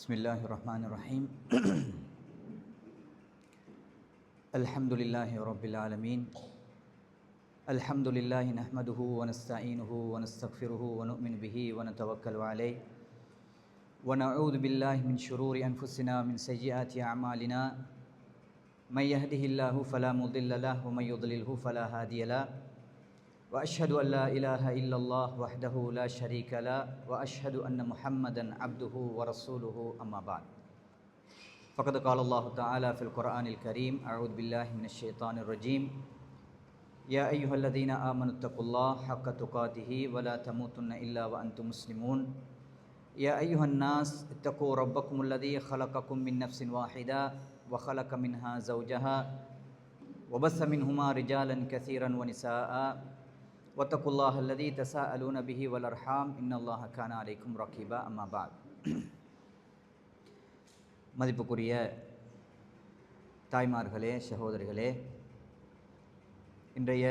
Bismillahirrahmanirrahim. Alhamdulillahi Rabbil Alameen. Alhamdulillahi nahmaduhu wa nasta'inuhu wa nastaghfiruhu wa nu'minu bihi wa natawakkalu alayhi wa na'udhu billahi min shururi anfusina min sayyiati a'malina may yahdihillahu fala mudilla lahu wa may yudlilhu fala hadiya lahu wa ashhadu an la ilaha illallah wahdahu la sharika lahu wa ashhadu anna Muhammadan abduhu wa rasuluhu amma ba'd. Faqad qala Allah ta'ala fil Qur'anil Kareem a'udhu billahi minash shaitanir rajim. Ya ayyuhalladhina amanu taqullaha haqqa tuqatih wa la tamutunna illa wa antum muslimun. Ya ayyuhan nas ittaqu rabbakumul ladzi khalaqakum min nafsin wahida wa khalaqa minha zawjaha wa bassa minhuma rijalan katsiran wa nisaa'a wattaqullaha alladzi tasaaluna bihi wal arham innallaha kana alaykum raqiba amma ba'd. மதிப்புக்குரிய தாய்மார்களே, சகோதரிகளே, இன்றைய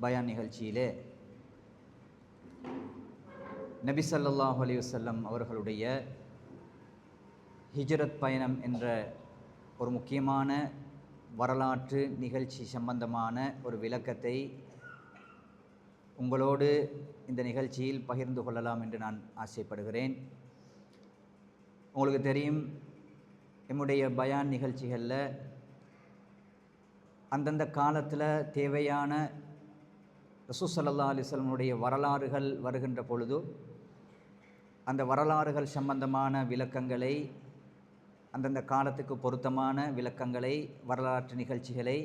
பயான் நிகழ்ச்சியிலே நபி ஸல்லல்லாஹு அலைஹி வஸல்லம் அவர்களுடைய ஹிஜ்ரத் பயணம் என்ற ஒரு முக்கியமான வரலாற்று நிகழ்ச்சி சம்பந்தமான ஒரு விளக்கத்தை உங்களோடு இந்த நிகழ்ச்சியில் பகிர்ந்து கொள்ளலாம் என்று நான் ஆசைப்படுகிறேன். உங்களுக்கு தெரியும், நம்முடைய பயான் நிகழ்ச்சிகளில் அந்தந்த காலத்தில் தேவையான ரசூல் ஸல்லல்லாஹு அலைஹி வஸல்லமுடைய வரலாறுகள் வருகின்ற பொழுது அந்த வரலாறுகள் சம்பந்தமான விளக்கங்களை, அந்தந்த காலத்துக்கு பொருத்தமான விளக்கங்களை, வரலாற்று நிகழ்ச்சிகளை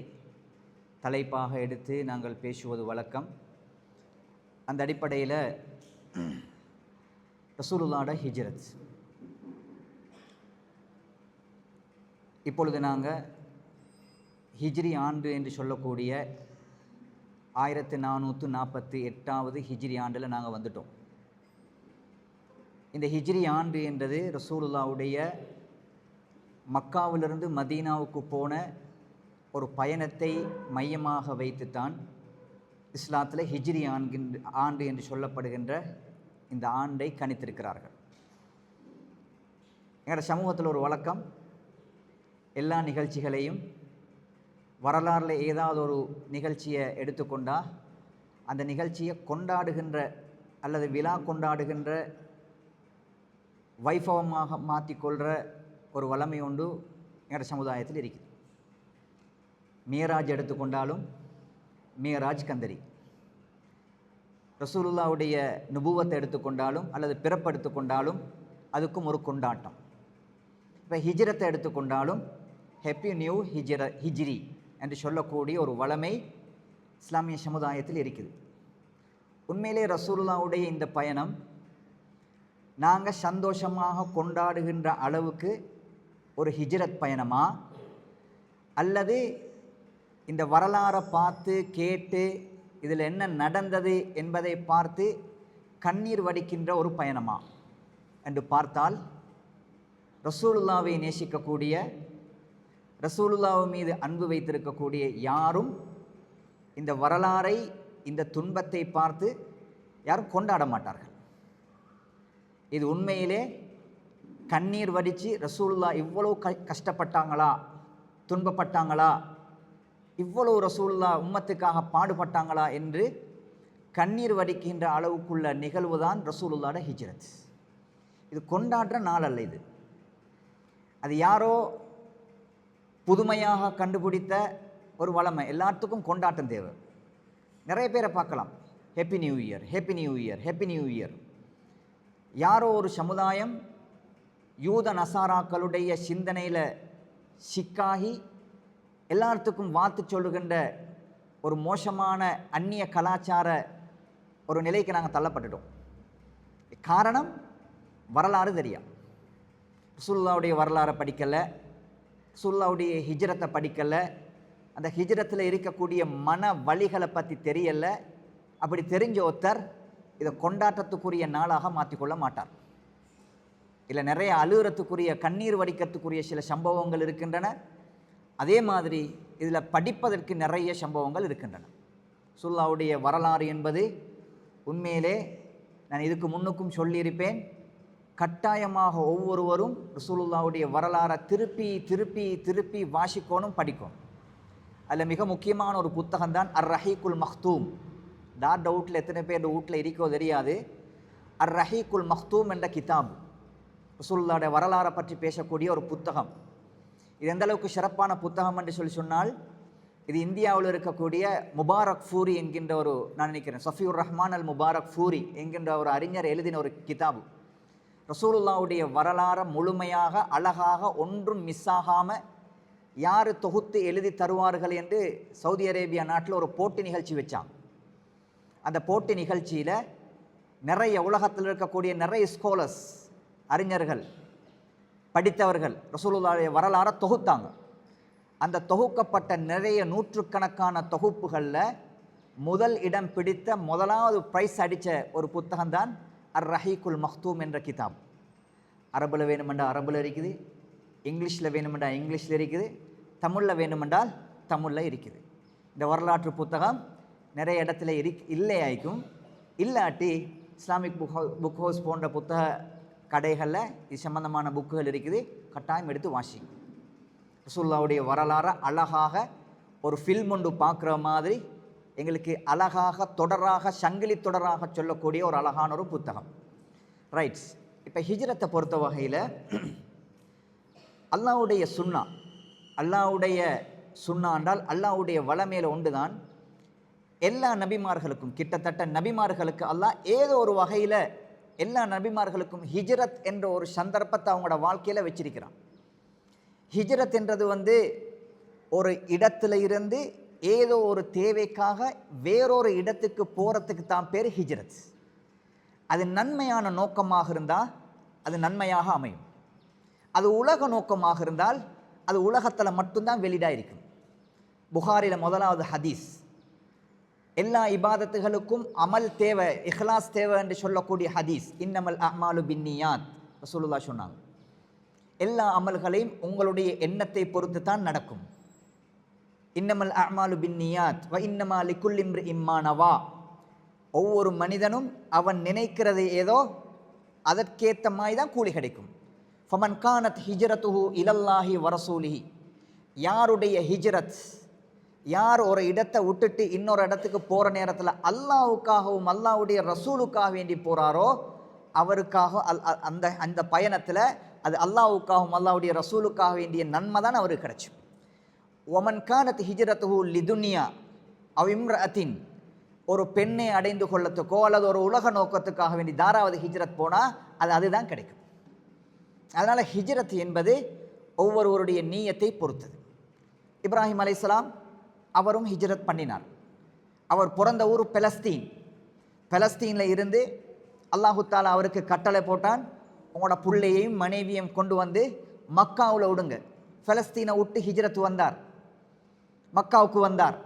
தலைப்பாக எடுத்து நாங்கள் பேசுவது வழக்கம். அந்த அடிப்படையில் ரசூலுல்லாஹ்வுடைய ஹிஜ்ரத், இப்பொழுது நாங்கள் ஹிஜ்ரி ஆண்டு என்று சொல்லக்கூடிய 1448வது ஹிஜ்ரி ஆண்டில் நாங்கள் வந்துட்டோம். இந்த ஹிஜ்ரி ஆண்டு என்றது ரசூலுல்லாஹ்வுடைய மக்காவிலிருந்து மதீனாவுக்கு போன ஒரு பயணத்தை மையமாக வைத்துத்தான் இஸ்லாத்தில் ஹிஜ்ரி ஆண்டு என்று சொல்லப்படுகின்ற இந்த ஆண்டை கணித்திருக்கிறார்கள். எங்களோட சமூகத்தில் ஒரு வழக்கம், எல்லா நிகழ்ச்சிகளையும் வரலாறில் ஏதாவது ஒரு நிகழ்ச்சியை எடுத்துக்கொண்டால் அந்த நிகழ்ச்சியை கொண்டாடுகின்ற அல்லது விழா கொண்டாடுகின்ற வைபவமாக மாற்றிக்கொள்கிற ஒரு வளமை ஒன்று எங்களோட சமுதாயத்தில் இருக்குது. மியராஜ் எடுத்துக்கொண்டாலும் மியராஜ் கந்தரி, ரசூலுல்லாஹ்வுடைய நுபுவத்தை எடுத்துக்கொண்டாலும் அல்லது பிறப்பெடுத்துக்கொண்டாலும் அதுக்கும் ஒரு கொண்டாட்டம். இப்போ ஹிஜ்ரத்தை எடுத்துக்கொண்டாலும் ஹெப்பி நியூ ஹிஜ்ரி என்று சொல்லக்கூடிய ஒரு வளமை இஸ்லாமிய சமுதாயத்தில் இருக்குது. உண்மையிலே ரசூலுல்லாஹ்வுடைய இந்த பயணம் நாங்கள் சந்தோஷமாக கொண்டாடுகின்ற அளவுக்கு ஒரு ஹிஜ்ரத் பயணமா, அல்லது இந்த வரலாறை பார்த்து கேட்டு இதில் என்ன நடந்தது என்பதை பார்த்து கண்ணீர் வடிக்கின்ற ஒரு பயணமா என்று பார்த்தால், ரசூலுல்லாவை நேசிக்கக்கூடிய, ரசூலுல்லாஹ் மீது அன்பு வைத்திருக்கக்கூடிய யாரும் இந்த வரலாறை, இந்த துன்பத்தை பார்த்து யாரும் கொண்டாட மாட்டார்கள். இது உண்மையிலே கண்ணீர் வடித்து ரசூலுல்லாஹ் இவ்வளோ கஷ்டப்பட்டாங்களா, துன்பப்பட்டாங்களா, இவ்வளோ ரசூலுல்லாஹ் உம்மத்துக்காக பாடுபட்டாங்களா என்று கண்ணீர் வடிக்கின்ற அளவுக்குள்ள நிகழ்வு தான் ரசூலுல்லாஹ்வோட ஹிஜ்ரத். இது கொண்டாடுற நாள் அல்ல. இது அது யாரோ புதுமையாக கண்டுபிடித்த ஒரு வளமை. எல்லாத்துக்கும் கொண்டாட்டம் தேவை. நிறைய பேரை பார்க்கலாம், happy new year, happy new year, happy new year. யாரோ ஒரு சமுதாயம் யூத நசாராக்களுடைய சிந்தனையில் சிக்காகி எல்லாத்துக்கும் வாழ்த்து சொல்லுகின்ற ஒரு மோசமான அந்நிய கலாச்சார ஒரு நிலைக்கு நாங்கள் தள்ளப்பட்டுட்டோம். காரணம், வரலாறு தெரியும். ரசூலுல்லாஹ்வுடைய வரலாறை படிக்கலை, ரசூலுல்லாஹ்வுடைய ஹிஜ்ரத்தை படிக்கலை, அந்த ஹிஜ்ரத்தில் இருக்கக்கூடிய மன வழிகளை பற்றி தெரியலை. அப்படி தெரிஞ்ச ஒருத்தர் இதை கொண்டாட்டத்துக்குரிய நாளாக மாற்றிக்கொள்ள மாட்டார். இல்லை, நிறைய அழுகிறதுக்குரிய, கண்ணீர் வடிக்கிறதுக்குரிய சில சம்பவங்கள் இருக்கின்றன. அதே மாதிரி இதில் படிப்பதற்கு நிறைய சம்பவங்கள் இருக்கின்றன. ரசூலுல்லாஹ்வுடைய வரலாறு என்பது உண்மையிலே, நான் இதுக்கு முன்னுக்கும் சொல்லியிருப்பேன், கட்டாயமாக ஒவ்வொருவரும் ரசூலுல்லாவுடைய வரலாறை திருப்பி திருப்பி திருப்பி வாசிக்கணும், படிக்கணும். அதில் மிக முக்கியமான ஒரு புத்தகம் தான் அர் ரஹீக்குல் மக்தூம். டாட் டவுட்டில் எத்தனை பேர் வீட்டில் இருக்கோ தெரியாது. அர் ரஹீக்குல் மக்தூம் என்ற கிதாப் ரசூலுல்லாவுடைய வரலாறை பற்றி பேசக்கூடிய ஒரு புத்தகம். இது எந்த அளவுக்கு சிறப்பான புத்தகம் என்று சொன்னால், இது இந்தியாவில் இருக்கக்கூடிய முபாரக் ஃபூரி என்கின்ற ஒரு, நான் நினைக்கிறேன் சஃபியுர் ரஹ்மான் அல் முபாரக் ஃபூரி என்கின்ற ஒரு அறிஞர் எழுதின ஒரு கிதாபு. ரசூலுல்லாவுடைய வரலாறை முழுமையாக அழகாக ஒன்றும் மிஸ் ஆகாமல் யார் தொகுத்து எழுதி தருவார்கள் என்று சவுதி அரேபியா நாட்டில் ஒரு போட்டி நிகழ்ச்சி வச்சாங்க. அந்த போட்டி நிகழ்ச்சியில் நிறைய உலகத்தில் இருக்கக்கூடிய நிறைய ஸ்காலர்ஸ், அறிஞர்கள், படித்தவர்கள் ரசூலுல்லாவுடைய வரலாறை தொகுத்தாங்க. அந்த தொகுக்கப்பட்ட நிறைய நூற்றுக்கணக்கான தொகுப்புகளில் முதல் இடம் பிடித்த முதலாவது ப்ரைஸ் அடித்த ஒரு புத்தகம்தான் அர் ரஹீக்குல் மக்தூம் என்ற கிதாப். அரபில் வேணுமென்றால் அரபில் இருக்குது, இங்கிலீஷில் வேணுமென்றால் இங்கிலீஷில் இருக்குது, தமிழில் வேணுமென்றால் தமிழில் இருக்குது. இந்த வரலாற்று புத்தகம் நிறைய இடத்துல இல்லையாய்க்கும். இல்லாட்டி இஸ்லாமிக் புக் ஹவுஸ் போன்ற புத்தக கடைகளில் இது சம்பந்தமான புக்குகள் இருக்குது, கட்டாயம் எடுத்து வாசிங்க. ரசூலுல்லாவுடைய வரலாறை அழகாக ஒரு ஃபில்ம் ஒன்று பார்க்குற மாதிரி எங்களுக்கு அழகாக தொடராக சங்கிலி தொடராக சொல்லக்கூடிய ஒரு அழகான ஒரு புத்தகம். ரைட்ஸ். இப்போ ஹிஜ்ரத்தை பொறுத்த வகையில் அல்லாஹ்வுடைய சுன்னா என்றால் அல்லாஹ்வுடைய வளமையில் ஒன்று தான். எல்லா நபிமார்களுக்கும், கிட்டத்தட்ட நபிமார்களுக்கு அல்லாஹ் ஏதோ ஒரு வகையில் எல்லா நபிமார்களுக்கும் ஹிஜ்ரத் என்ற ஒரு சந்தர்ப்பத்தை அவங்களோட வாழ்க்கையில் வச்சிருக்கிறான். ஹிஜ்ரத் என்றது ஒரு இடத்துல இருந்து ஏதோ ஒரு தேவைக்காக வேறொரு இடத்துக்கு போகிறதுக்கு தான் பேர் ஹிஜ்ரத். அது நன்மையான நோக்கமாக இருந்தால் அது நன்மையாக அமையும். அது உலக நோக்கமாக இருந்தால் அது உலகத்தில் மட்டும்தான் வெளியிடாக இருக்கும். புகாரில் முதலாவது ஹதீஸ், எல்லா இபாதத்துகளுக்கும் அமல் தேவை, இஹ்லாஸ் தேவை என்று சொல்லக்கூடிய ஹதீஸ். இன்னமல் அமாலு பின்னியாத் ரசூலுல்லாஹ் சொன்னாங்க. எல்லா அமல்களையும் உங்களுடைய எண்ணத்தை பொறுத்து தான் நடக்கும். இன்னமல் அமாலு பின்னியாத் வ இன்னமா லிகுல்லி இம்ரிஇம் மா நவா. ஒவ்வொரு மனிதனும் அவன் நினைக்கிறது ஏதோ அதற்கேற்ற மாதிரி தான் கூலி கிடைக்கும். ஃபமன் கானத் ஹிஜ்ரத்துஹு இலல்லாஹி வரசூலிஹி. யாருடைய ஹிஜ்ரத், யார் ஒரு இடத்தை விட்டுட்டு இன்னொரு இடத்துக்கு போகிற நேரத்தில் அல்லாஹ்வுக்காகவும் அல்லாஹ்வுடைய ரசூலுக்காக வேண்டி போகிறாரோ அவருக்காக அந்த அந்த பயணத்தில் அது அல்லாஹ்வுக்காகவும் அல்லாஹ்வுடைய ரசூலுக்காக வேண்டிய நன்மை தான் அவருக்கு கிடைக்கும். ஒமன் கானத் ஹிஜ்ரத்துஹு லிதுன்யா அவ் இம்ரஅத்தின். ஒரு பெண்ணை அடைந்து கொள்ளத்துக்கோ அல்லது ஒரு உலக நோக்கத்துக்காக வேண்டி தாராவது ஹிஜ்ரத் போனால் அதுதான் கிடைக்கும். அதனால் ஹிஜ்ரத் என்பது ஒவ்வொருவருடைய நீயத்தை பொறுத்தது. இப்ராஹிம் அலைஹிஸ்ஸலாம் அவரும் ஹிஜ்ரத் பண்ணினார். அவர் பிறந்த ஊர் பெலஸ்தீன். பெலஸ்தீனில் இருந்து அல்லாஹு தாலா அவருக்கு கட்டளை போட்டான், உங்களோட பிள்ளையையும் மனைவியையும் கொண்டு வந்து மக்காவில் விடுங்க. பெலஸ்தீனை விட்டு ஹிஜ்ரத் வந்தார், மக்காவுக்கு வந்தார்.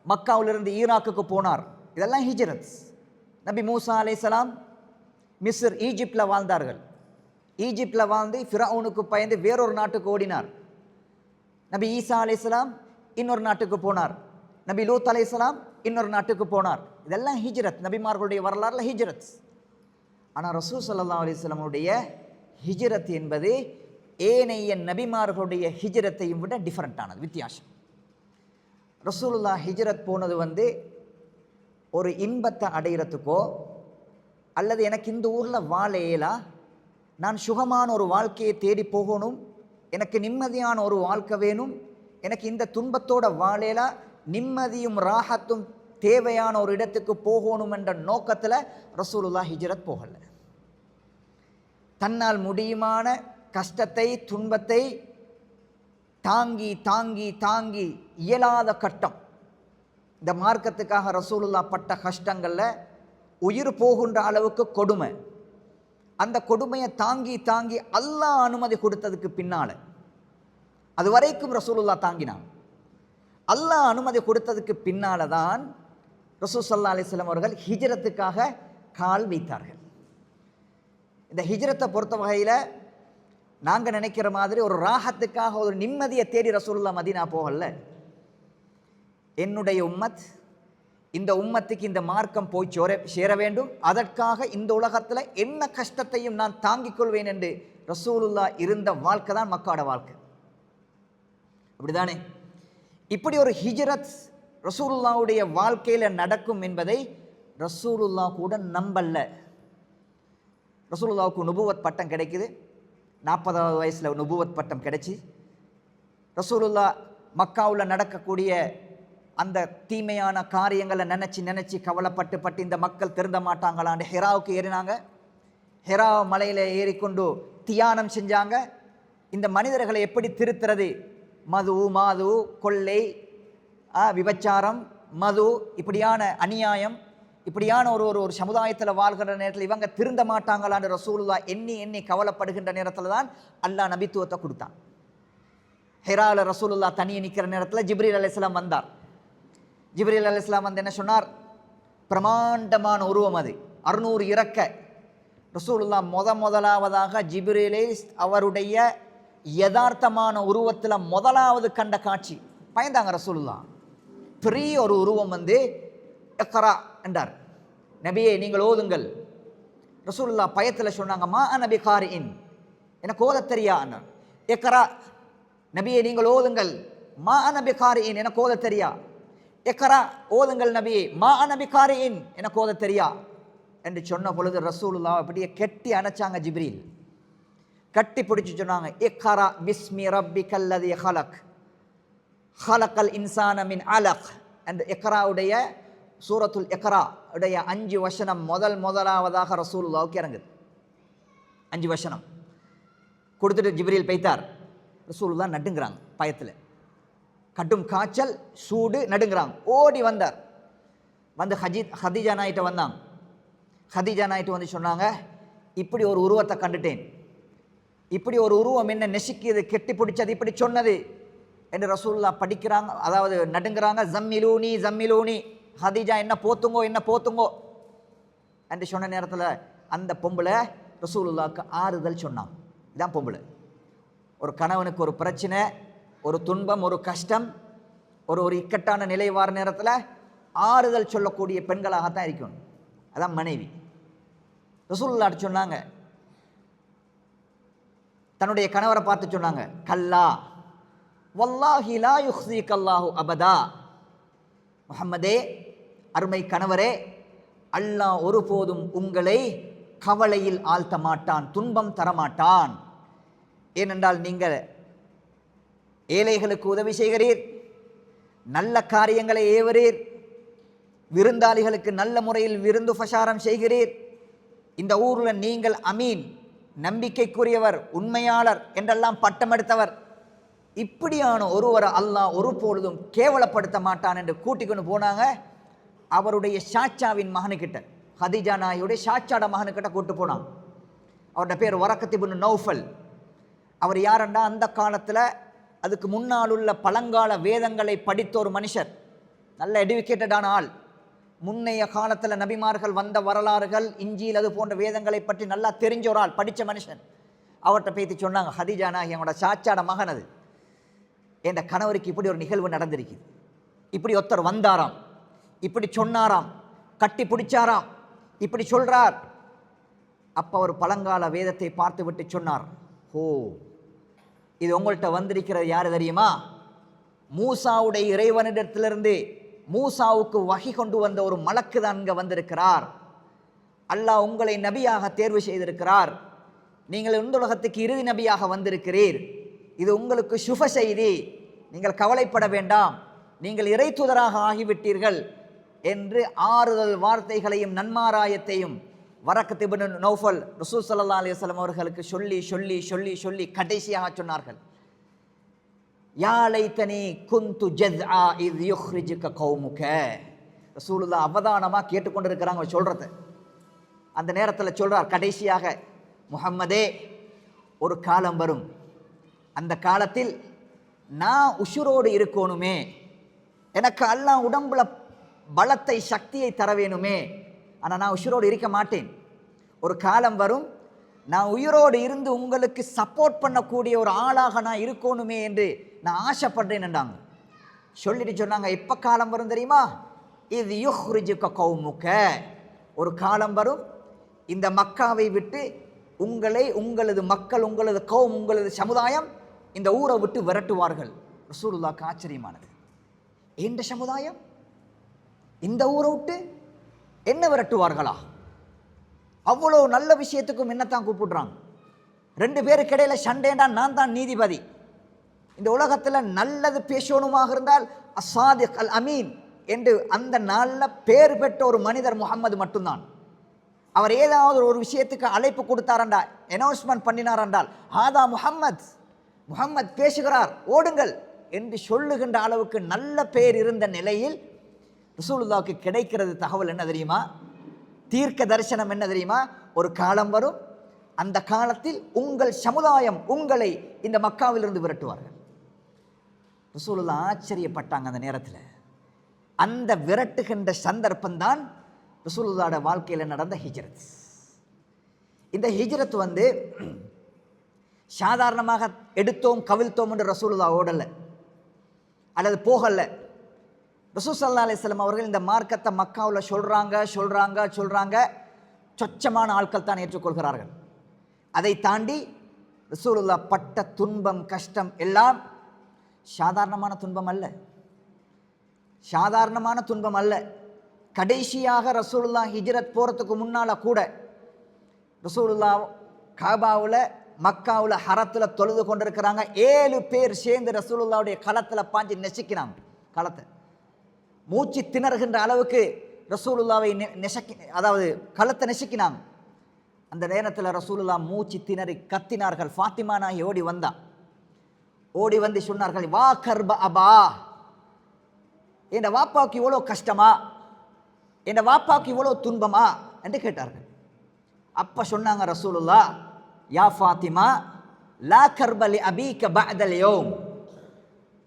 மக்காவிலிருந்து ஈராக்குக்கு போனார். இதெல்லாம் ஹிஜ்ரத். நபி மூசா அலைஹிஸ்ஸலாம் மிஸ்ர் ஈஜிப்டில் வாழ்ந்தார்கள். ஈஜிப்டில் வாழ்ந்து ஃபிரௌனுக்கு பயந்து வேறொரு நாட்டுக்கு ஓடினார். நபி ஈசா அலைஹிஸ்ஸலாம் இன்னொரு நாட்டுக்கு போனார். நபி லூத் அலைஹிஸ்ஸலாம் இன்னொரு நாட்டுக்கு போனார். இதெல்லாம் ஹிஜ்ரத், நபிமார்களுடைய வரலாறுல ஹிஜ்ரத். ஆனால் ரசூல் ஸல்லல்லாஹு அலைஹி வஸல்லமுடைய ஹிஜ்ரத் என்பது ஏனைய நபிமார்களுடைய ஹிஜ்ரத்தையும் விட டிஃபரெண்ட்டானது, வித்தியாசம். ரசூலுல்லாஹ் ஹிஜ்ரத் போனது ஒரு இன்பத்தை அடைகிறதுக்கோ அல்லது எனக்கு இந்த ஊரில் வாழ இயலா, நான் சுகமான ஒரு வாழ்க்கையை தேடி போகணும், எனக்கு நிம்மதியான ஒரு வாழ்க்கை வேணும், எனக்கு இந்த துன்பத்தோட வாழலா, நிம்மதியும் ராஹத்தும் தேவையான ஒரு இடத்துக்கு போகணும் என்ற நோக்கத்தில் ரசூலுல்லாஹ் ஹிஜ்ரத் போகல. தன்னால் முடியுமான கஷ்டத்தை துன்பத்தை தாங்கி தாங்கி தாங்கி இயலாத கட்டம், இந்த மார்க்கத்துக்காக ரசூலுல்லாஹ் பட்ட கஷ்டங்களில் உயிர் போகின்ற அளவுக்கு கொடுமை, அந்த கொடுமையை தாங்கி தாங்கி அல்லாஹ் அனுமதி கொடுத்ததுக்கு பின்னால் அது வரைக்கும் ரசூலுல்லாஹ் தாங்கினாங்க. அல்லாஹ் அனுமதி கொடுத்ததுக்கு பின்னால் தான் ரசூல் ஸல்லல்லாஹு அலைஹி வஸல்லம் அவர்கள் ஹிஜ்ரத்துக்காக கால் வைத்தார்கள். இந்த ஹிஜ்ரத்தை பொறுத்த வகையில் நாங்கள் நினைக்கிற மாதிரி ஒரு ராகத்துக்காக ஒரு நிம்மதியை தேடி ரசூலுல்லாஹ் மதீனா போகல. என்னுடைய உம்மத் இந்த உம்மத்துக்கு இந்த மார்க்கம் போய் சேர வேண்டும், அதற்காக இந்த உலகத்தில் என்ன கஷ்டத்தையும் நான் தாங்கிக் கொள்வேன் என்று ரசூலுல்லாஹ் இருந்த வாழ்க்கை தான் மக்காட வாழ்க்கை. அப்படிதானே? இப்படி ஒரு ஹிஜ்ரத் ரசூலுல்லாஹ்வுடைய வாழ்க்கையில் நடக்கும் என்பதை ரசூலுல்லாஹ் கூட நம்பல்ல. ரசூலுல்லாஹ்வுக்கு நுபுவத் பட்டம் கிடைக்குது, 40வது வயசில் நுபுவத் பட்டம் கிடைச்சி ரசூலுல்லாஹ் மக்காவில் நடக்கக்கூடிய அந்த தீமையான காரியங்களை நினச்சி கவலைப்பட்டு இந்த மக்கள் திருந்த மாட்டாங்களான்னு ஹெராவுக்கு ஏறினாங்க. ஹெரா மலையில் ஏறிக்கொண்டு தியானம் செஞ்சாங்க. இந்த மனிதர்களை எப்படி திருத்துறது? மாது கொள்ளை, விபச்சாரம், மது, இப்படியான அநியாயம், இப்படியான ஒரு சமுதாயத்தில் வாழ்கிற நேரத்தில் இவங்க திருந்த மாட்டாங்களான்னு ரசூலுல்லாஹ் எண்ணி கவலைப்படுகின்ற நேரத்தில் தான் அல்லாஹ் நபித்துவத்தை கொடுத்தான். ஹெராவில் ரசூலுல்லாஹ் தனியே நிற்கிற நேரத்தில் ஜிப்ரீல் அலைஹிஸ்ஸலாம் வந்தார். ஜிப்ரீல் அலைஹிஸ்ஸலாம் வந்து என்ன சொன்னார்? பிரமாண்டமான உருவம், அது 600 இறக்க. ரசூலுல்லாஹ் முதலாவதாக ஜிப்ரீலை அவருடைய யதார்த்தமான உருவத்தில் முதலாவது கண்ட காட்சி. பயந்தாங்க ரசூலுல்லாஹ். பெரிய ஒரு உருவம் வந்து இக்ரா என்றார். நபியே நீங்கள் ஓதுங்கள். ரசூலுல்லாஹ் பயத்தில் சொன்னாங்க, மா நபி காரின், எனக்கு ஓத தெரியா அண்ணா. இக்ரா, நபியே நீங்கள் ஓதுங்கள். மா நபி காரின், எனக்கு ஓத தெரியா. இக்ரா, ஓதுங்கள் நபியே. மா நபி காரின், எனக்கு ஓத தெரியா என்று சொன்ன பொழுது ரசூலுல்லாஹ் அப்படியே கெட்டி அணைச்சாங்க. ஜிப்ரீல் கட்டி பிடிச்சி சொன்னாங்க, இக்ரா பிஸ்மி ரப்பிக்கல்லதி ஹலக் ஹலக்கல் இன்சான மின் அலக். அந்த இக்ராவுடைய சூரத்துல் இக்ரா உடைய 5 வசனம் முதலாவதாக ரசூலுல்லாஹ்வுக்கு இறங்குது. 5 வசனம் கொடுத்துட்டு ஜிப்ரீல் பெய்தார். ரசூலுல்லாஹ் நடுங்கிறாங்க பயத்தில், கடும் காய்ச்சல், சூடு, நடுங்கிறாங்க. ஓடி வந்தார். வந்து ஹதீஜா நாயிட்ட வந்தாங்க. ஹதீஜா நாயிட்ட வந்து சொன்னாங்க, இப்படி ஒரு உருவத்தை கண்டுட்டேன், இப்படி ஒரு உருவம் என்ன நெசிக்கியது, கெட்டி பிடிச்சது, இப்படி சொன்னது என்று ரசூலுல்லாஹ் படிக்கிறாங்க. அதாவது நடுங்கிறாங்க. ஜம்மிலூனி ஜம்மிலூனி, ஹதீஜா என்ன போத்துங்கோ என்று சொன்ன நேரத்தில் அந்த பொம்பளை ரசூலுல்லாஹ்க்கு ஆறுதல் சொன்னாங்க. இதான் பொம்பளை. ஒரு கணவனுக்கு ஒரு பிரச்சனை, ஒரு துன்பம், ஒரு கஷ்டம், ஒரு இக்கட்டான நிலை வார நேரத்தில் ஆறுதல் சொல்லக்கூடிய பெண்களாகத்தான் இருக்கணும். அதான் மனைவி. ரசூலுல்லாஹ் சொன்னாங்க, தன்னுடைய கணவரை பார்த்து சொன்னாங்க, கல்லா வல்லாஹி லா யுஹ்ஸிகல்லாஹு அபதா. முஹம்மதே, அருமை கணவரே, அல்லாஹ் ஒருபோதும் உங்களை கவலையில் ஆழ்த்த மாட்டான், துன்பம் தரமாட்டான். ஏனென்றால் நீங்கள் ஏழைகளுக்கு உதவி செய்கிறீர், நல்ல காரியங்களை ஏவுறீர், விருந்தாளிகளுக்கு நல்ல முறையில் விருந்து உபசாரம் செய்கிறீர். இந்த ஊரில் நீங்கள் அமீன், நம்பிக்கைக்குரியவர், உண்மையாளர் என்றெல்லாம் பட்டம் எடுத்தவர். இப்படியான ஒருவரை அல்லாஹ் ஒருபொழுதும் கேவலப்படுத்த மாட்டான் என்று கூட்டிக்கொண்டு போனாங்க. அவருடைய ஷாச்சாவின் மகனுக்கிட்ட, ஹதீஜா நாயுடைய ஷாச்சாட மகனுக்கிட்ட கூட்டு போனாங்க. அவருடைய பேர் வரக்கத் இப்னு நௌஃபல். அவர் யாருண்டா, அந்த காலத்தில் அதுக்கு முன்னால் உள்ள பழங்கால வேதங்களை படித்த ஒரு மனுஷர், நல்ல எடுக்கேட்டடான ஆள். முன்னைய காலத்தில் நபிமார்கள் வந்த வரலாறுகள், இஞ்சில் அது போன்ற வேதங்களை பற்றி நல்லா தெரிஞ்ச ஒரு ஆள், படித்த மனுஷன். அவர்கிட்ட பேசி சொன்னாங்க, ஹதீஜா நாயகி என்னோட சாச்சாட மகன், அது என் கணவருக்கு இப்படி ஒரு நிகழ்வு நடந்திருக்குது, இப்படி ஒருத்தர் வந்தாராம், இப்படி சொன்னாராம், கட்டி பிடிச்சாராம், இப்படி சொல்றார். அப்போ அவர் பழங்கால வேதத்தை பார்த்து விட்டு சொன்னார், ஓ, இது உங்கள்கிட்ட வந்திருக்கிறது யாரு தெரியுமா? மூசாவுடைய இறைவனிடத்திலிருந்து மூசாவுக்கு வகை கொண்டு வந்த ஒரு மலக்கு தான் இங்கே வந்திருக்கிறார். அல்லாஹ் உங்களை நபியாக தேர்வு செய்திருக்கிறார். நீங்கள் இந்த உலகத்துக்கு இறுதி நபியாக வந்திருக்கிறீர். இது உங்களுக்கு சுப செய்தி, நீங்கள் கவலைப்பட வேண்டாம், நீங்கள் இறை தூதராக ஆகிவிட்டீர்கள் என்று ஆறுதல் வார்த்தைகளையும் நன்மாராயத்தையும் வரக்கத் இப்னு நௌஃபல் ரசூல் ஸல்லல்லாஹு அலைஹி வஸல்லம் அவர்களுக்கு சொல்லி சொல்லி சொல்லி சொல்லி கடைசியாக சொன்னார்கள், யா லைத்தனி குந்து ஜஸ்ஆ இஸ் யுக்ரிஜுக கௌமுக. ரசூலுல்லாஹ் அவதானமாக கேட்டுக்கொண்டிருக்கிறாங்க சொல்றது. அந்த நேரத்தில் சொல்றார் கடைசியாக, முஹம்மதே, ஒரு காலம் வரும், அந்த காலத்தில் நான் உசுரோடு இருக்கணுமே, எனக்கு அல்லாஹ் உடம்புல பலத்தை சக்தியை தர வேணுமே, ஆனால் நான் உயிரோடு இருக்க மாட்டேன். ஒரு காலம் வரும், நான் உயிரோடு இருந்து உங்களுக்கு சப்போர்ட் பண்ணக்கூடிய ஒரு ஆளாக நான் இருக்கணுமே என்று நான் ஆசைப்படுறேன் என்றாங்க. சொல்லிட்டு சொன்னாங்க, எப்போ காலம் வரும் தெரியுமா? இது யுஹ்ரிஜுக கௌமுக, ஒரு காலம் வரும் இந்த மக்காவை விட்டு உங்களை, உங்களது மக்கள், உங்களது கௌம், உங்களது சமுதாயம் இந்த ஊரை விட்டு விரட்டுவார்கள். ரசூலுல்லாஹ்க்கு ஆச்சரியமானது. இந்த சமுதாயம் இந்த ஊரை விட்டு என்ன விரட்டுவார்களா? அவ்வளோ நல்ல விஷயத்துக்கும் என்னத்தான் கூப்பிடுறாங்க. 2 பேருக்கு இடையில சண்டேண்டா நான் தான் நீதிபதி. இந்த உலகத்தில் நல்லது பேசணுமாக இருந்தால் அஸ்ஸாதிக் அல் அமீன் என்று அந்த நாளில் பேர் பெற்ற ஒரு மனிதர் முகம்மது மட்டும்தான். அவர் ஏதாவது ஒரு விஷயத்துக்கு அழைப்பு கொடுத்தாரண்டா, அனௌன்ஸ்மெண்ட் பண்ணினார் என்றால் ஹாதா முஹம்மத் பேசுகிறார் ஓடுங்கள் என்று சொல்லுகின்ற அளவுக்கு நல்ல பேர் இருந்த நிலையில் ரசூலுல்லாஹ்வுக்கு கிடைக்கிறது தகவல் என்ன தெரியுமா? தீர்க்க தரிசனம் என்ன தெரியுமா? ஒரு காலம் வரும், அந்த காலத்தில் உங்கள் சமுதாயம் உங்களை இந்த மக்காவிலிருந்து விரட்டுவார்கள். ரசூலுல்லாஹ் ஆச்சரியப்பட்டாங்க அந்த நேரத்தில். அந்த விரட்டுகின்ற சந்தர்ப்பம்தான் ரசூலுல்லாஹ்வோட வாழ்க்கையில் நடந்த ஹிஜ்ரத். இந்த ஹிஜ்ரத் சாதாரணமாக எடுத்தோம் கவிழ்த்தோம் என்று ரசூலுல்லாஹ் ஓடலை அல்லது போகலை. ரசூல் ஸல்லல்லாஹு அலைஹி வஸல்லம் அவர்கள் இந்த மார்க்கத்தை மக்காவில் சொல்கிறாங்க. சொச்சமான ஆட்கள் தான் ஏற்றுக்கொள்கிறார்கள். அதை தாண்டி ரசூலுல்லாஹ் பட்ட துன்பம் கஷ்டம் எல்லாம் சாதாரணமான துன்பம் அல்ல. கடைசியாக ரசூலுல்லாஹ் ஹிஜ்ரத் போகிறதுக்கு முன்னால் கூட ரசூலுல்லாஹ் காபாவில் மக்காவில் ஹரத்தில் தொழுது கொண்டிருக்கிறாங்க. 7 பேர் சேர்ந்து ரசூலுல்லாஹ்வுடைய களத்தில் பாஞ்சு நெசிக்கிறாங்க. களத்தை மூச்சு திணறுகின்ற அளவுக்கு ரசூலுல்லாவை அதாவது களத்தை நெசிக்கினாங்க. அந்த நேரத்தில் ரசூலுல்லாஹ் மூச்சு திணறி கத்தினார்கள். ஃபாத்திமா நாயகி ஓடி வந்து சொன்னார்கள், வா கர்ப அபா, என் வாப்பாவுக்கு இவ்வளோ கஷ்டமா, என் வாப்பாவுக்கு இவ்வளோ துன்பமா என்று கேட்டார்கள். அப்போ சொன்னாங்க ரசூலுல்லாஹ், யா ஃபாத்திமா லா கர்பலி அபீக பஅதல் யௌம்,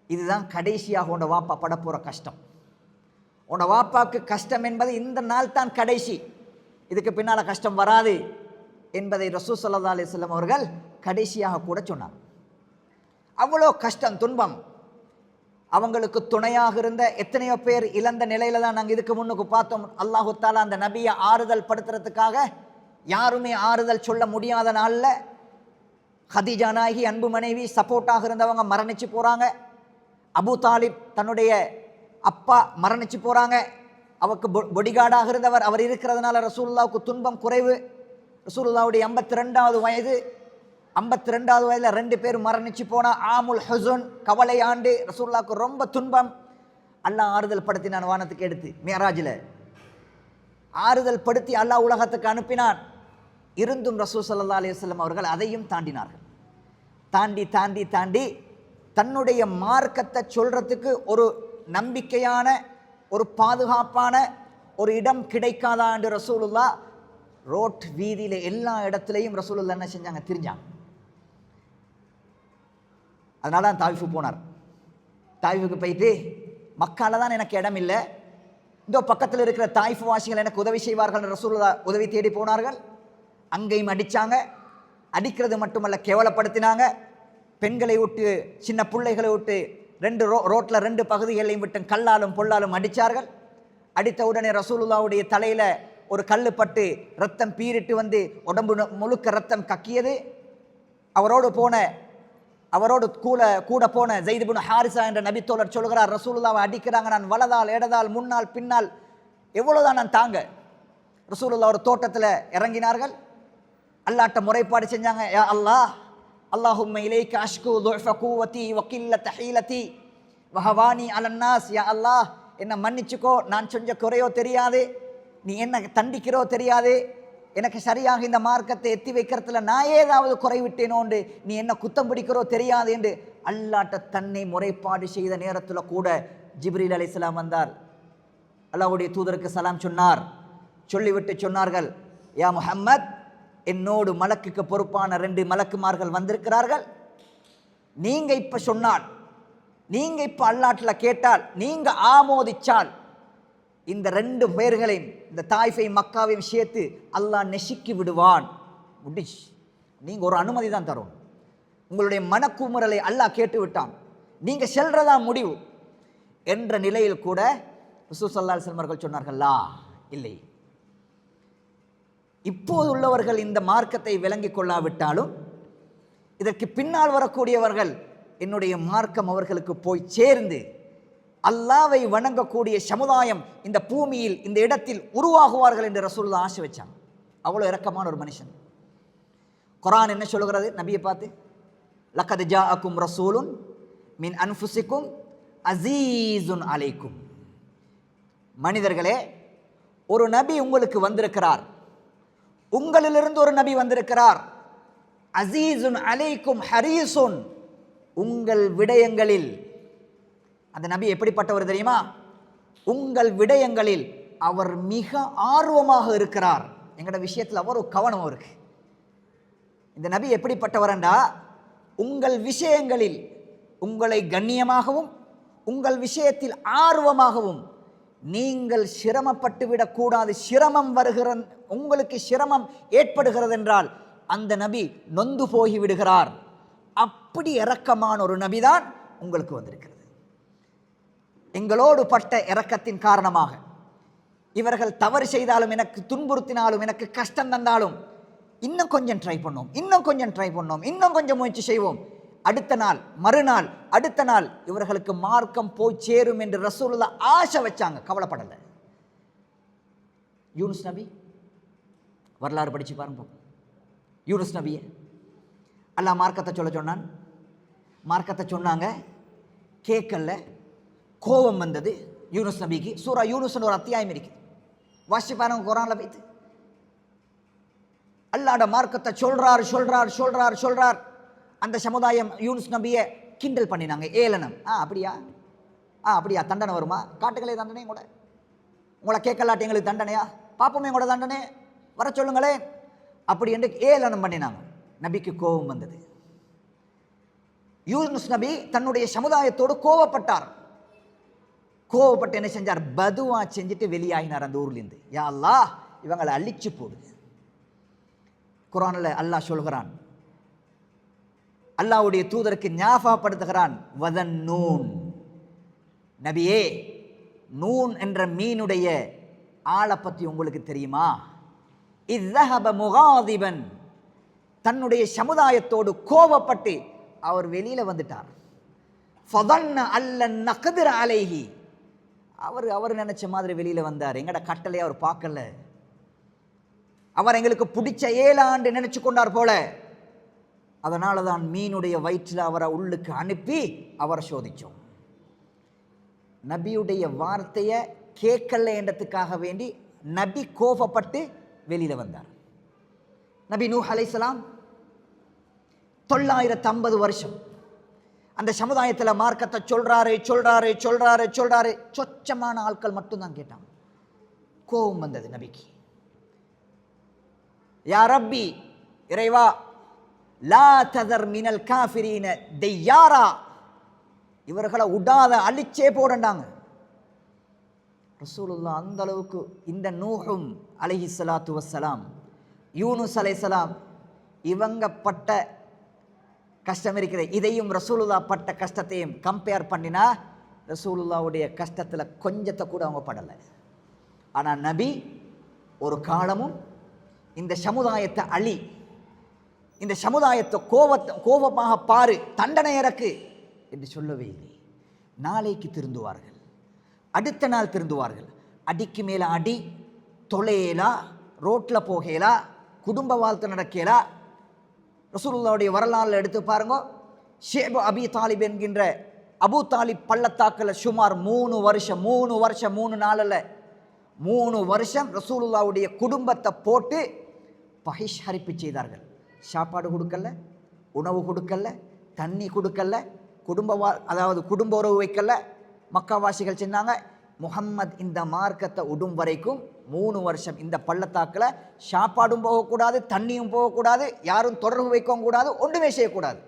இதுதான் கடைசியாக உன் வாப்பா பட போகிற கஷ்டம். உன் வாப்பாவுக்கு கஷ்டம் என்பது இந்த நாள் தான் கடைசி, இதுக்கு பின்னால் கஷ்டம் வராது என்பதை ரசூல் ஸல்லல்லாஹு அலைஹி வஸல்லம் அவர்கள் கடைசியாக கூட சொன்னாங்க. அவ்வளோ கஷ்டம் துன்பம். அவங்களுக்கு துணையாக இருந்த எத்தனையோ பேர் இழந்த நிலையில தான் நாங்கள் இதுக்கு முன்னுக்கு பார்த்தோம். அல்லாஹு தாலா அந்த நபியை ஆறுதல் படுத்துறதுக்காக யாருமே ஆறுதல் சொல்ல முடியாத நாளில் ஹதீஜா நாயகி அன்பு மனைவி சப்போர்ட்டாக இருந்தவங்க மரணிச்சு போகிறாங்க. அபு தாலிப் தன்னுடைய அப்பா மரணிச்சு போகிறாங்க. அவருக்கு பொடிகார்டாக இருந்தவர் அவர் இருக்கிறதுனால ரசூலுல்லாவுக்கு துன்பம் குறைவு. ரசூலுல்லாவுடைய 52வது வயது, 52வது வயதில் 2 பேர் மரணிச்சு போனால் ஆமுல் ஹுசுன், கவலை ஆண்டு. ரசூலுல்லாவுக்கு ரொம்ப துன்பம். அல்லாஹ் ஆறுதல் படுத்தினான், வானத்துக்கு எடுத்து மியராஜில் ஆறுதல் படுத்தி அல்லாஹ் உலகத்துக்கு அனுப்பினான். இருந்தும் ரசூல் ஸல்லல்லாஹு அலைஹி வஸல்லம் அவர்கள் அதையும் தாண்டினார்கள். தாண்டி தன்னுடைய மார்க்கத்தை சொல்றதுக்கு ஒரு நம்பிக்கையான, ஒரு பாதுகாப்பான ஒரு இடம் கிடைக்காதா என்று ரசூலுல்லாஹ் ரோட் வீதியில் எல்லா இடத்துலையும் ரசூலுல்லாஹ் என்ன செஞ்சாங்க, திரிஞ்சாங்க. அதனால தான் தாயிஃபு போனார். தாயிஃபுக்கு போயிட்டு, மக்கால தான் எனக்கு இடம் இல்லை, இந்த பக்கத்தில் இருக்கிற தாயிஃபு வாசிகள் எனக்கு உதவி செய்வார்கள். ரசூலுல்லாஹ் உதவி தேடி போனார்கள். அங்கேயும் அடித்தாங்க. அடிக்கிறது மட்டுமல்ல, கேவலப்படுத்தினாங்க. பெண்களை விட்டு, சின்ன பிள்ளைகளை விட்டு ரோட்டில் 2 பகுதிகளையும் விட்டு கல்லாலும் பொல்லாலும் அடித்தார்கள். அடித்த உடனே ரசூலுல்லாவுடைய தலையில் ஒரு கல் பட்டு ரத்தம் பீரிட்டு வந்து உடம்பு முழுக்க ரத்தம் கக்கியது. அவரோடு கூட போன ஸைத் இப்னு ஹாரிஸா என்ற நபித்தோழர் சொல்கிறார், ரசூலுல்லாவை அடிக்கிறாங்க, நான் வலதால் இடதால் முன்னால் பின்னால் எவ்வளோதான் நான் தாங்க. ரசூலுல்லாஹ் ஒரு தோட்டத்தில் இறங்கினார்கள். அல்லாஹ்ட்ட முறைப்பாடு செஞ்சாங்க, யா அல்லாஹ், அல்லாஹும்ம இலைக்க அஷ்கு துஃப குவதி வ கில்லத ஹீலதி வ ஹவானி அலன் நாஸ். யா அல்லாஹ், என்னை மன்னிச்சுக்கோ, நான் செஞ்ச குறையோ தெரியாது, நீ என்ன தண்டிக்கிறோ தெரியாது, எனக்கு சரியாக இந்த மார்க்கத்தை எத்தி வைக்கிறதுல நான் ஏதாவது குறைவிட்டேனோண்டு நீ என்ன குத்தம் பிடிக்கிறோ தெரியாது என்று அல்லாஹ்ட்ட தன்னை முறைப்பாடு செய்த நேரத்தில் கூட ஜிப்ரீல் அலைஹிஸ்ஸலாம் வந்தார். அல்லாஹ்வுடைய தூதருக்கு சலாம் சொன்னார். சொல்லிவிட்டு சொன்னார்கள், யா முஹம்மத், என்னோடு மலக்குக்கு பொறுப்பான 2 மலக்குமார்கள் வந்திருக்கிறார்கள். நீங்க இப்ப சொன்னால், நீங்க இப்ப அல்லாஹ்ல கேட்டால், நீங்க ஆமோதிச்சால் இந்த 2 பேர்களையும், இந்த தாயிஃபையும் மக்காவையும் சேர்த்து அல்லாஹ் நெசுக்கி விடுவான். முடிச்சு, நீங்க ஒரு அனுமதி தான் தரும். உங்களுடைய மனக்குமுறலை அல்லாஹ் கேட்டு விட்டான், நீங்க செல்றதா முடிவு என்ற நிலையில் கூட ரசூல் ஸல்லல்லாஹு அலைஹி வஸல்லம் அவர்கள் சொன்னார்கள், லா, இல்லை. இப்போது உள்ளவர்கள் இந்த மார்க்கத்தை விளங்கிக் கொள்ளாவிட்டாலும் இதற்கு பின்னால் வரக்கூடியவர்கள் என்னுடைய மார்க்கம் அவர்களுக்கு போய் சேர்ந்து அல்லாஹ்வை வணங்கக்கூடிய சமுதாயம் இந்த பூமியில் இந்த இடத்தில் உருவாகுவார்கள் என்று ரசூலுல்லாஹ் ஆசை வச்சாங்க. அவ்வளோ இரக்கமான ஒரு மனுஷன். குர்ஆன் என்ன சொல்கிறது நபியை பார்த்து? லக்கத் ஜாஅக்கும் ரசூலுன் மின் அன்ஃபுசிக்கும் அஸீஸுன் அலைக்கும். மனிதர்களே, ஒரு நபி உங்களுக்கு வந்திருக்கிறார், உங்களிலிருந்து ஒரு நபி வந்திருக்கிறார். அஸீஸுன் அலைக்கும் ஹரீஸுன், உங்கள் விடயங்களில். அந்த நபி எப்படிப்பட்டவர் தெரியுமா? உங்கள் விடயங்களில் அவர் மிக ஆர்வமாக இருக்கிறார். எங்கட விஷயத்தில் அவர் ஒரு கவனம் இருக்கு. இந்த நபி எப்படிப்பட்டவரண்டா, உங்கள் விஷயங்களில் உங்களை கண்ணியமாகவும் உங்கள் விஷயத்தில் ஆர்வமாகவும், நீங்கள் சிரமப்பட்டு விடக்கூடாது. சிரமம் வருகிற உங்களுக்கு சிரமம் ஏற்படுகிறது என்றால் அந்த நபி நொந்து போகி விடுகிறார். அப்படி இரக்கமான ஒரு நபிதான் உங்களுக்கு வந்திருக்கிறது. எங்களோடு பட்ட இரக்கத்தின் காரணமாக இவர்கள் தவறு செய்தாலும், எனக்கு துன்புறுத்தினாலும், எனக்கு கஷ்டம் தந்தாலும், இன்னும் கொஞ்சம் ட்ரை பண்ணோம், இன்னும் கொஞ்சம் ட்ரை பண்ணோம், இன்னும் கொஞ்சம் முயற்சி செய்வோம். அடுத்த நாள், மறுநாள், அடுத்த நாள் இவர்களுக்கு மார்க்கம் போய் சேரும் என்று ரசூலுல்லாஹ் ஆசை வச்சாங்க, கவலைப்படலை. யூனுஸ் நபி வரலாறு படிச்சு பாருங்க. யூனுஸ் நபியை அல்லாஹ் மார்க்கத்தை சொல்ல சொன்னான். மார்க்கத்தை சொன்னாங்க, கேட்கல, கோபம் வந்தது யூனுஸ் நபிக்கு. சூரா யூனுஸ்னு ஒரு அத்தியாயம் இருக்கு, வாசி பாருங்க குர்ஆன்ல வைத்து. அல்லாஹ்ட மார்க்கத்தை சொல்றார் சொல்றார் சொல்றார் சொல்றார். அந்த சமுதாயம் யூனுஸ் நபியை கிண்டல் பண்ணினாங்க, ஏளனம். அப்படியா அப்படியா, தண்டனை வருமா? காட்டுகளே தண்டனை கூட, உங்களை கேட்கலாட்டி எங்களுக்கு தண்டனையா? பாப்போமே கூட தண்டனை வர சொல்லுங்களேன் அப்படி என்று ஏளனம் பண்ணினாங்க. நபிக்கு கோபம் வந்தது. யூனுஸ் நபி தன்னுடைய சமுதாயத்தோடு கோபப்பட்டார். கோபப்பட்டு என்ன செஞ்சார்? பதுவா செஞ்சுட்டு வெளியாகினார் அந்த ஊர்லேருந்து. யா அல்லாஹ், இவங்களை அழிச்சு போடு. குர்ஆனில் அல்லாஹ் சொல்கிறான், அல்லாஹ்வுடைய தூதருக்கு ஞாபகப்படுத்துகிறான், வதன் நூன், நபியே, நூன் என்ற மீனுடைய ஆளை பற்றி உங்களுக்கு தெரியுமா? இஸ்ஸஹப முகாதிபன், தன்னுடைய சமுதாயத்தோடு கோபப்பட்டு அவர் வெளியில வந்துட்டார். ஃபதன்ன அல்லன் நக்திர அலைஹி, அவர் நினைச்ச மாதிரி வெளியில வந்தார். எங்கட கட்டளையை அவர் பார்க்கல. அவர் எங்களுக்கு பிடிச்ச 7 ஆண்டு நினைச்சு கொண்டார் போல. அதனால தான் மீனுடைய வயிற்றில் அவரை உள்ளுக்கு அனுப்பி அவரை சோதிச்சோம். நபியுடைய வார்த்தையை கேட்கல என்றதுக்காக வேண்டி நபி கோபப்பட்டு வெளியில வந்தார். நபி நூஹ் அலைஹிஸ்ஸலாம் 950 வருஷம் அந்த சமுதாயத்தில் மார்க்கத்தை சொல்றாரு சொல்றாரு சொல்றாரு சொல்றாரு. சொச்சமான ஆட்கள் மட்டும்தான் கேட்டாங்க. கோபம் வந்தது நபிக்கு. யா ரப்பி, இறைவா, லா ததர் மினல் காஃபிரீன தையாரா, இவர்களை உடாத அழிச்சே போடண்டாங்க. ரசூலுல்லாஹ் அந்த அளவுக்கு இந்த நூஹும் அலைஹிஸ்ஸலாத்து வஸ்ஸலாம், யூனுஸ் அலைஹிஸ்ஸலாம், இவங்க பட்ட கஷ்டம் இருக்கிறது. இதையும் ரசூலுல்லாஹ் பட்ட கஷ்டத்தையும் கம்பேர் பண்ணினா ரசூலுல்லாஹ்வுடைய கஷ்டத்தில் கொஞ்சத்தை கூட அவங்க படலை. ஆனால் நபி ஒரு காலமும் இந்த சமுதாயத்தை அழி, இந்த சமுதாயத்தை கோபமாக பாரு, தண்டனை இறக்கு என்று சொல்லவே இல்லை. நாளைக்கு திருந்துவார்கள், அடுத்த நாள் திருந்துவார்கள். அடிக்கு மேலே அடி, தொலையலா, ரோட்டில் போகலா, குடும்ப வாழ்க்கை நடக்கலா. ரசூலுல்லாஹ்வுடைய வரலாறுல எடுத்து பாருங்க. ஷேபு அபி தாலிப் என்கின்ற அபு தாலிப் பள்ளத்தாக்கில் சுமார் 3 வருஷம் 3 நாளில் 3 வருஷம் ரசூலுல்லாஹ்வுடைய குடும்பத்தை போட்டு பகிஷ்கரிப்பு செய்தார்கள். சாப்பாடு கொடுக்கல, உணவு கொடுக்கல, தண்ணி கொடுக்கல, அதாவது குடும்ப உறவு வைக்கல. மக்காவாசிகள் சொன்னாங்க, முஹம்மத் இந்த மார்க்கத்தை உடும் வரைக்கும் 3 வருஷம் இந்த பள்ளத்தாக்கில் சாப்பாடும் போகக்கூடாது, தண்ணியும் போகக்கூடாது, யாரும் தொடர்பு வைக்கவும் கூடாது, ஒன்றுமே செய்யக்கூடாது.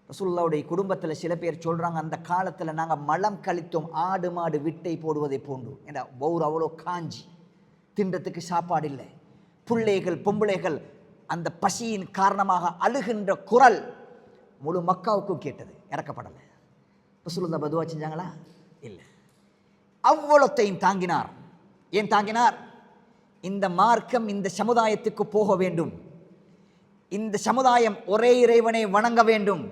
ரசூலுல்லாஹ்வுடைய குடும்பத்தில் சில பேர் சொல்கிறாங்க, அந்த காலத்தில் நாங்கள் மலம் கழித்தோம், ஆடு மாடு விட்டை போடுவதை போன்று. ஏன்னா பௌர் அவ்வளோ காஞ்சி, தின்றத்துக்கு சாப்பாடு இல்லை. பிள்ளைகள் பொம்பளைகள் அந்த பசியின் காரணமாக அழுகின்ற குரல் முழு மக்காவுக்கும் கேட்டது, இறக்கப்படலை. ரசூலுல்லாஹ் பதுவா செஞ்சாங்களா? இல்லை. அவ்வளத்தையும் தாங்கினார். ஏன் தாங்கினார்? இந்த மார்க்கம் இந்த சமுதாயத்துக்கு போக வேண்டும், இந்த சமுதாயம் ஒரே இறைவனை வணங்க வேண்டும்,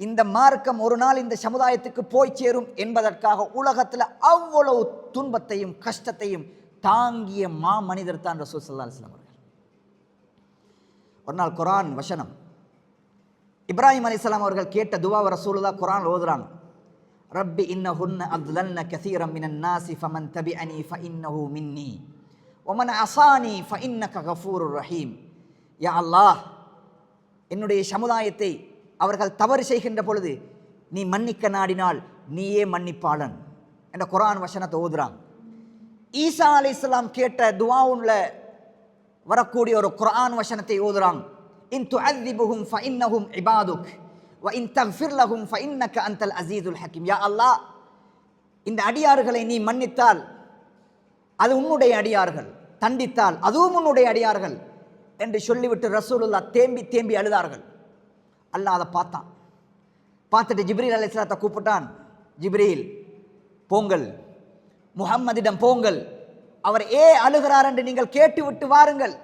இந்த மார்க்கம் ஒரு நாள் இந்த சமுதாயத்துக்கு போய் சேரும் என்பதற்காக உலகத்தில் அவ்வளவு துன்பத்தையும் கஷ்டத்தையும் தாங்கிய மனிதர் தான் ரசூல் ஸல்லல்லாஹு அலைஹி வஸல்லம் அவர்கள். ஒரு நாள் குர்ஆன் வசனம், இப்ராஹிம் அலைஹிஸ்ஸலாம் அவர்கள் கேட்ட துவாவை ரசூலுல்லாஹ் குர்ஆன் ஓதுறாங்க. ரப்பி இன்னஹுன்ன அத்லல்ன கஸீரம் மினன் நாஸி ஃபமன் தபிஅனி ஃபஇன்னஹு மின்னி வமன் அஸானி ஃபஇன்னக கஃபூருர் ரஹீம். யா அல்லாஹ், என்னுடைய சமுதாயத்தை அவர்கள் தவறு செய்கின்ற பொழுது நீ மன்னிக்க நாடினால் நீயே மன்னிப்பாளன் என்ற குர்ஆன் வசனத்தை ஓதுறாங்க. ஈசா அலைஹிஸ்ஸலாம் கேட்ட துஆவுல வரக்கூடிய ஒரு குர்ஆன் வசனத்தை ஓதுறாங்க. இன் துஅذிபுஹும் ஃபஇன்னஹும் இபாதுக் வ இன் தக்ஃபிர் லஹும் ஃபஇன்னக அன்தல் அஸீஸுல் ஹக்கீம். யா அல்லாஹ், இந்த அடியார்களை நீ மன்னித்தால் அது உன்னுடைய அடியார்கள், தண்டித்தால் அதுவும் உன்னுடைய அடியார்கள் என்று சொல்லிவிட்டு ரசூலுல்லாஹ் தேம்பி தேம்பி அழுதார்கள். அல்லாஹ் அதை பார்த்தான். பார்த்துட்டு ஜிப்ரீல் அலைஹிஸ்ஸலாத்தை கூப்பிட்டான். ஜிப்ரீல், போங்கள், முஹம்மதிடம் போங்கள், அவர் அழுகிறார் என்று நீங்கள் கேட்டுவிட்டு வாருங்கள்.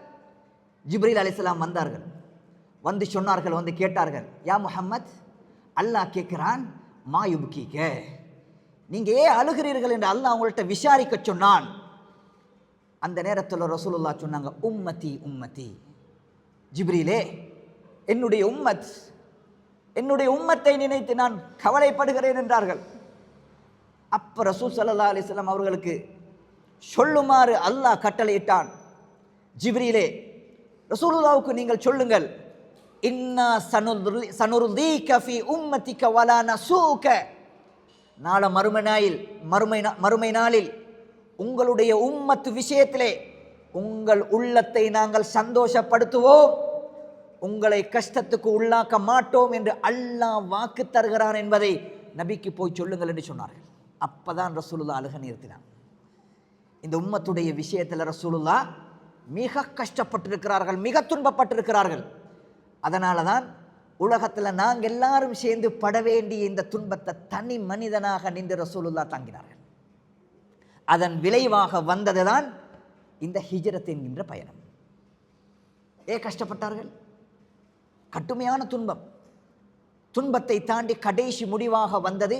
ஜிப்ரீல் அலைஹிஸ்ஸலாம் வந்தார்கள். வந்து சொன்னார்கள், வந்து கேட்டார்கள், யா முஹம்மத், அல்லாஹ் கேட்கிறான், மா யுப்கீக, நீங்க அழுகிறீர்கள் என்று அல்லாஹ் உங்கள்கிட்ட விசாரிக்க சொன்னான். அந்த நேரத்தில் ரசூலுல்லாஹ் சொன்னாங்க, உம்மதி உம்மதி. ஜிப்ரீலே, என்னுடைய உம்மத், என்னுடைய உம்மத்தை நினைத்து நான் கவலைப்படுகிறேன் என்றார்கள். அப்ப ரசூல் ஸல்லல்லாஹு அலைஹி வஸல்லம் அவர்களுக்கு சொல்லுமாறு அல்லாஹ் கட்டளையிட்டான். ஜிப்ரீலே, ரசூலுல்லாஹ்வுக்கு நீங்கள் சொல்லுங்கள், இன்னா சனுர்தீக ஃபீ உம்மதிக வலா நசூக. நாளை மறுமை நாளில் உங்களுடைய உம்மத்து விஷயத்திலே உங்கள் உள்ளத்தை நாங்கள் சந்தோஷப்படுத்துவோம், உங்களை கஷ்டத்துக்கு உள்ளாக்க மாட்டோம் என்று அல்லாஹ் வாக்கு தருகிறான் என்பதை நபிக்கு போய் சொல்லுங்கள் என்று சொன்னார்கள். அப்பதான் ரசூலுல்லாஹ் அழுக நிறுத்தினான். இந்த உம்மத்துடைய விஷயத்தில் ரசூலுல்லாஹ் மிக கஷ்டப்பட்டிருக்கிறார்கள், மிக துன்பப்பட்டிருக்கிறார்கள். அதனால தான் உலகத்தில் நாங்கள் எல்லாரும் சேர்ந்து பட வேண்டிய இந்த துன்பத்தை தனி மனிதனாக நின்று ரசூலுல்லாஹ் தாங்கினார்கள். அதன் விளைவாக வந்ததுதான் இந்த ஹிஜ்ரத் என்கின்ற பயணம். கஷ்டப்பட்டார்கள், கடுமையான துன்பம். துன்பத்தை தாண்டி கடைசி முடிவாக வந்தது,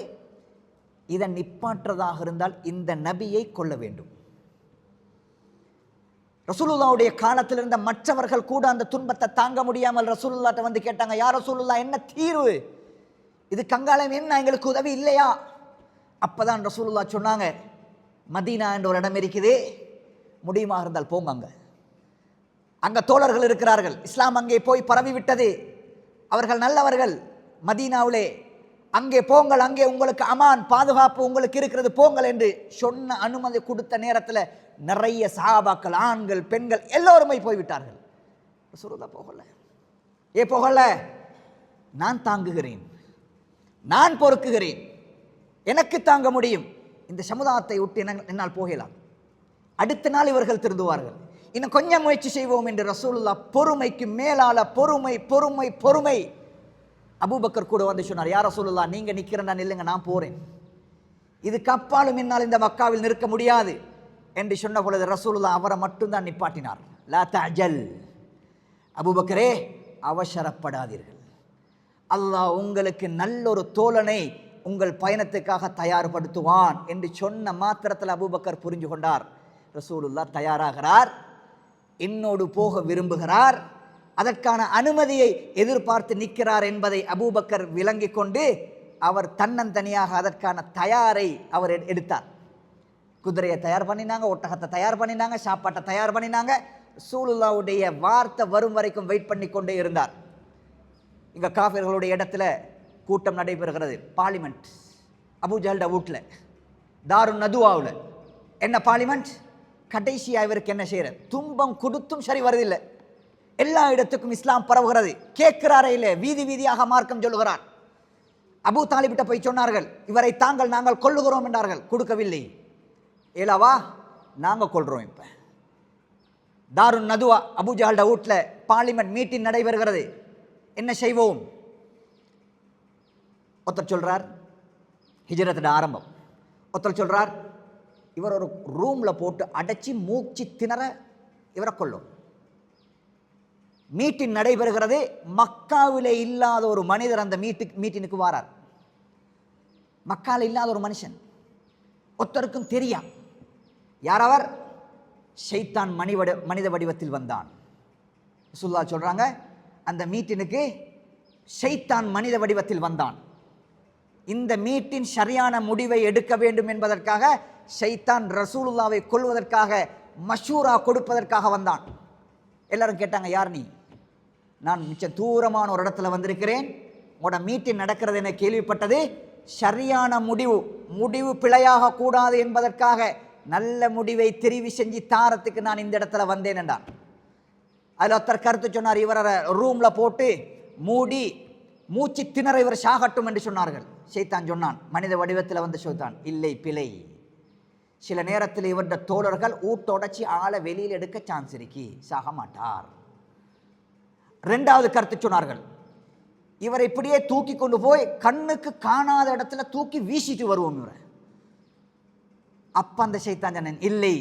இதன் நிப்பாற்றதாக இருந்தால் இந்த நபியை கொல்ல வேண்டும். ரசூலுல்லாஹ்வுடைய காலத்தில் இருந்த மற்றவர்கள் கூட அந்த துன்பத்தை தாங்க முடியாமல் ரசூலுல்லாஹ்ட்ட வந்து கேட்டாங்க, யா ரசூலுல்லாஹ், என்ன தீர்வு? இது கங்காளம், என்ன எங்களுக்கு உதவி இல்லையா? அப்பதான் ரசூலுல்லாஹ் சொன்னாங்க, மதீனா என்ற ஒரு இடம் இருக்குது, முடியுமா இருந்தால் போங்க, அங்க தோழர்கள் இருக்கிறார்கள், இஸ்லாம் அங்கே போய் பரவி விட்டது, அவர்கள் நல்லவர்கள், மதீனாவிலே அங்கே போங்கள், அங்கே உங்களுக்கு அமான், பாதுகாப்பு உங்களுக்கு இருக்கிறது, போங்கள் என்று சொன்ன அனுமதி கொடுத்த நேரத்தில் நிறைய சஹாபாக்கள், ஆண்கள், பெண்கள் எல்லோருமே போய்விட்டார்கள். ரசூலுல்லாஹ் போகல. போகல? நான் தாங்குகிறேன், நான் பொறுக்குகிறேன், எனக்கு தாங்க முடியும், இந்த சமுதாயத்தை விட்டு என்னால் போகலாம், அடுத்த நாள் இவர்கள் திருந்துவார்கள், இன்னும் கொஞ்சம் முயற்சி செய்வோம் என்று ரசூலுல்லாஹ் பொறுமைக்கு மேலால பொறுமை பொறுமை பொறுமை. அபூபக்கர் கூட வந்து சொன்னார், யா ரசூலுல்லாஹ், நீங்க நிக்கிறேன்னா நில்லுங்க, நான் போறேன், இதுக்கு அப்பாலும் என்னால் இந்த மக்காவில் நிற்க முடியாது என்று சொன்ன பொழுது ரசூலுல்லாஹ் அவரை மட்டும்தான் நிப்பாட்டினார். லா தஅஜல், அபூபக்கரே அவசரப்படாதீர்கள், அல்லாஹ் உங்களுக்கு நல்லொரு தோழனை உங்கள் பயணத்துக்காக தயார்படுத்துவான் என்று சொன்ன மாத்திரத்தில் அபூபக்கர் புரிஞ்சு கொண்டார், ரசூலுல்லாஹ் தயாராகிறார், என்னோடு போக விரும்புகிறார், அதற்கான அனுமதியை எதிர்பார்த்து நிற்கிறார் என்பதை அபூபக்கர் விளங்கி கொண்டு அவர் தன்னந்தனியாக அதற்கான தயாரை அவர் எடுத்தார். குதிரையை தயார் பண்ணினாங்க, ஒட்டகத்தை தயார் பண்ணினாங்க, சாப்பாட்டை தயார் பண்ணினாங்க. ரசூலுல்லாஹ்வுடைய வார்த்தை வரும் வரைக்கும் வெயிட் பண்ணி கொண்டே இருந்தார். இங்கே காஃபிர்களுடைய இடத்துல கூட்டம் நடைபெறுகிறது, பார்லிமெண்ட், அபூஜஹல்ட வீட்டில், தாருன் நதுவாவில். என்ன பார்லிமெண்ட்? கடைசியாக இவருக்கு என்ன செய்யற? துன்பம் கொடுத்தும் சரி வருதில்லை, எல்லா இடத்துக்கும் இஸ்லாம் பரவுகிறது, கேட்கிறாரே இல்லை, வீதி வீதியாக மார்க்கம் சொல்லுகிறார். அபூ தாலிபிட்ட போய் சொன்னார்கள், இவரை தாங்கள் நாங்கள் கொல்லுகிறோம் என்றார்கள், கொடுக்கவில்லை. ஏலாவா, நாங்கள் கொள்றோம். இப்ப தாருன் நதுவா அபூஜஹல்ட வீட்டில் பார்லிமெண்ட் மீட்டிங் நடைபெறுகிறது, என்ன செய்வோம்? ஒருத்தர் சொல்றார் ஹிஜ்ரத்தோட ஆரம்பம், ஒருத்தர் சொல்றார் இவர் ஒரு ரூமில் போட்டு அடைச்சி மூச்சு திணற இவரை கொள்ளும். மீட்டின் நடைபெறுகிறது. மக்காவிலே இல்லாத ஒரு மனிதர் அந்த மீட்டினுக்கு வாரார். மக்காவில் இல்லாத ஒரு மனுஷன், ஒருத்தருக்கும் தெரியா. யார் அவர்? ஷைத்தான் மனித வடிவத்தில் வந்தான். ரசூலுல்லாஹ் சொல்றாங்க, அந்த மீட்டினுக்கு ஷைத்தான் மனித வடிவத்தில் வந்தான். இந்த மீட்டின் சரியான முடிவை எடுக்க வேண்டும் என்பதற்காக ஷைத்தான் ரசூலுல்லாவை கொல்வதற்காக மஷூரா கொடுப்பதற்காக வந்தான். எல்லாரும் கேட்டாங்க, யார் நீ? நான் மிச்ச தூரமான ஒரு இடத்துல வந்திருக்கிறேன், உங்களோட மீட்டிங் நடக்கிறது என கேள்விப்பட்டது. சரியான முடிவு பிழையாக கூடாது என்பதற்காக நல்ல முடிவை தெரிவு செஞ்சு தாரத்துக்கு நான் இந்த இடத்துல வந்தேன் என்றான். அதில் ஒருத்தர் கருத்து சொன்னார், இவரை ரூமில் போட்டு மூடி மூச்சு திணற இவர் சாகட்டும் என்று சொன்னார்கள். ஷைத்தான் சொன்னான், மனித வடிவத்தில் வந்து ஷைத்தான், இல்லை பிழை. சில நேரத்தில் இவருடைய தோழர்கள் ஊட்டோடச்சி ஆளை வெளியில் எடுக்க சான்ஸ் இருக்கி, சாக மாட்டார். ரெண்டாவது கருத்து சொன்னார்கள், இவரை இப்படியே தூக்கி கொண்டு போய் கண்ணுக்கு காணாத இடத்துல தூக்கி வீசிட்டு வருவோம் இவரை. அப்ப அந்த ஷைத்தான் சொன்னான், இல்லை,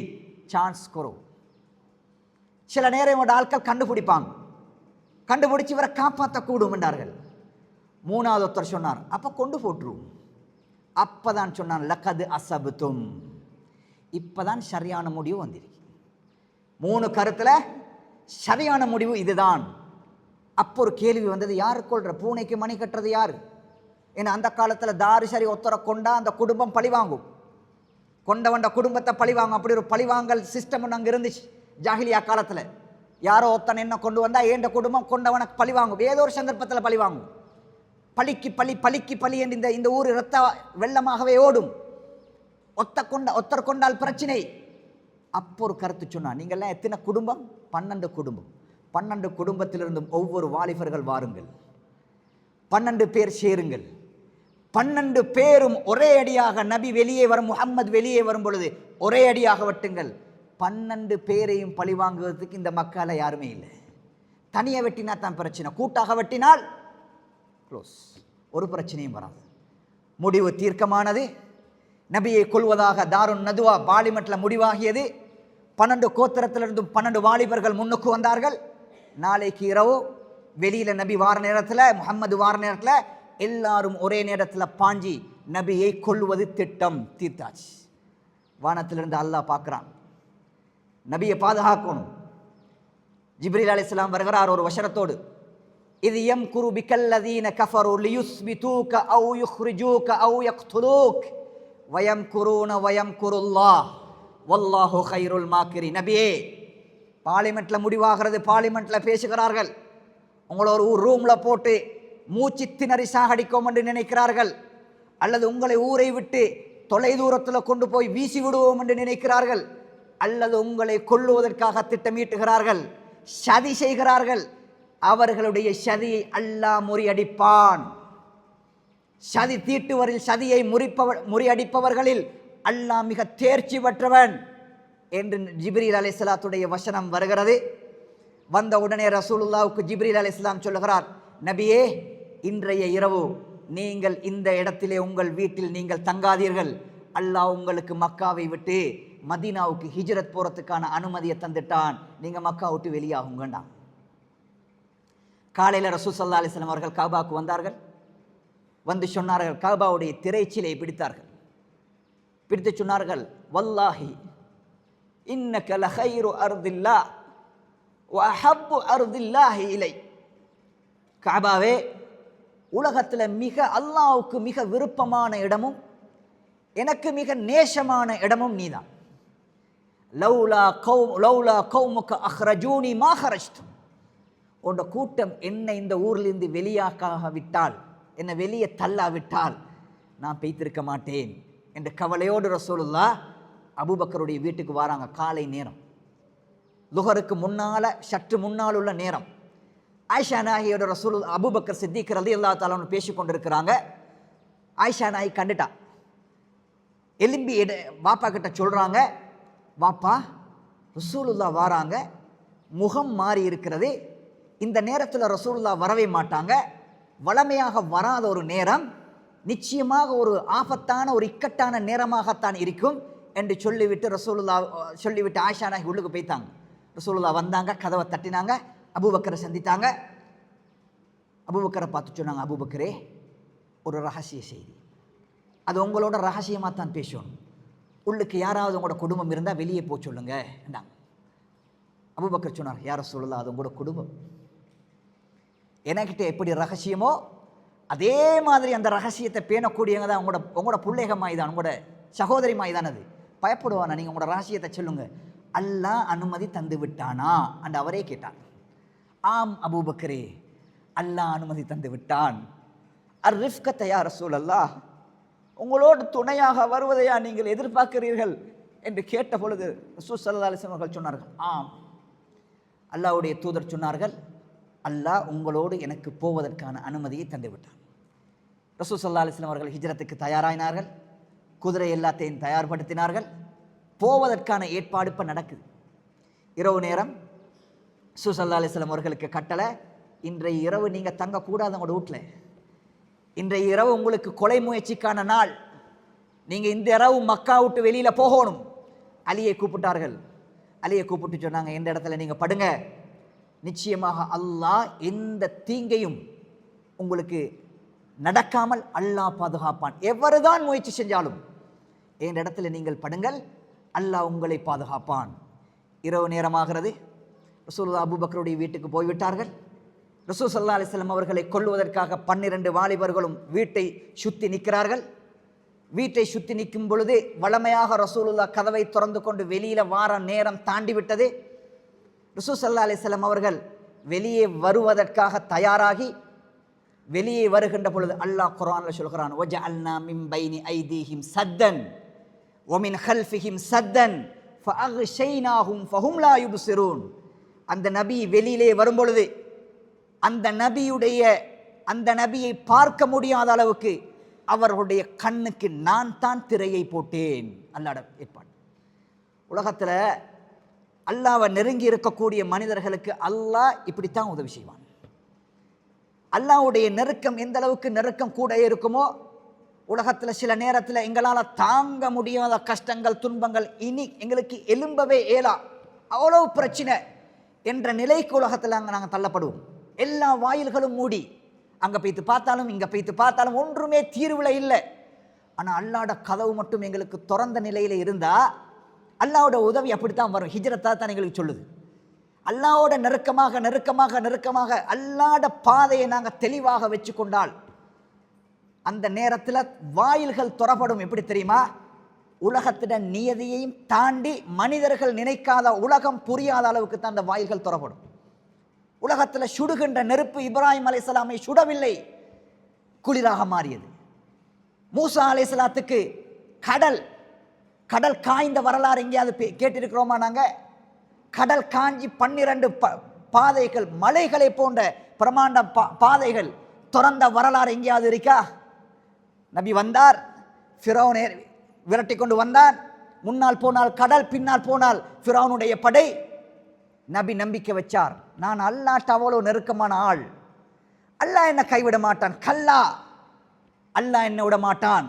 சான்ஸ் குறவு. சில நேரம் இவரோட ஆட்கள் கண்டுபிடிச்சு இவரை காப்பாற்றக்கூடும் என்றார்கள். மூணாவது ஒருத்தர் சொன்னார், அப்ப கொண்டு போட்டுரும். அப்பதான் சொன்னான், லக்கது அசபுத்தும், இப்பதான் சரியான முடிவு வந்திருக்கு. மூணு கருத்துல சரியான முடிவு இதுதான். அப்போ ஒரு கேள்வி வந்தது, யாரு கொள்ற? பூனைக்கு மணி கட்டுறது யாரு? ஏன்னா அந்த காலத்துல தாரி சரி ஒருத்தரை கொண்டா அந்த குடும்பம் பழிவாங்கும், கொண்டவண்ட குடும்பத்தை பழிவாங்கும். அப்படி ஒரு பழிவாங்கல் சிஸ்டம் ஒன்று அங்கே இருந்துச்சு ஜாகிலியா காலத்துல. யாரோ ஒருத்தன் என்ன கொண்டு வந்தா ஏண்ட குடும்பம் கொண்டவனுக்கு பழிவாங்கும், ஏதோ ஒரு சந்தர்ப்பத்தில் பழிவாங்கும். பழிக்கு பழி என்று இந்த ஊர் இரத்த வெள்ளமாகவே ஓடும். ஒத்தர் கொண்டால் பிரச்சனை. அப்போ ஒரு கருத்து சொன்னா, நீங்கள்லாம் எத்தனை குடும்பம்? 12 குடும்பம். 12 குடும்பத்திலிருந்தும் ஒவ்வொரு வாலிபர்கள் வாருங்கள், 12 பேர் சேருங்கள். 12 பேரும் ஒரே அடியாக நபி வெளியே வரும், முஹம்மது வெளியே வரும் பொழுது ஒரே அடியாக வெட்டுங்கள். 12 பேரையும் பழி வாங்குவதற்கு இந்த மக்களை யாருமே இல்லை. தனியாக வெட்டினா தான் பிரச்சனை, கூட்டாக வெட்டினால் க்ளோஸ், ஒரு பிரச்சனையும் வராது. முடிவு தீர்க்கமானது. நபியை கொள்வதாக தாருன் நதுவா பார்லிமெண்ட்ல முடிவாகியது. 12 கோத்திரத்திலிருந்தும் 12 வாலிபர்கள் முன்னுக்கு வந்தார்கள். நாளைக்கு இரவு வெளியில நபி வார நேரத்தில், முஹம்மது வார நேரத்தில் எல்லாரும் ஒரே நேரத்தில் பாஞ்சி நபியை கொல்வது திட்டம் தீர்த்தாச்சு. வானத்திலிருந்து அல்லாஹ் பார்க்குறான், நபியை பாதுகாக்கணும். ஜிப்ரீல் அலைஹிஸ்ஸலாம் வருகிறார் ஒரு வசனத்தோடு, இது யம்குரு பிக்கல்லதீன கஃபரு லியுஸ்பிதூக அவ் யுக்ரிஜூக அவ் யக்துலூக் வயம்குரூன வயம்குருல்லாஹ் வல்லாஹு கைருல் மாக்கிரி. நபியே, பார்லிமெண்ட்ல முடிவாகிறது, பார்லிமெண்ட்ல பேசுகிறார்கள். உங்களை ஒரு ரூம்ல போட்டு மூச்சு திணறி சாகடிக்கும் என்று நினைக்கிறார்கள், அல்லது உங்களை ஊரை விட்டு தொலை தூரத்தில் கொண்டு போய் வீசி விடுவோம் என்று நினைக்கிறார்கள், அல்லது உங்களை கொல்லுவதற்காக திட்டமிட்டுகிறார்கள், சதி செய்கிறார்கள். அவர்களுடைய சதியை அல்லாஹ் முறியடிப்பான். சதி தீட்டுவரில் சதியை முறியடிப்பவர்களில் அல்லாஹ் மிக தேர்ச்சி பெற்றவன் என்று ஜிப்ரீல் அலைஹிஸ்ஸலாத்துடைய வசனம் வருகிறது. வந்த உடனே ரசூலுல்லாவுக்கு ஜிப்ரீல் அலைஹிஸ்ஸலாம் சொல்லுகிறார், நபியே, இன்றைய இரவு நீங்கள் இந்த இடத்திலே உங்கள் வீட்டில் நீங்கள் தங்காதீர்கள். அல்லாஹ் உங்களுக்கு மக்காவை விட்டு மதீனாவுக்கு ஹிஜ்ரத் போறதுக்கான அனுமதியை தந்துட்டான், நீங்க மக்கா விட்டு வெளியாகுங்கண்டா. காலையில் ரசூல் ஸல்லல்லாஹு அலைஹி வஸல்லம் அவர்கள் காபாவுக்கு வந்தார்கள். வந்து சொன்னார்கள், காபாவுடைய திரைச்சிலை பிடித்தார்கள். பிடித்து சொன்னார்கள், வல்லாஹி இன்னக லகைரு அர்தில்லாஹ் வ அஹப்பு அர்தில்லாஹி இலை. காபாவே, உலகத்தில் மிக அல்லாஹ்வுக்கு மிக விருப்பமான இடமும் எனக்கு மிக நேசமான இடமும் நீதான். லௌலா கௌமுக அஹ்ரஜூனி மா ஹரஜ்து. உன்னோட கூட்டம் என்னை இந்த ஊரிலிருந்து வெளியாக்காக விட்டால், என்னை வெளியே தள்ளாவிட்டால் நான் பெய்திருக்க மாட்டேன் என்ற கவலையோடு ரசூலுல்லாஹ் அபூபக்கருடைய வீட்டுக்கு வராங்க. காலை நேரம், லுஹருக்கு முன்னால சற்று முன்னால் உள்ள நேரம். ஆயிஷா நாயியோட ரசூல் அபூபக்கர் சித்திக் ரலியல்லாஹு தஆலா பேசி கொண்டிருக்கிறாங்க. ஆயிஷா நாயி கண்டுட்டா, எலும்பி வாப்பா கிட்ட சொல்றாங்க, வாப்பா ரசூலுல்லாஹ் வாராங்க, முகம் மாறி இருக்கிறது, இந்த நேரத்தில் ரசூலுல்லாஹ் வரவே மாட்டாங்க, வளமையாக வராத ஒரு நேரம், நிச்சயமாக ஒரு ஆபத்தான ஒரு இக்கட்டான நேரமாகத்தான் இருக்கும், என்று சொல்லிவிட்டு சொல்லிவிட்டு ஆயிஷா நாயகி உள்ளுக்கு போய்த்தாங்க. ரசூலுல்லாஹ் வந்தாங்க, கதவை தட்டினாங்க, அபூபக்கரை சந்தித்தாங்க. அபூபக்கரை பார்த்து சொன்னாங்க, அபூபக்கரே, ஒரு ரகசிய செய்தி, அது உங்களோட ரகசியமாக தான் பேசணும். உள்ளுக்கு யாராவது உங்களோட குடும்பம் இருந்தால் வெளியே போக சொல்லுங்க என்றாங்க. அபூபக்கர் சொன்னார், யா ரசூலுல்லாஹ், அது உங்களோட குடும்பம். என்கிட்ட எப்படி ரகசியமோ அதே மாதிரி அந்த ரகசியத்தை பேணக்கூடியவங்க தான் உங்களோட பிள்ளைகமாய் தான், உங்களோட சகோதரி மாய் தான். அது பயப்படுவானா? நீங்கள் உங்களோட ரகசியத்தை சொல்லுங்க. அல்லாஹ் அனுமதி தந்து விட்டானா என்று அவரே கேட்டான். ஆம் அபூபக்கரே, அல்லாஹ் அனுமதி தந்து விட்டான். ரிஃப்கத்தை யா ரசூலல்லாஹ், உங்களோடு துணையாக வருவதையா நீங்கள் எதிர்பார்க்கிறீர்கள் என்று கேட்ட பொழுது ரசூல் ஸல்லல்லாஹு அலைஹி வஸல்லம் அவர்கள் சொன்னார்கள், ஆம். அல்லாஹ்வுடைய தூதர் சொன்னார்கள், அல்லாஹ் உங்களோடு எனக்கு போவதற்கான அனுமதியை தந்து விட்டான். ரசூல் ஸல்லல்லாஹு அலைஹி வஸல்லம் அவர்கள் ஹிஜ்ரத்துக்கு தயாராயினார்கள், குதிரை எல்லாத்தையும் தயார்படுத்தினார்கள். போவதற்கான ஏற்பாடு இப்போ நடக்குது. இரவு நேரம் ரசூல் ஸல்லல்லாஹு அலைஹி வஸல்லம் அவர்களுக்கு கட்டளை, இன்றைய இரவு நீங்கள் தங்கக்கூடாது உங்களோட வீட்டில். இன்றைய இரவு உங்களுக்கு கொலை முயற்சிக்கான நாள். நீங்கள் இந்த இரவு மக்கா விட்டு வெளியில் போகணும். அலியை கூப்பிட்டார்கள். அலியை கூப்பிட்டு சொன்னாங்க, இந்த இடத்துல நீங்கள் படுங்க, நிச்சயமாக அல்லாஹ் எந்த தீங்கையும் உங்களுக்கு நடக்காமல் அல்லாஹ் பாதுகாப்பான். எவருதான் முயற்சி செஞ்சாலும் இந்த இடத்துல நீங்கள் படுங்கள், அல்லாஹ் உங்களை பாதுகாப்பான். இரவு நேரமாகிறது. ரசூலுல்லாஹ் அபூபக்கருடைய வீட்டுக்கு போய்விட்டார்கள். ரசூல் ஸல்லல்லாஹு அலைஹி வஸல்லம் அவர்களை கொல்வதற்காக 12 வாலிபர்களும் வீட்டை சுற்றி நிற்கிறார்கள். வீட்டை சுற்றி நிற்கும் பொழுது வளமையாக ரசூலுல்லாஹ் கதவை திறந்து கொண்டு வெளியில் வார நேரம் தாண்டி விட்டது. ரசூல் ஸல்லல்லாஹு அலைஹி வஸல்லம் அவர்கள் வெளியே வருவதற்காக தயாராகி வெளியே வருகின்ற பொழுது அல்லாஹ் குர்ஆன்ல சொல்கிறான், வஜஅல்னா மின் பைனி ஐதீஹிம் சத்தன் வமின் ஹல்ஃபிஹிம் சத்தன் ஃபஅக்ஷைனாஹும் ஃபஹும் லா யுப்சிரூன். அந்த நபி வெளியிலே வரும்பொழுது அந்த நபியை பார்க்க முடியாத அளவுக்கு அவர்களுடைய கண்ணுக்கு நான் தான் திரையை போட்டேன். அல்லாஹ்வுடைய ஏற்பாடு. உலகத்தில் அல்லாஹ்வை நெருங்கி இருக்கக்கூடிய மனிதர்களுக்கு அல்லாஹ் இப்படித்தான் உதவி செய்வான். அல்லாஹ்வுடைய நெருக்கம் எந்த அளவுக்கு நெருக்கம் கூட இருக்குமோ, உலகத்தில் சில நேரத்தில் எங்களால் தாங்க முடியாத கஷ்டங்கள் துன்பங்கள் இனி எங்களுக்கு எலும்பவே இயலா, அவ்வளவு பிரச்சனை என்ற நிலைக்கு உலகத்தில் அங்கே நாங்கள் தள்ளப்படுவோம். எல்லா வாயில்களும் மூடி, அங்கே போய்த்து பார்த்தாலும் இங்கே போய்த்து பார்த்தாலும் ஒன்றுமே தீர்வில் இல்லை. ஆனால் அல்லாஹ்வோட கதவு மட்டும் எங்களுக்கு திறந்த நிலையில் இருந்தால் அல்லாஹ்வோட உதவி அப்படித்தான் வரும். ஹிஜ்ரத்தாக தான் எங்களுக்கு சொல்லுது. அல்லாஹ்வோட நெருக்கமாக நெருக்கமாக நெருக்கமாக அல்லாஹ்வோட பாதையை நாங்கள் தெளிவாக வச்சு கொண்டால் அந்த நேரத்தில் வாயில்கள் திறப்படும். எப்படி தெரியுமா? உலகத்திட நியதியையும் தாண்டி மனிதர்கள் நினைக்காத, உலகம் புரியாத அளவுக்கு தான் அந்த வாயில்கள் திறப்படும். உலகத்தில் சுடுகின்ற நெருப்பு இப்ராஹிம் அலைஹிஸ்ஸலாமை சுடவில்லை, குளிராக மாறியது. மூசா அலைஹிஸ்ஸலாத்துக்கு கடல் காய்ந்த வரலாறு எங்கேயாவது கேட்டிருக்கிறோமா? நாங்கள் கடல் காஞ்சி 12 பாதைகள், மலைகளை போன்ற பிரமாண்ட பாதைகள் திறந்த வரலாறு எங்கேயாவது இருக்கா? நபி வந்தார், ஃபிரௌனை விரட்டி கொண்டு வந்தார். முன்னால் போனால் கடல், பின்னால் போனால் ஃபிரௌனுடைய படை. நபி நம்பிக்கை வச்சார், நான் அல்லாஹ்ட்ட அவ்வளோ நெருக்கமான ஆள், அல்லாஹ் என்ன கைவிட மாட்டான், கல்லா, அல்லாஹ் என்ன விட மாட்டான்.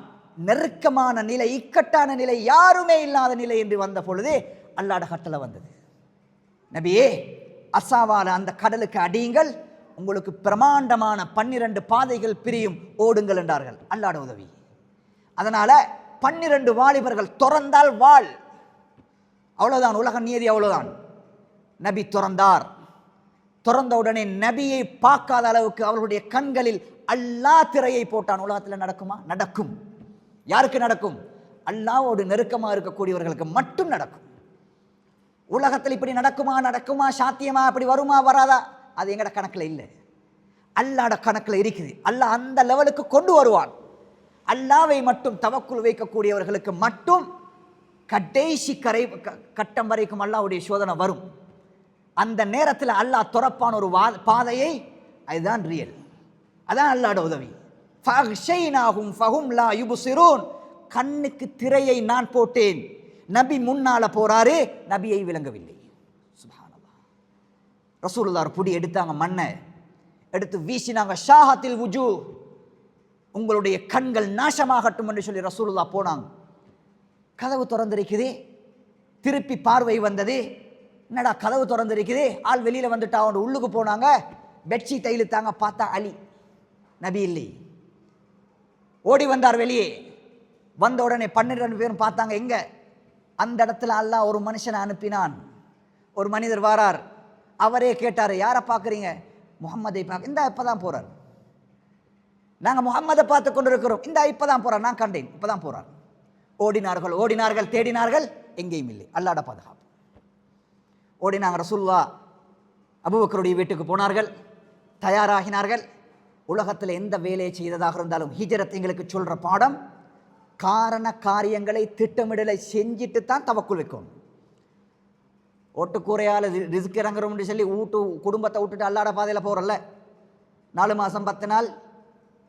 நெருக்கமான நிலை, இக்கட்டான நிலை, யாருமே இல்லாத நிலை என்று வந்த பொழுது அல்லாஹ்வோட கட்டளை வந்தது, நபியே அசாவால அந்த கடலுக்கு அடியுங்கள், உங்களுக்கு பிரமாண்டமான 12 பாதைகள் பிரியும், ஓடுங்கள் என்றார்கள். அல்லாஹ்வோட உதவி. அதனால 12 வாலிபர்கள் திறந்தால் வாழ், அவ்வளவுதான். உலக நியதி அவ்வளவுதான். நபி திறந்தார். திறந்த உடனே நபியை பார்க்காத அளவுக்கு அவர்களுடைய கண்களில் அல்லாஹ் திரையை போட்டான். உலகத்தில் நடக்குமா? நடக்கும். யாருக்கு நடக்கும்? அல்லாஹ்வோடு நெருக்கமாக இருக்கக்கூடியவர்களுக்கு மட்டும் நடக்கும். உலகத்தில் இப்படி நடக்குமா சாத்தியமா, அப்படி வருமா வராதா, அது எங்கட கணக்கில் இல்லை, அல்லாஹ்வோட கணக்கில் இருக்குது. அல்லாஹ் அந்த லெவலுக்கு கொண்டு வருவான். அல்லாஹ்வை மட்டும் தவக்குல் வைக்கக்கூடியவர்களுக்கு மட்டும் கடைசி கட்டம் வரைக்கும் அல்லாஹ்வுடைய சோதனை வரும். அந்த நேரத்தில் அல்லாஹ் துறப்பான ஒரு பாதையை, அதுதான் ரியல், அதான் அல்லாஹ்வோட உதவி. ஃபஅக்ஷைனாஹும் ஃபஹும் லா யுப்சிரூன். கண்ணுக்கு திரையை நான் போட்டேன். நபி முன்னால போறாரு, நபியை விளங்கவில்லை. சுப்ஹானல்லாஹ். ரசூலுல்லாஹ் ஒரு புடி எடுத்தாங்க, மண்ணை எடுத்து வீசினாங்க. ஷாஹத்தில் வுஜூ, உங்களுடைய கண்கள் நாசமாகட்டும் என்று சொல்லி ரசூலுல்லாஹ் போனாங்க. கதவு திறந்திருக்குது. திருப்பி பார்வை வந்தது. என்னடா கதவு திறந்திருக்குது, ஆள் வெளியில் வந்துட்டா. அவன் உள்ளுக்கு போனாங்க, பெட்ஷீட்டை இழுத்தாங்க, பார்த்தா அலி நபி இல்லை. ஓடி வந்தார் வெளியே. வந்த உடனே 12 பேரும் பார்த்தாங்க. எங்க அந்த இடத்துல அல்லாஹ் ஒரு மனுஷனை அனுப்பினான். ஒரு மனிதர் வாரார். அவரே கேட்டார், யாரை பார்க்குறீங்க? முகம்மதை பார்க்க. இந்த இப்போதான் போறார். நாங்கள் முகம்மதை பார்த்து கொண்டு இருக்கிறோம். இந்த இப்போதான் போறார், நான் கண்டேன், இப்போதான் போறார். ஓடினார்கள் ஓடினார்கள் தேடினார்கள், எங்கேயும் இல்லை. அல்லாஹ்வுடைய பாதுகாப்பு. ஓடினாங்க. ரசூலுல்லாஹ் அபூபக்கருடைய வீட்டுக்கு போனார்கள், தயாராகினார்கள். உலகத்தில் எந்த வேலையை செய்ததாக இருந்தாலும் ஹிஜ்ரத் எங்களுக்கு சொல்ற பாடம், காரண காரியங்களை திட்டமிடலை செஞ்சுட்டு தான் தவக்குல் வைக்கணும். ஓட்டுக்கூரையால் ரிஸ்க் இறங்குறோம்னு சொல்லி குடும்பத்தை விட்டுட்டு அல்லாட பாதையில் போகிறல்ல. 4 மாதம் 10 நாள்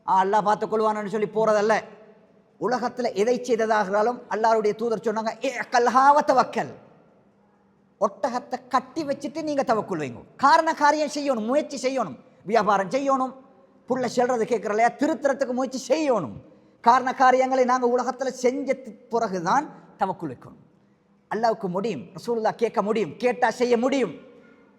அல்லாஹ் பார்த்து கொள்வான்னு சொல்லி போகிறதல்ல. உலகத்தில் எதை செய்ததாகிறாலும் அல்லாஹ்வுடைய தூதர் சொன்னாங்க, தவக்கல், ஒட்டகத்தை கட்டி வச்சுட்டு நீங்கள் தவக்குல் வைங்க. காரண காரியம் செய்யணும், முயற்சி செய்யணும். வியாபாரம் செய்யணும், புள்ள செல்றது கேட்குறலையா, திருத்துறதுக்கு முயற்சி செய்யணும். காரண காரியங்களை நாங்கள் உலகத்தில் செஞ்ச பிறகுதான் தவக்குல் வைக்கணும். அல்லாவுக்கு முடியும், ரசூலுல்லாஹ் கேட்க முடியும், கேட்டால் செய்ய முடியும்.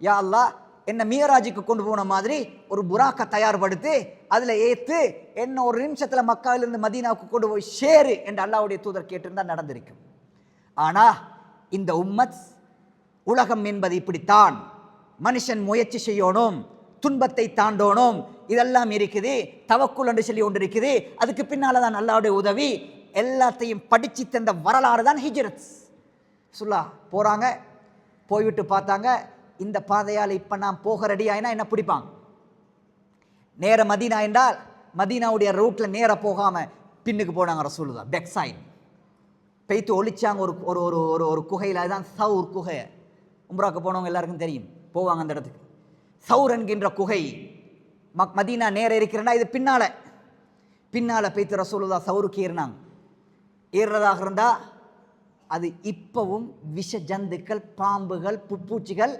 யா அல்லாஹ், என்ன மியராஜுக்கு கொண்டு போன மாதிரி ஒரு புராக்கை தயார்படுத்தி அதில் ஏற்று என்ன ஒரு நிமிஷத்தில் மக்காவிலிருந்து மதீனாவுக்கு கொண்டு போய் சேரு என்று அல்லாஹ்வுடைய தூதர் கேட்டிருந்தால் நடந்திருக்கும். ஆனால் இந்த உம்மத், உலகம் என்பது இப்படித்தான். மனுஷன் முயற்சி செய்யணும், துன்பத்தை தாண்டணும், இதெல்லாம் இருக்குது. தவக்குல் என்று சொல்லி ஒன்று இருக்குது. அதுக்கு பின்னால் தான் அல்லாஹ்வுடைய உதவி. எல்லாத்தையும் படித்து தந்த வரலாறு தான் ஹிஜ்ரத். சொல்லா போகிறாங்க, போய்விட்டு பார்த்தாங்க, இந்த பாதையால் இப்போ நான் போக ரெடி ஆயினா என்ன பிடிப்பாங்க. நேர மதீனா என்றால் மதீனாவுடைய ரூட்டில் நேராக போகாமல் பின்னுக்கு போனாங்க. ரசூலுல்லாஹ் பேக் சைட் பெய்த்து ஒழிச்சாங்க ஒரு ஒரு ஒரு ஒரு குகையில். அதுதான் சவுர் குகை. உம்ராக்கு போனவங்க எல்லாருக்கும் தெரியும், போவாங்க அந்த இடத்துக்கு. சவுர் என்கின்ற குகை. மதீனா நேர இருக்கிறேன்னா இது பின்னால் பெய்த்து ரசூலுல்லாஹ் சவுருக்கு ஏறினாங்க. ஏறுறதாக இருந்தால் அது இப்பவும் விஷ ஜந்துக்கள், பாம்புகள், புப்பூச்சிகள்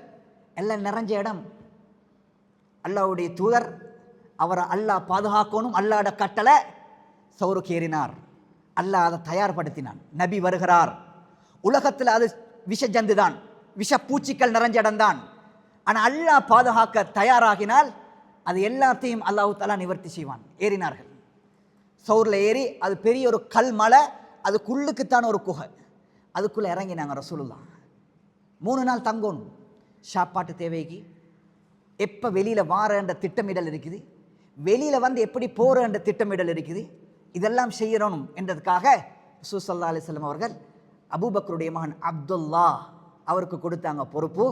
எல்லாம் நிறைஞ்ச இடம். அல்லாஹ்வுடைய தூதர் அவரை அல்லாஹ் பாதுகாக்கணும், அல்லாஹ்வுடைய கட்டளை சவுருக்கு ஏறினார். அல்லாஹ் அதை தயார்படுத்தினான். நபி வருகிறார். உலகத்தில் அது விஷ ஜந்து தான், விஷ பூச்சிகள் நிறைஞ்ச இடம் தான். ஆனால் அல்லாஹ் பாதுகாக்க தயாராகினால் அது எல்லாத்தையும் அல்லாஹ் தஆலா நிவர்த்தி செய்வான். ஏறினார்கள். சவுரில் ஏறி, அது பெரிய ஒரு கல் மலை, அதுக்குள்ளுக்குத்தான் ஒரு குகை. அதுக்குள்ளே இறங்கினாங்க ரசூலுல்லாஹ். 3 நாள் தங்கணும். சாப்பாட்டு தேவைக்கு எப்போ வெளியில் வாரன்ற திட்டமிடல் இருக்குது, வெளியில் வந்து எப்படி போகிறன்ற திட்டமிடல் இருக்குது. இதெல்லாம் செய்யணும் என்றதுக்காக ரசூல் ஸல்லல்லாஹு அலைஹி வஸல்லம் அவர்கள் அபூபக்கருடைய மகன் அப்துல்லா அவருக்கு கொடுத்தாங்க பொறுப்பு.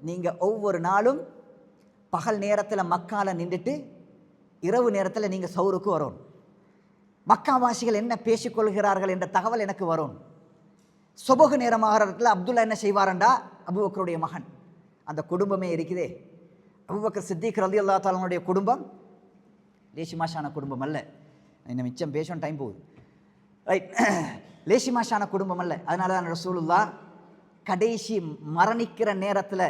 நீங்கள் ஒவ்வொரு நாளும் பகல் நேரத்தில் மக்கால நின்றுட்டு இரவு நேரத்தில் நீங்கள் சவுருக்கு வரணும். மக்காவாசிகள் என்ன பேசிக்கொள்கிறார்கள் என்ற தகவல் எனக்கு வரும். சுபகு நேரமாகிறதுல அப்துல்லா என்ன செய்வாரண்டா, அபூபக்கருடைய மகன், அந்த குடும்பமே இருக்குதே, அபூபக்கர் சித்திக் ரலியல்லாஹு தஆலாவுடைய குடும்பம் லேசிமாஷான குடும்பம் அல்ல. இன்னும் மிச்சம் பேசணும், டைம் போகுது. ரைட், லேசிமாஷான குடும்பம் அல்ல. அதனால தான் ரசூலுல்லாஹ் கடைசி மரணிக்கிற நேரத்தில்,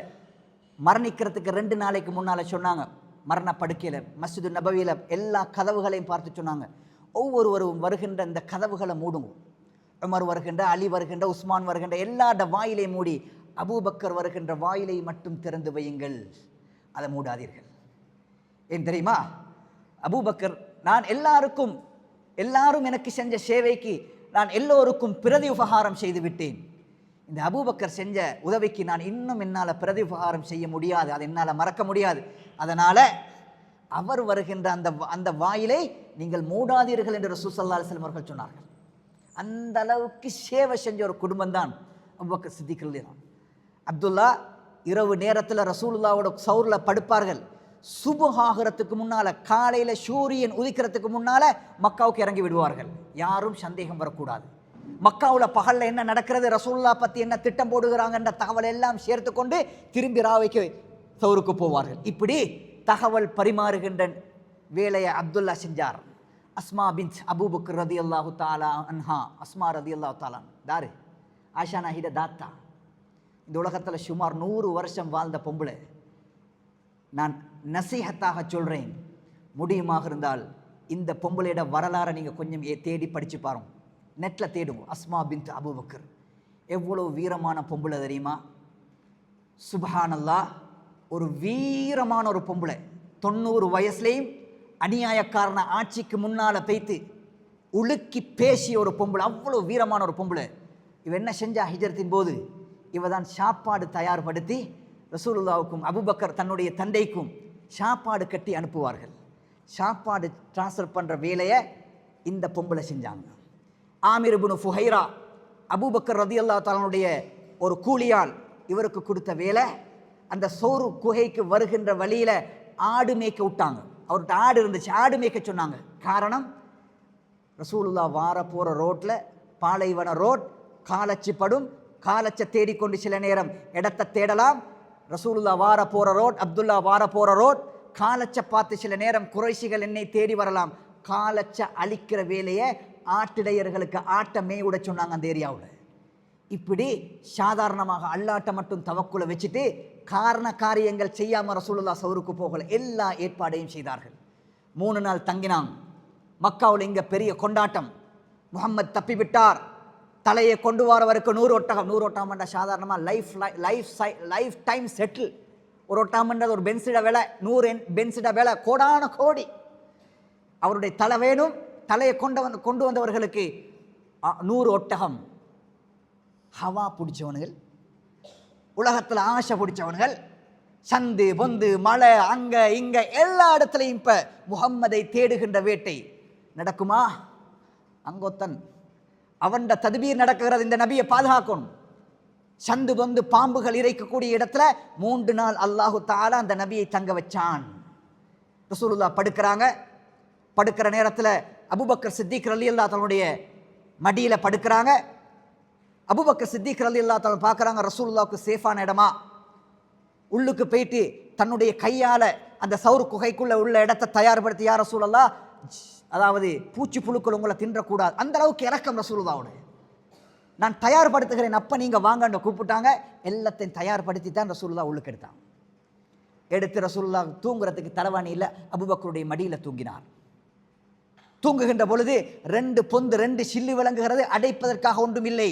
மரணிக்கிறதுக்கு 2 நாளைக்கு முன்னால் சொன்னாங்க, மரண படுக்கையில் மஸ்ஜிது நபவியில் எல்லா கதவுகளையும் பார்த்து சொன்னாங்க, ஒவ்வொருவரும் வருகின்ற இந்த கதவுகளை மூடுங்க. உமர் வருகின்ற, அலி வருகின்ற, உஸ்மான் வருகின்ற எல்லாட வாயிலை மூடி, அபூபக்கர் வருகின்ற வாயிலை மட்டும் திறந்து வையுங்கள், அதை மூடாதீர்கள். ஏன் தெரியுமா? அபூபக்கர், நான் எல்லாரும் எனக்கு செஞ்ச சேவைக்கு நான் எல்லோருக்கும் பிரதி உபகாரம் செய்து விட்டேன். இந்த அபூபக்கர் செஞ்ச உதவிக்கு நான் இன்னும் என்னால் பிரதி உபகாரம் செய்ய முடியாது, அதை என்னால் மறக்க முடியாது. அதனால் அவர் வருகின்ற அந்த வாயிலை நீங்கள் மூடாதீர்கள் என்று ரசூல் ஸல்லல்லாஹு அலைஹி வஸல்லம் அவர்கள் சொன்னார்கள். அந்த அளவுக்கு சேவை செஞ்ச ஒரு குடும்பம் தான் அபூபக்கர் சித்திக் ரலியல்லாஹு அன்ஹு. அப்துல்லா இரவு நேரத்தில் ரசூலுல்லாவோட சவுரில் படுப்பார்கள். சுபஹாகிறதுக்கு முன்னால், காலையில் சூரியன் உதிக்கிறதுக்கு முன்னால் மக்காவுக்கு இறங்கி விடுவார்கள். யாரும் சந்தேகம் வரக்கூடாது. மக்காவில் பகலில் என்ன நடக்கிறது, ரசூலுல்லாஹ் பற்றி என்ன திட்டம் போடுகிறாங்கன்ற தகவல் எல்லாம் சேர்த்து கொண்டு திரும்பி ராவைக்கு சவுருக்கு போவார்கள். இப்படி தகவல் பரிமாறுகின்ற வேலையை அப்துல்லா செஞ்சார். அஸ்மா பின்த் அபூபக்கர் ரலியல்லாஹு தஆலா அன்ஹா, அஸ்மா ரலியல்லாஹு தஆலா தாரு ஆஷா நாஹிட தாத்தா. இந்த உலகத்தில் சுமார் 100 வருஷம் வாழ்ந்த பொம்பளை. நான் நசீஹத்தாக சொல்கிறேன், முடியுமாக இருந்தால் இந்த பொம்பளையோட வரலாறை நீங்கள் கொஞ்சம் தேடி படித்து பாருங்க. நெட்டில் தேடுவோம். அஸ்மா பின்த் அபூபக்கர் எவ்வளோ வீரமான பொம்பளை தெரியுமா? சுப்ஹானல்லாஹ், ஒரு வீரமான ஒரு பொம்பளை. 90 வயசுலேயும் அநியாயக்காரன ஆட்சிக்கு முன்னால் பேய்த்து உலுக்கி பேசிய ஒரு பொம்பளை, அவ்வளோ வீரமான ஒரு பொம்பளை. இவ என்ன செஞ்சா? ஹிஜ்ரத்தின் போது இவ தான் சாப்பாடு தயார்படுத்தி ரசூலுல்லாவுக்கும் அபூபக்கர் தன்னுடைய தந்தைக்கும் சாப்பாடு கட்டி அனுப்புவார்கள். சாப்பாடு டிரான்ஸ்ஃபர் பண்ணுற வேலையை இந்த பொம்பளை செஞ்சாங்க. ஆமிர் இப்னு ஃபுஹைரா அபூபக்கர் ரலியல்லாஹு தஆலாவுடைய ஒரு கூலியால் இவருக்கு கொடுத்த வேலை, அந்த சோறு குகைக்கு வருகின்ற வழியில் ஆடு மேய்க்க விட்டாங்க. அவர்கிட்ட ஆடு இருந்துச்சு, ஆடு மேய்க்க சொன்னாங்க. காரணம், ரசூலுல்லாஹ் வார போகிற ரோட்டில், பாலைவன ரோட், காலச்சு படும், காலச்சை தேடிக்கொண்டு சில நேரம் இடத்தை தேடலாம். ரசூலுல்லாஹ் வார போகிற ரோட், அப்துல்லா வார போகிற ரோட், காலச்சை பார்த்து சில நேரம் குறைஷிகள் என்னை தேடி வரலாம். காலச்சை அழிக்கிற வேலையை ஆட்டிடையர்களுக்கு ஆட்டை மேய் விட சொன்னாங்க அந்த ஏரியாவில். இப்படி சாதாரணமாக அல்லாட்ட மட்டும் தவக்குல வச்சுட்டு காரண காரியங்கள் செய்யாமல் ரசூலுல்லாஹ் சௌருக்கு போகல, எல்லா ஏற்பாடையும் செய்தார்கள். 3 நாள் தங்கினாங்க மக்காவில். இங்கே பெரிய கொண்டாட்டம். முகம்மது தப்பி விட்டார், தலையை கொண்டு வரவருக்கு 100 ஒட்டகம். 100 ஒட்டகம் என்ற சாதாரணமாக லைஃப் டைம் செட்டில். ஒரு ஒட்டகம்ன்றது ஒரு பென்சிட விலை, 100 பென்சிட விலை, கோடான கோடி. அவருடைய தலை வேணும். தலையை கொண்டு வந்தவர்களுக்கு 100 ஒட்டகம். ஹவா பிடிச்சவனுகள், உலகத்தில் ஆசை பிடிச்சவன்கள், சந்து பொந்து மலை அங்க இங்க எல்லா இடத்துலையும் இப்ப முகம்மதை தேடுகின்ற வேட்டை நடக்குமா? அங்கொத்தன் அவன் ததுபீர் நடக்கிறது. இந்த நபியை பாதுகாக்கணும். சந்து பொந்து பாம்புகள் இறைக்கக்கூடிய இடத்துல 3 நாள் அல்லாஹு தஆலா அந்த நபியை தங்க வச்சான். ரசூலுல்லாஹ் படுக்கிறாங்க. படுக்கிற நேரத்தில் அபூபக்கர் சித்திக் ரலியல்லாஹு தஆலாவுடைய மடியில் படுக்கிறாங்க. அபூபக்கர் சித்திக் ரலியல்லாஹு தஆலா பார்க்குறாங்க, ரசூலுல்லாஹ்வுக்கு சேஃபான இடமா. உள்ளுக்கு போயிட்டு தன்னுடைய கையால் அந்த சவுர் குகைக்குள்ளே உள்ள இடத்தை தயார்படுத்தி, யா ரசூலல்லாஹ், அதாவது பூச்சி புழுக்கள் உங்களை தின்றக்கூடாது, அந்த அளவுக்கு இறக்கம் ரசூலுல்லாஹ்வோட, நான் தயார்படுத்துகிறேன், அப்போ நீங்கள் வாங்கன்னு கூப்பிட்டாங்க. எல்லாத்தையும் தயார்படுத்தி தான் ரசூலுல்லாஹ் உள்ளுக்கு எடுத்தாங்க. எடுத்து ரசூலுல்லாஹ் தூங்குறதுக்கு தலைவாணி இல்லை, அபூபக்கருடைய மடியில் தூங்கினார். தூங்குகின்ற பொழுது 2 பொந்து 2 சில்லு விளங்குகிறது. அடைப்பதற்காக ஒன்றும் இல்லை.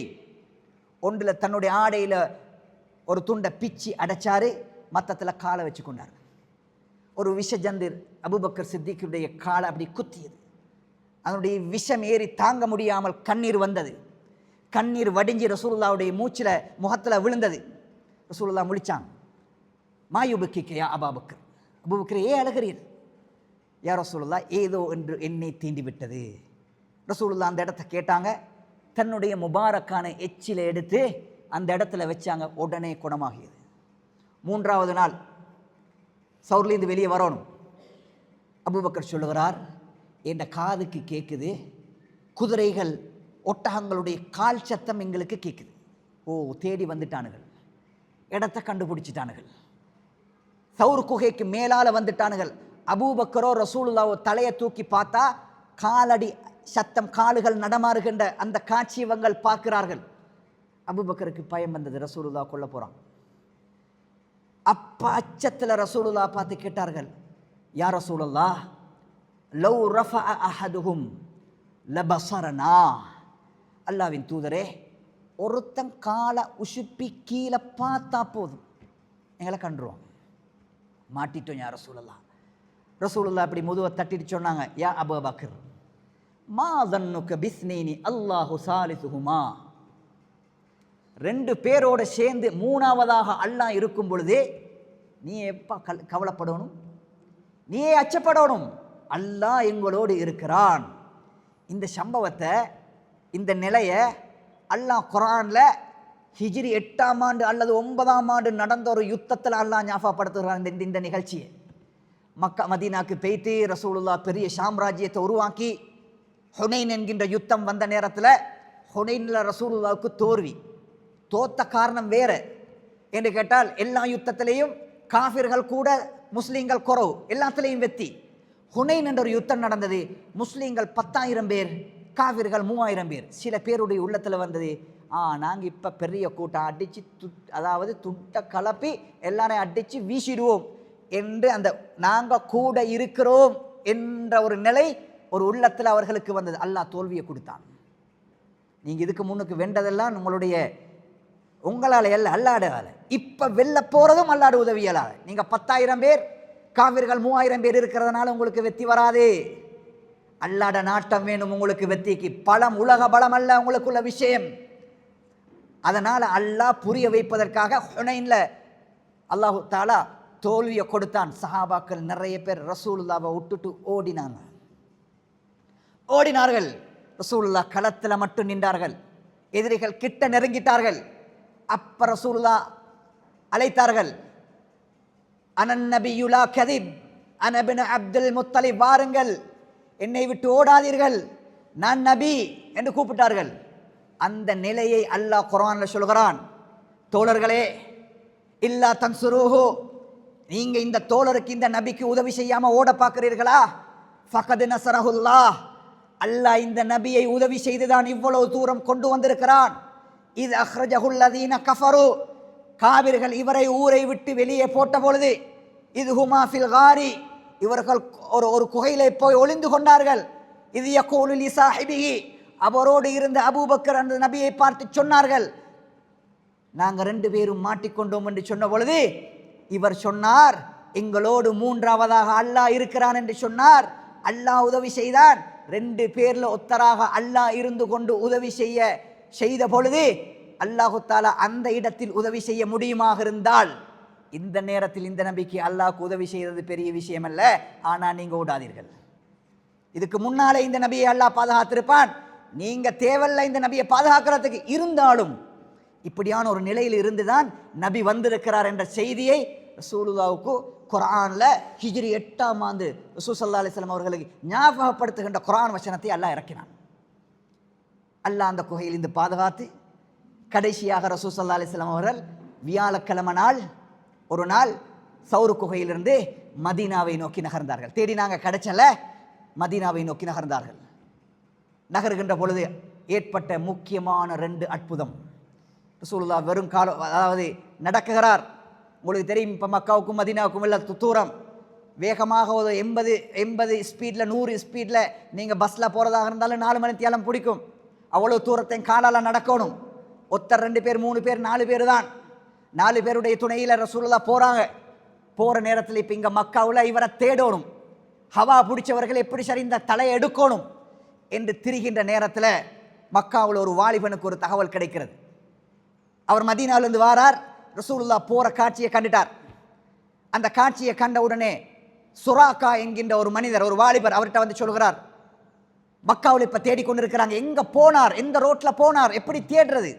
ஒன்றில் தன்னுடைய ஆடையில் ஒரு துண்டை பிச்சு அடைச்சாரு, மற்றத்தில் காலை வச்சு கொண்டார். ஒரு விஷ ஜந்திர் அபூபக்கர் சித்திக்குடைய காலை அப்படி குத்தியது. அதனுடைய விஷம் ஏறி தாங்க முடியாமல் கண்ணீர் வந்தது. கண்ணீர் வடிஞ்சி ரசூலுல்லாவுடைய மூச்சில் முகத்தில் விழுந்தது. ரசூலுல்லாஹ் முழிச்சாங்க. மாயுபக்கிக்கையா அபூபக்கர், அபூபக்கர் ஏன் அழுகிறீர்? யா ரசூலுல்லாஹ், ஏதோ என்று என்னை தீண்டி விட்டது. ரசூலுல்லாஹ் அந்த இடத்த கேட்டாங்க. தன்னுடைய முபாரக்கான எச்சிலை எடுத்து அந்த இடத்துல வச்சாங்க. உடனே குணமாகியது. 3வது நாள் சவுர்லேருந்து வெளியே வரணும். அபூபக்கர் சொல்லுகிறார், என்ற காதுக்கு கேட்குது, குதிரைகள் ஒட்டகங்களுடைய கால் சத்தம் எங்களுக்கு கேட்குது. ஓ, தேடி வந்துட்டானுகள், இடத்தை கண்டுபிடிச்சிட்டானுகள், சவுர் குகைக்கு மேலால் வந்துட்டானுகள். அபூபக்கரோ ரசூலுல்லாஹ் தலையை தூக்கி பார்த்தா காலடி சத்தம், காலுகள் நடமாறுகின்ற அந்த காட்சி இவங்கள் பார்க்கிறார்கள். அபூபக்கருக்கு பயம் வந்தது, ரசூலுல்லாஹ் கொல்ல போகிறான். அப்போ அச்சத்தில் ரசூலுல்லாஹ் பார்த்து கேட்டார்கள், யா ரசூலுல்லாஹ், லவ் ரஃபஅ அஹதுஹும் லபஸரனா, அல்லாஹ்வின் தூதரே, ஒருத்தன் காலை உசுப்பி கீழே பார்த்தா போதும், எங்களை கண்டுருவோம். மாட்டிட்டோம் யா ரசூலுல்லாஹ். ரசூலுல்லாஹ் அப்படி முதுவை தட்டிட்டு சொன்னாங்க, யா அபூபக்கர், மா தன்னுக பிஸ்னீனி அல்லாஹு சாலிசுஹுமா, 2 பேரோட சேர்ந்து 3வதாக அல்லாஹ் இருக்கும் பொழுதே நீ எப்போ கவலைப்படணும்? நீயே அச்சப்படணும். அல்லாஹ் எங்களோடு இருக்கிறான். இந்த சம்பவத்தை, இந்த நிலையை அல்லாஹ் குர்ஆனில் ஹிஜ்ரி 8ஆம் ஆண்டு அல்லது 9ஆம் ஆண்டு நடந்த ஒரு யுத்தத்தில் அல்லாஹ் ஞாபகப்படுத்துகிறான். இந்த நிகழ்ச்சியை மக்கா மதீனாக்கு பெய்த்து ரசூலுல்லாஹ் பெரிய சாம்ராஜ்யத்தை உருவாக்கி ஹுனைன் என்கின்ற யுத்தம் வந்த நேரத்தில் ஹுனைனில் ரசூலுல்லாவுக்கு தோல்வி. தோத்த காரணம் வேறு என்று கேட்டால், எல்லா யுத்தத்திலையும் காஃபிர்கள் கூட முஸ்லீம்கள் குறவு, எல்லாத்திலையும் வெற்றி. ஹுனைன் என்ற ஒரு யுத்தம் நடந்தது. முஸ்லீம்கள் 10,000 பேர், காஃபிர்கள் 3000 பேர். சில பேருடைய உள்ளத்தில் வந்தது, நாங்கள் இப்போ பெரிய கூட்டம் அடித்து அதாவது துட்டை கலப்பி எல்லாரையும் அடித்து வீசிடுவோம் என்று, அந்த நாங்கள் கூட இருக்கிறோம் என்ற ஒரு நிலை ஒரு உள்ளத்தில் அவர்களுக்கு வந்தது. அல்லாஹ் தோல்வியை கொடுத்தான். நீங்கள் இதுக்கு முன்னுக்கு வென்றதெல்லாம் உங்களால் அல்ல, அல்லாடால. இப்போ வெல்ல போகிறதும் அல்லாட உதவியலால். நீங்கள் 10,000 பேர், காவிர்கள் 3000 பேர் இருக்கிறதுனால உங்களுக்கு வெற்றி வராது. அல்லாட நாட்டம் வேணும் உங்களுக்கு வெற்றிக்கு. பலம் உலக பலம் அல்ல உங்களுக்குள்ள விஷயம். அதனால் அல்லாஹ் புரிய வைப்பதற்காக ஹுனைன்ல அல்லாஹு தாலா தோல்வியை கொடுத்தான். சஹாபாக்கள் நிறைய பேர் ரசூலுல்லாவை விட்டுட்டு ஓடினார்கள். ரசூலுல்லா களத்தில் மட்டும் நின்றார்கள். எதிரிகள் கிட்ட நெருங்கிட்டார்கள். அப்ப ரசூலுல்லா அழைத்தார்கள், அனன் நபியுலா கதிப் அனபின் அப்துல் முத்தலிப், வாருங்கள், என்னை விட்டு ஓடாதீர்கள், நான் நபி என்று கூப்பிட்டார்கள். அந்த நிலையை அல்லாஹ் குர்ஆன்ல சொல்கிறான். தோழர்களே, இல்லா தன்சுரூஹு, நீங்க இந்த தோழருக்கு இந்த நபிக்கு உதவி செய்யாம ஓட பார்க்கிறீர்களா? ஃபகத் நஸரஹுல்லாஹ், அல்லாஹ் இந்த நபியை உதவி செய்துதான் இவ்வளவு தூரம் கொண்டு வந்திருக்கிறான். இது அஹ்ரஜஹுல்லதீன கஃபரு, காவிர்கள் இவரை ஊரை விட்டு வெளியே போட்ட பொழுது, இது ஹுமா ஃபில் காரி, இவர்கள் ஒரு குகையிலே போய் ஒளிந்து கொண்டார்கள். இது யகூலு லி சாஹிபிஹி, அவரோடு இருந்த அபூபக்கர் அந்த நபியை பார்த்து சொன்னார்கள், நாங்கள் 2 பேரும் மாட்டிக்கொண்டோம் என்று சொன்ன பொழுது இவர் சொன்னார், எங்களோடு 3ஆவதாக அல்லாஹ் இருக்கிறான் என்று சொன்னார். அல்லாஹ் உதவி செய்தான். 2 பேர்ல ஒத்தராக அல்லாஹ் இருந்து கொண்டு உதவி செய்த பொழுது அல்லாஹு தாலா அந்த இடத்தில் உதவி செய்ய முடியுமாக இருந்தால், இந்த நேரத்தில் இந்த நபிக்கு அல்லாஹ்க்கு உதவி செய்தது பெரிய விஷயம் அல்ல. ஆனால் நீங்க ஓடாதீர்கள். இதுக்கு முன்னாலே இந்த நபியை அல்லாஹ் பாதுகாத்திருப்பான். நீங்க தேவையில்லை இந்த நபியை பாதுகாக்கிறதுக்கு. இருந்தாலும் இப்படியான ஒரு நிலையில் இருந்துதான் நபி வந்திருக்கிறார் என்ற செய்தியை ரசூலுல்லாவுக்கு குர்ஆன்ல ஹிஜ்ரி 8ஆம் ஆண்டு ரசூல் ஸல்லல்லாஹு அலைஹி வஸல்லம் அவர்களுக்கு ஞாபகப்படுத்துகின்ற குர்ஆன் வசனத்தை அல்லாஹ் இறக்கினான். அல்லாஹ் அந்த குகையில் இருந்து பாதுகாத்து கடைசியாக ரசூல் ஸல்லல்லாஹு அலைஹி வஸல்லம் அவர்கள் வியாழக்கிழமை நாள் ஒரு நாள் சௌரு குகையிலிருந்து மதீனாவை நோக்கி நகர்ந்தார்கள். தேடினாங்க, கிடைச்சல, மதீனாவை நோக்கி நகர்ந்தார்கள். நகர்கின்ற பொழுது ஏற்பட்ட முக்கியமான 2 அற்புதம். ரசூலுல்லாஹ் வெறும் அதாவது நடக்குகிறார். உங்களுக்கு தெரியும், இப்போ மக்காவுக்கும் மதீனாவுக்கும் உள்ள தூரம் வேகமாக ஒரு 80 ஸ்பீடில் 100 ஸ்பீடில் நீங்கள் பஸ்ஸில் போகிறதாக இருந்தாலும் 4 மணி நேரம் பிடிக்கும். அவ்வளோ தூரத்தை காலால் நடக்கணும். ஒருத்தர் 2 பேர் 3 பேர் 4 பேர் தான். 4 பேருடைய துணையில் ரசூலுல்லாஹ் போகிறாங்க. போகிற நேரத்தில் இப்போ இங்கே மக்காவில் இவரை தேடணும். ஹவா பிடிச்சவர்கள் எப்படி சரி இந்த தலையை எடுக்கணும் என்று திரிகின்ற நேரத்தில் மக்காவில் ஒரு வாலிபனுக்கு ஒரு தகவல் கிடைக்கிறது. அவர் மதீனாவிலிருந்து வாரார். ரசூலுல்லாஹ் போகிற காட்சியை கண்டுட்டார். அந்த காட்சியை கண்ட உடனே சுராக்கா என்கின்ற ஒரு மனிதர், ஒரு வாலிபர் அவர்கிட்ட வந்து சொல்கிறார், மக்காவில் இப்போ தேடிக்கொண்டிருக்கிறாங்க, எங்கே போனார், எந்த ரோட்டில் போனார், எப்படி தேடுறது?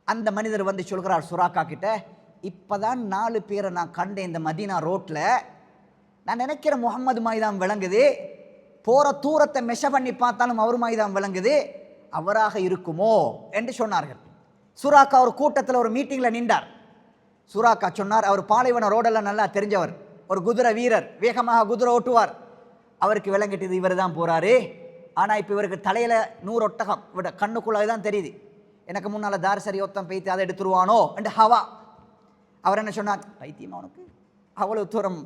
அந்த மனிதர் வந்து சொல்கிறார் சுராக்கா கிட்ட, இப்போதான் 4 பேரை நான் கண்டேன் இந்த மதீனா ரோட்டில். நான் நினைக்கிற முகம்மது மாய்தான் விளங்குது. போகிற தூரத்தை மெஷ பண்ணி பார்த்தாலும் அவர் மாய்தான் விளங்குது. அவராக இருக்குமோ என்று சொன்னார்கள். சுராக்கா ஒரு கூட்டத்தில் ஒரு மீட்டிங்கில் நின்றார். சுராக்கா சொன்னார், அவர் பாலைவன ரோடெல்லாம் நல்லா தெரிஞ்சவர், ஒரு குதிரை வீரர், வேகமாக குதிரை ஓட்டுவார். அவருக்கு விளங்கிட்டது இவர் தான் போகிறாரு. ஆனால் இப்போ இவருக்கு தலையில் 100 ஒட்டகம் விட கண்ணுக்குள்ளே தான் தெரியுது. எனக்கு முன்னால் தாரசரி ஒத்தம் பெய்த்து அதை எடுத்துருவானோ என்று ஹவா. அவர் என்ன சொன்னார், பைத்தியமா உனக்கு, அவ்வளோ தூரம்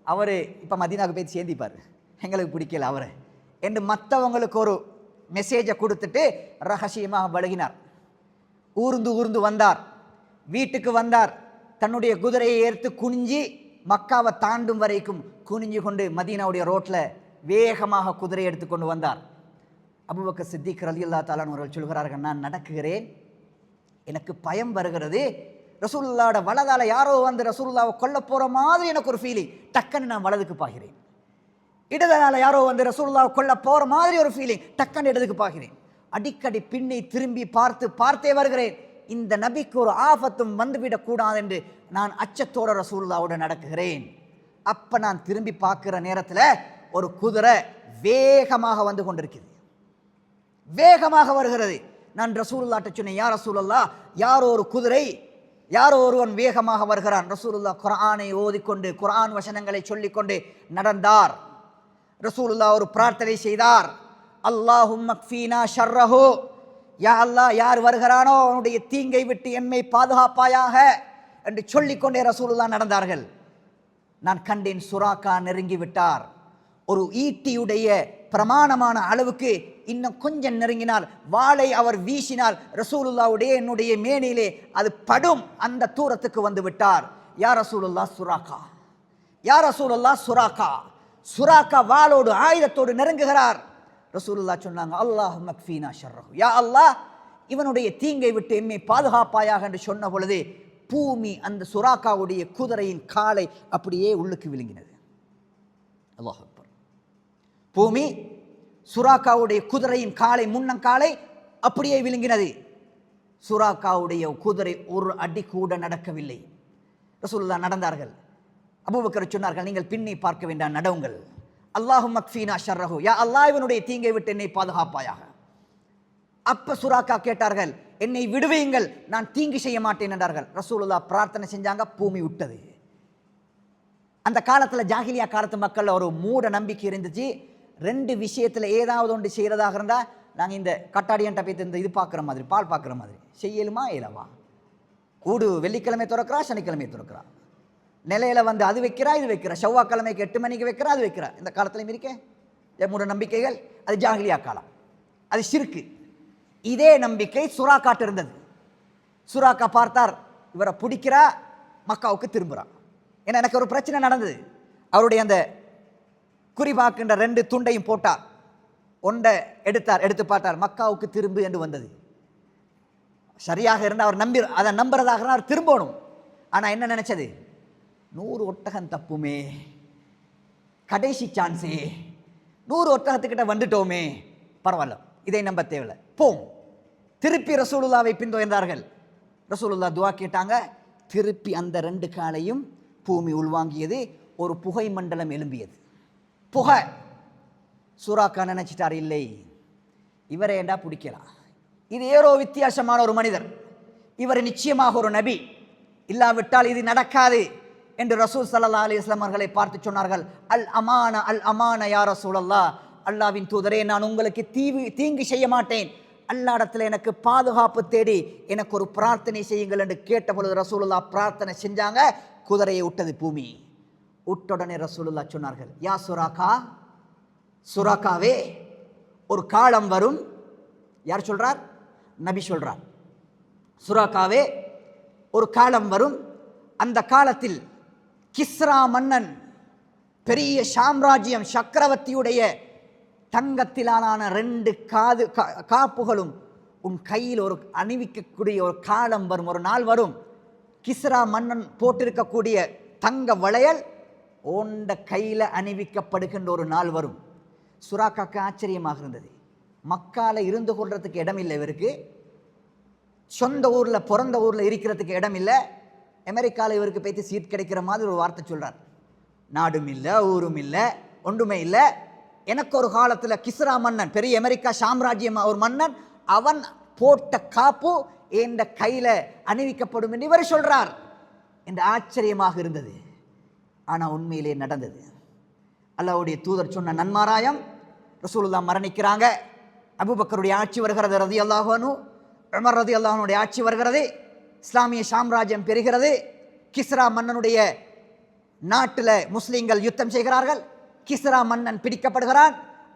அவர் இப்போ மதீனாவுக்கு போய் சேர்ந்திப்பார், எங்களுக்கு பிடிக்கல அவரை என்று மற்றவங்களுக்கு ஒரு மெசேஜை கொடுத்துட்டு ரகசியமாக விலகினார். ஊர்ந்து வந்தார். வீட்டுக்கு வந்தார். தன்னுடைய குதிரையை ஏற்று குனிஞ்சி மக்காவை தாண்டும் வரைக்கும் குனிஞ்சு கொண்டு மதீனாவுடைய ரோட்டில் வேகமாக குதிரையை எடுத்து கொண்டு வந்தார். அபூபக்கர் சித்திக் ரலியல்லாஹு தஆலா அவர்கள் சொல்கிறார்கள், நான் நடக்குகிறேன், எனக்கு பயம் வருகிறது. ரசூலுல்லாஹ்வோட வலதால யாரோ வந்து ரசூலுல்லாஹ்வை கொல்ல போகிற மாதிரி எனக்கு ஒரு ஃபீலிங். டக்குன்னு நான் வலதுக்கு பாகிறேன். இடதுனால யாரோ வந்து ரசூலுல்லாஹ்வை கொல்ல போகிற மாதிரி ஒரு ஃபீலிங். டக்குன்னு இடதுக்கு பாகிறேன். அடிக்கடி பின்னி திரும்பி பார்த்தே வருகிறேன். இந்த நபிக்கு ஒரு ஆபத்தும் வந்துவிடக்கூடாது என்று நான் அச்சத்தோட ரசூலுல்லாஹ்வோட நடக்குகிறேன். அப்போ நான் திரும்பி பார்க்குற நேரத்தில் ஒரு குதிரை வேகமாக வந்து கொண்டிருக்குது, வேகமாக வருகிறது. நான் ரசூலுல்லாஹ்ட்ட சொன்னேன், யா ரசூலுல்லாஹ், யாரோ ஒரு குதிரை, யாரோ ஒருவன் வேகமாக வருகிறான். ரசூலுல்லாஹ் குர்ஆனை ஓதிக்கொண்டு குர்ஆன் வசனங்களை சொல்லிக்கொண்டு நடந்தார். ரசூலுல்லாஹ் ஒரு பிரார்த்தனை செய்தார், அல்லாஹும்ம க்ஃபீனா ஷர்ரஹு, யா அல்லாஹ், யார் வருகிறானோ அவனுடைய தீங்கை விட்டு எம்மை பாதுகாப்பாயாக என்று சொல்லிக்கொண்டே ரசூலுல்லாஹ் நடந்தார்கள். நான் கண்டேன், சுராக்கா நெருங்கி விட்டார். ஒரு ஈட்டியுடைய பிரமாணமான அளவுக்கு இன்னும் கொஞ்சம் நெருங்கினால் வாளை அவர் வீசினால் ரசூலுல்லாவுடைய என்னுடைய மேனிலே அது படும் அந்த தூரத்துக்கு வந்து விட்டார். யா ரசூலுல்லாஹ் சுராக்கா, யா ரசூலுல்லாஹ் சுராக்கா. சுராக்கா வாளோடு ஆயுதத்தோடு நெருங்குகிறார். ரசூலுல்லாஹ் சொன்னாங்க, அல்லாஹ் மக்ஃபீனா ஷர்ரஹு, யா அல்லாஹ் இவனுடைய தீங்கை விட்டு எம்மை பாதுகாப்பாயாக என்று சொன்ன பொழுது பூமி அந்த சுராக்காவுடைய குதிரையின் காலை அப்படியே உள்ளுக்கு விழுங்கினது. அல்லாஹ் அக்பர். பூமி சுராக்காவுடைய குதிரையின் காலை முன்னங்காலை அப்படியே விழுங்கினது. சுராக்காவுடைய குதிரை ஒரு அடி கூட நடக்கவில்லை. ரசூலுல்லாஹ் நடந்தார்கள். அபூபக்கர் சொன்னார்கள், நீங்கள் பின்னி பார்க்க வேண்டாம், நடவுங்கள். அல்லாஹும் மக்ஃபீனா ஷர்ரஹு, யா அல்லாஹ் இவனுடைய தீங்கை விட்டு என்னை பாதுகாப்பாயாக. அப்ப சுராக்கா கேட்டார்கள், என்னை விடுவீங்கள், நான் தீங்கு செய்ய மாட்டேன் என்றார்கள். ரசூலுல்லாஹ் பிரார்த்தனை செஞ்சாங்க, பூமி விட்டது. அந்த காலத்தில் ஜாகிலியா காலத்து மக்கள் ஒரு மூட நம்பிக்கை இருந்துச்சு. 2 விஷயத்தில் ஏதாவது ஒன்று செய்கிறதாக இருந்தால், நாங்கள் இந்த கட்டாடியன்ட்ட போய் இந்த இது பார்க்குற மாதிரி, பால் பார்க்குற மாதிரி செய்யலுமா இயலவா? கூடு வெள்ளிக்கிழமை திறக்கிறா, சனிக்கிழமை திறக்கிறா, நிலையில வந்து அது வைக்கிறா இது வைக்கிறா, செவ்வாய்க்கிழமைக்கு 8 மணிக்கு வைக்கிறா அது வைக்கிறா. இந்த காலத்துலையும் இருக்கே மூட நம்பிக்கைகள். அது ஜாகிலியா காலம், அது ஷிர்க்கு. இதே நம்பிக்கை சுராக்காட்டு இருந்தது. சுராக்கா பார்த்தார், இவரை பிடிக்கிறா, மக்காவுக்கு திரும்புகிறா. ஏன்னா எனக்கு ஒரு பிரச்சனை நடந்தது. அவருடைய அந்த குறிபாக்கின்ற 2 துண்டையும் போட்டார், ஒன்றை எடுத்தார், எடுத்து பார்த்தார், மக்காவுக்கு திரும்பு என்று வந்தது. சரியாக இருந்தால் அவர் அதை நம்புறதாக அவர் திரும்பணும். ஆனால் என்ன நினைச்சது, 100 ஒட்டகம் தப்புமே, கடைசி சான்ஸே, 100 ஒட்டகத்துக்கிட்ட வந்துட்டோமே, பரவாயில்ல, இதை நம்ப தேவையில்லை, போம். திருப்பி ரசூலுல்லாவை பின்தொடர்ந்தார்கள். ரசூலுல்லாஹ் துஆ கேட்டாங்க. திருப்பி அந்த 2 காலையும் பூமி உள்வாங்கியது. ஒரு புகை மண்டலம் எழும்பியது. புகை. சூராக்கா நினைச்சிட்டார், இல்லை இவரை ஏண்டா பிடிக்கலாம், இது ஏதோ வித்தியாசமான ஒரு மனிதர், இவர் நிச்சயமாக ஒரு நபி, இல்லாவிட்டால் இது நடக்காது என்று ரசூல் ஸல்லல்லாஹு அலைஹி வஸல்லம் அவர்களை பார்த்து சொன்னார்கள், அல் அமான அல் அமான யா ரசூலல்லாஹ், அல்லாஹ்வின் தூதரே, நான் உங்களுக்கு தீங்கு செய்ய மாட்டேன், அல்லாஹ்விடத்தில் எனக்கு பாதுகாப்பு தேடி எனக்கு ஒரு பிரார்த்தனை செய்யுங்கள் என்று கேட்ட பொழுது ரசூலுல்லாஹ் பிரார்த்தனை செஞ்சாங்க. குதிரையை விட்டது பூமி. உடனே ரசூலுல்லாஹ் சொன்னார்கள், யா சுராக்கா, சுராக்காவே, ஒரு காலம் வரும். யார் சொல்றார்? நபி சொல்றார். சுராக்காவே, ஒரு காலம் வரும், அந்த காலத்தில் கிஸ்ரா மன்னன், பெரிய சாம்ராஜ்யம், சக்கரவர்த்தியுடைய தங்கத்திலான 2 காப்புகளும் உன் கையில் ஒரு அணிவிக்கக்கூடிய ஒரு காலம் வரும், ஒரு நாள் வரும். கிஸ்ரா மன்னன் போட்டிருக்கக்கூடிய தங்க வளையல் ஓண்ட கையில் அணிவிக்கப்படுகின்ற ஒரு நாள் வரும். சுராக்காக்கு ஆச்சரியமாக இருந்தது. மக்கால இருந்து கொள்றதுக்கு இடம் இல்லை, இவருக்கு சொந்த ஊரில் பிறந்த ஊரில் இருக்கிறதுக்கு இடம் இல்லை. அமெரிக்காவில் இவருக்கு போய்த்து சீட் கிடைக்கிற மாதிரி ஒரு வார்த்தை சொல்கிறார், நாடும் இல்லை ஊரும் இல்லை ஒன்றுமே இல்லை. எனக்கு ஒரு காலத்தில் கிஸ்ரா மன்னன், பெரிய அமெரிக்கா சாம்ராஜ்யம் ஒரு மன்னன், அவன் போட்ட காப்பு என்ற கையில் அணிவிக்கப்படும் என்று இவர் சொல்கிறார் என்று ஆச்சரியமாக இருந்தது. ஆனால் உண்மையிலே நடந்தது. அல்லாஹ்வுடைய தூதர் சொன்ன நன்மாராயம். ரசூலுல்லாஹ் மரணிக்கிறாங்க. அபூபக்கருடைய ஆட்சி வருகிறது, ரலியல்லாஹு அன்ஹு. உமர் ரலியல்லாஹு அன்ஹுடைய ஆட்சி வருகிறது. இஸ்லாமிய சாம்ராஜ்யம் பெறுகிறது. கிஸ்ரா மன்னனுடைய நாட்டில் முஸ்லீம்கள் யுத்தம் செய்கிறார்கள். கிஸ்ரா மன்னன் பிடிக்கப்படுகிறான்.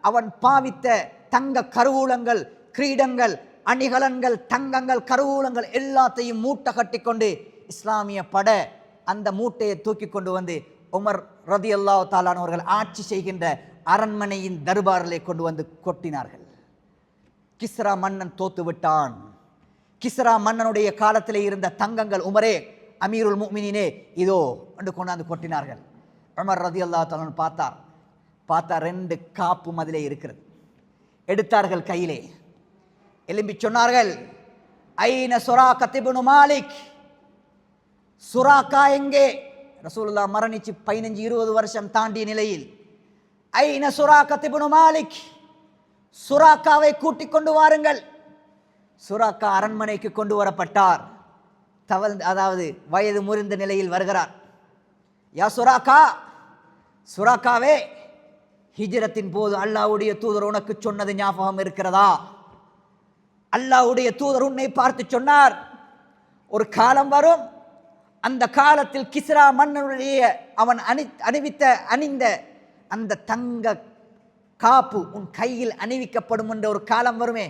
அவன் பாவித்த தங்க கருவூலங்கள், கிரீடங்கள், அணிகலன்கள், தங்கங்கள், கருவூலங்கள் எல்லாத்தையும் மூட்டை கட்டி கொண்டு இஸ்லாமிய பட அந்த மூட்டையை தூக்கி கொண்டு வந்து உமர் ரலியல்லாஹு தஆலா அவர்கள் ஆட்சி செய்கின்ற அரண்மனையின் தர்பாரிலே கொண்டு வந்து கொட்டினார்கள். கிஸ்ரா மன்னன் தோத்து விட்டான். கிஸ்ரா மன்னனுடைய காலத்திலே இருந்த தங்கங்கள், உமரே அமீருல் முஃமினீனே இதோ என்று கொண்டாந்து கொட்டினார்கள். உமர் ரலியல்லாஹு தஆலா பார்த்தா 2 காப்பும் அதிலே இருக்கிறது. எடுத்தார்கள் கையிலே, எழும்பி சொன்னார்கள், ஐன சுராக்கா இப்னு மாலிக், சுராக்கா எங்கே? ரசூலுல்லாஹ் மரணிச்சு 15-20 வருஷம் தாண்டிய நிலையில், ஐன சுராக்கா இப்னு மாலிக், சுராக்காவை கூட்டிக் கொண்டு வாருங்கள். சுராக்கா அரண்மனைக்கு கொண்டு வரப்பட்டார். அதாவது வயது முறிந்த நிலையில் வருகிறார். யா சுராக்கா, சுராக்காவே, ஹிஜ்ரத்தின் போது அல்லாஹ்வுடைய தூதர் உனக்கு சொன்னது ஞாபகம் இருக்கிறதா? அல்லாஹ்வுடைய தூதர் உன்னை பார்த்து சொன்னார், ஒரு காலம் வரும், அந்த காலத்தில் கிஸ்ரா மன்னனுடைய அவன் அணிந்த அந்த தங்க காப்பு உன் கையில் அணிவிக்கப்படும் என்ற ஒரு காலம் வருமே,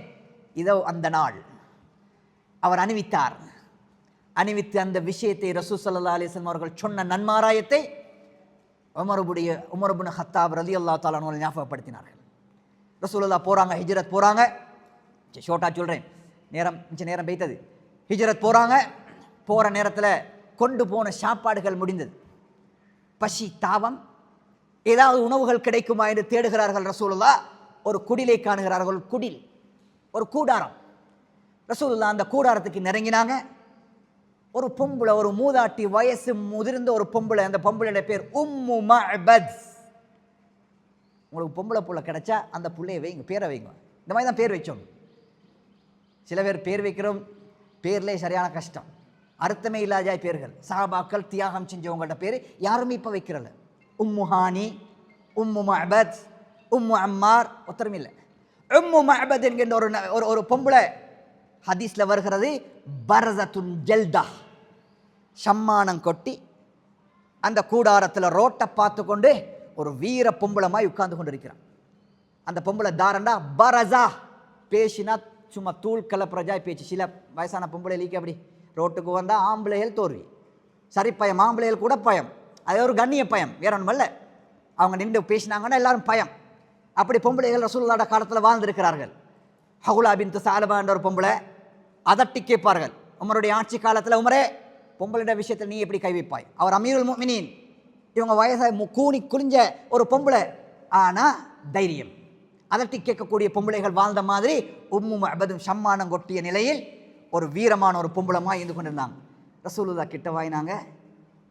இதோ அந்த நாள். அவர் அணிவித்தார். அணிவித்து அந்த விஷயத்தை ரசூல் ஸல்லல்லாஹு அலைஹி வஸல்லம் அவர்கள் சொன்ன நன்மாராயத்தை உமர் இப்னு ஹத்தாப் ரலியல்லாஹு தஆலா அன்ஹு ஞாபகப்படுத்தினார்கள். ரசூலுல்லாஹ் போகிறாங்க, ஹிஜ்ரத் போகிறாங்க. ஷோர்ட்டாக சொல்கிறேன், நேரம் பெய்தது. ஹிஜ்ரத் போகிறாங்க. போகிற நேரத்தில் கொண்டு போன சாப்பாடுகள் முடிந்தது. பசி, தாவம், ஏதாவது உணவுகள் கிடைக்குமா என்று தேடுகிறார்கள். ரசூலுல்லாஹ் ஒரு குடிலை காணுகிறார்கள். குடில், ஒரு கூடாரம். ரசூலுல்லாஹ் அந்த கூடாரத்துக்கு நெருங்கினாங்க. ஒரு பொம்பளை, ஒரு மூதாட்டி, வயசு முதிர்ந்த ஒரு பொம்பளை. அந்த பொம்பளையோட பேர் உம்மு மஅபத். உங்களுக்கு பொம்பளை புள்ள கிடைச்சா அந்த புள்ளையை வைங்க, பேரை வைங்க. இந்த மாதிரி தான் பேர் வச்சோம். சில பேர் பேர் வைக்கிறோம், பேர்லேயே சரியான கஷ்டம், அர்த்தமே இல்லாத பேர்கள். சஹாபாக்கள் தியாகம் செஞ்சவங்கள்ட்ட பேர் யாருமே இப்போ வைக்கிறல. உம்மு ஹானி, உம்மு மஅபத், உம்மு அம்மார், ஒத்தரும் இல்லை. உம்மு மஅபத் என்கின்ற ஒரு பொம்பளை ஹதீஸில் வருகிறது. பரதத்துன் ஜல்தா, சம்மானம் கொட்டி அந்த கூடாரத்தில் ரோட்டை பார்த்து கொண்டு ஒரு வீர பொம்பளமாய் உட்கார்ந்து கொண்டு இருக்கிறான். அந்த பொம்பளை தாரண்டா பரஜா, பேசினா சும்மா தூள் கலப்புறஜாய் பேச்சு. சில வயசான பொம்பளை லீக்க அப்படி ரோட்டுக்கு வந்தால் ஆம்பளைகள் தோல்வி, சரி பயம், ஆம்பளைகள் கூட பயம், அது ஒரு கண்ணிய பயம், வேற ஒன்றும் இல்லை. அவங்க நின்று பேசினாங்கன்னா எல்லாரும் பயம். அப்படி பொம்பளைகள் ரசூலுல்லாஹ் காலத்தில் வாழ்ந்திருக்கிறார்கள். ஹவுலா பின்த் ஸஅலபா என்ற ஒரு பொம்பளை அதட்டி கேட்பார்கள். உமருடைய ஆட்சி காலத்தில், உமரே பொம்பளையோட விஷயத்தில் நீ எப்படி கை வைப்பாய்? அவர் அமீருல் முஃமினீன், இவங்க வயசாக கூனி குளிஞ்ச ஒரு பொம்பளை, ஆனால் தைரியம். அதட்டி கேட்கக்கூடிய பொம்பளைகள் வாழ்ந்த மாதிரி உம்மு மஅபதும் சம்மானம் கொட்டிய நிலையில் ஒரு வீரமான ஒரு பொம்பளமாக இருந்து கொண்டிருந்தாங்க. ரசூலுல்லாஹ் கிட்ட வாங்கினாங்க.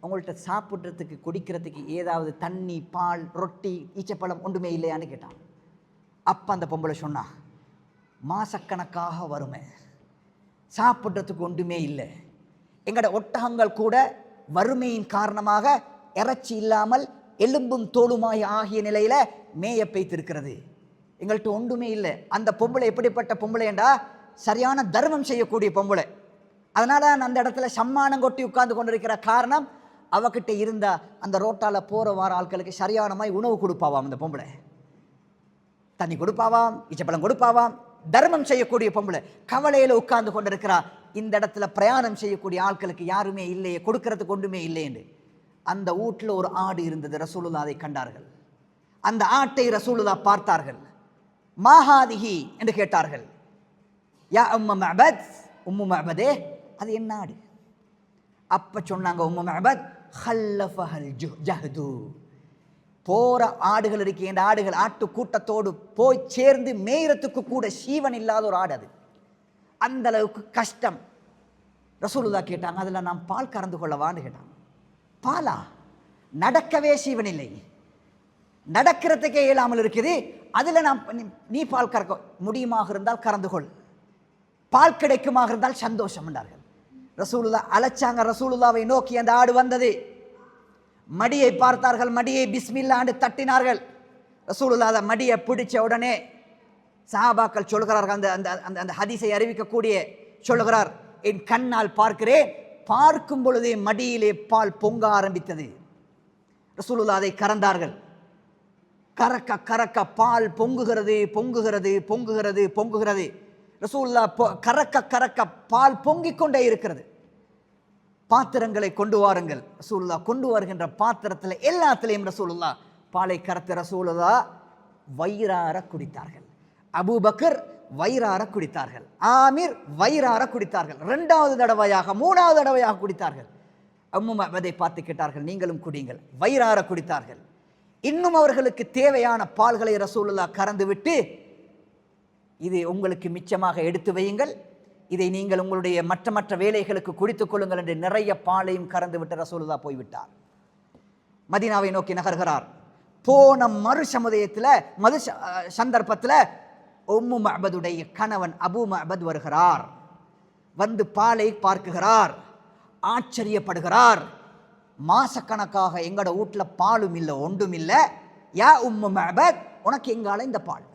உங்கள்கிட்ட சாப்பிட்றதுக்கு குடிக்கிறதுக்கு ஏதாவது தண்ணி, பால், ரொட்டி, ஈச்சப்பழம் ஒன்றுமே இல்லையான்னு கேட்டான். அப்போ அந்த பொம்பளை சொன்னா, மாசக்கணக்காக வருமே, சாப்பிட்றதுக்கு ஒன்றுமே இல்லை. எங்களோட ஒட்டகங்கள் கூட வறுமையின் காரணமாக இறைச்சி இல்லாமல் எலும்பும் தோளுமாய் ஆகிய நிலையில் மேய பெய்திருக்கிறது, எங்கள்கிட்ட ஒன்றுமே இல்லை. அந்த பொம்பளை எப்படிப்பட்ட பொம்பளை என்றா சரியான தர்மம் செய்யக்கூடிய பொம்பளை. அதனால அந்த இடத்துல சம்மானம் கொட்டி உட்கார்ந்து கொண்டிருக்கிற காரணம், அவகிட்ட இருந்த அந்த ரோட்டால் போகிற வார ஆட்களுக்கு சரியான மாதிரி உணவு கொடுப்பாவாம். அந்த பொம்பளை தண்ணி கொடுப்பாவாம், ஈச்சப்பழம் கொடுப்பாவாம், தர்மம் செய்யக்கூடிய பொம்பளை. கவலையில் உட்கார்ந்து கொண்டிருக்கிறா. இந்த இடத்துல பிரயாணம் செய்யக்கூடிய ஆட்களுக்கு யாருமே இல்லையே, கொடுக்கறதுக்கு ஒன்றுமே இல்லைன்னு. அந்த வீட்டில் ஒரு ஆடு இருந்தது. ரசூலுல்லாஹ் அதை கண்டார்கள். அந்த ஆட்டை ரசூலுல்லாஹ் பார்த்தார்கள். மாஹாதிஹி என்று கேட்டார்கள். யா உம்மு மஅபத், உம்மு மஅபதே, அது என்ன ஆடு? அப்ப சொன்னாங்க உம்மு மஅபத், ஹல்லஃபஹல் ஜஹது, போற ஆடுகள் இருக்கே, இந்த ஆடுகள் ஆட்டு கூட்டத்தோடு போய் சேர்ந்து மேய்றதுக்கு கூட சீவன் இல்லாத ஒரு ஆடு. அது அந்த அளவுக்கு கஷ்டம். ரசூலுல்லாஹ் கேட்டாங்க, அதில் நான் பால் கறந்து கொள்ளவான்னு கேட்டாங்க. பாலா? நடக்கவே சீவன் இல்லை, நடக்கிறதுக்கே இயலாமல் இருக்குது, அதில் நான் நீ பால் கறக்க முடியுமாக இருந்தால் கறந்து கொள், பால் கிடைக்குமாக இருந்தால் சந்தோஷம் என்றார்கள். ரசூலுல்லாஹ் அழைச்சாங்க. ரசூலுல்லாவை நோக்கி அந்த ஆடு வந்தது. மடியை பார்த்தார்கள். மடியை பிஸ்மில்லான்னு தட்டினார்கள். ரசூலுல்லாஹ் அந்த மடியை பிடிச்ச உடனே சஹாபாக்கள் சொல்கிறார்கள், அந்த அந்த அந்த ஹதீஸை அறிவிக்கக்கூடிய சொல்லுகிறார், என் கண்ணால் பார்க்கிறேன், பார்க்கும் பொழுதே மடியிலே பால் பொங்க ஆரம்பித்தது. ரசூலுல்லாஹ் அதை கறந்தார்கள். கறக்க கறக்க பால் பொங்குகிறது, பொங்குகிறது, பொங்குகிறது, பொங்குகிறது. ரசூலுல்லாஹ் கறக்க கறக்க பால் பொங்கிக் கொண்டே இருக்கிறது. பாத்திரங்களை கொண்டு வாருங்கள். ரசூலுல்லாஹ் கொண்டு வருகின்ற பாத்திரத்தில் எல்லாத்திலையும் ரசூலுல்லாஹ் பாலை கறத்து ரசூலுல்லாஹ் வயிறார குடித்தார்கள். அபூபக்கர் வயிறார குடித்தார்கள். ஆமீர் வயிறார குடித்தார்கள். 2வது தடவையாக 3வது தடவையாக குடித்தார்கள். உம்மு மஅபதை பார்த்து கேட்டார்கள், நீங்களும் குடிங்கள். வயிறார குடித்தார்கள். இன்னும் அவர்களுக்கு தேவையான பால்களை ரசூலுல்லாஹ் கறந்து விட்டு, இது உங்களுக்கு மிச்சமாக எடுத்து வையுங்கள், இதை நீங்கள் உங்களுடைய மற்ற மற்ற வேலைகளுக்கு குடித்துக் கொள்ளுங்கள் என்று நிறைய பாலையும் கறந்து விட்டு ரசூலுல்லாஹ் போய்விட்டார். மதீனாவை நோக்கி நகர்கிறார். போன மறு சந்தர்ப்பத்தில் உம்மு மஅபதுடைய கணவன் அபூ மஅபத் வருகிறார். வந்து பாலை பார்க்குகிறார், ஆச்சரியப்படுகிறார். மாசக்கணக்காக எங்களோட வீட்டில் பாலும் இல்லை, ஒன்றும் இல்லை. யா உம்மு மஅபத், உனக்கு எங்கால இந்த பால்?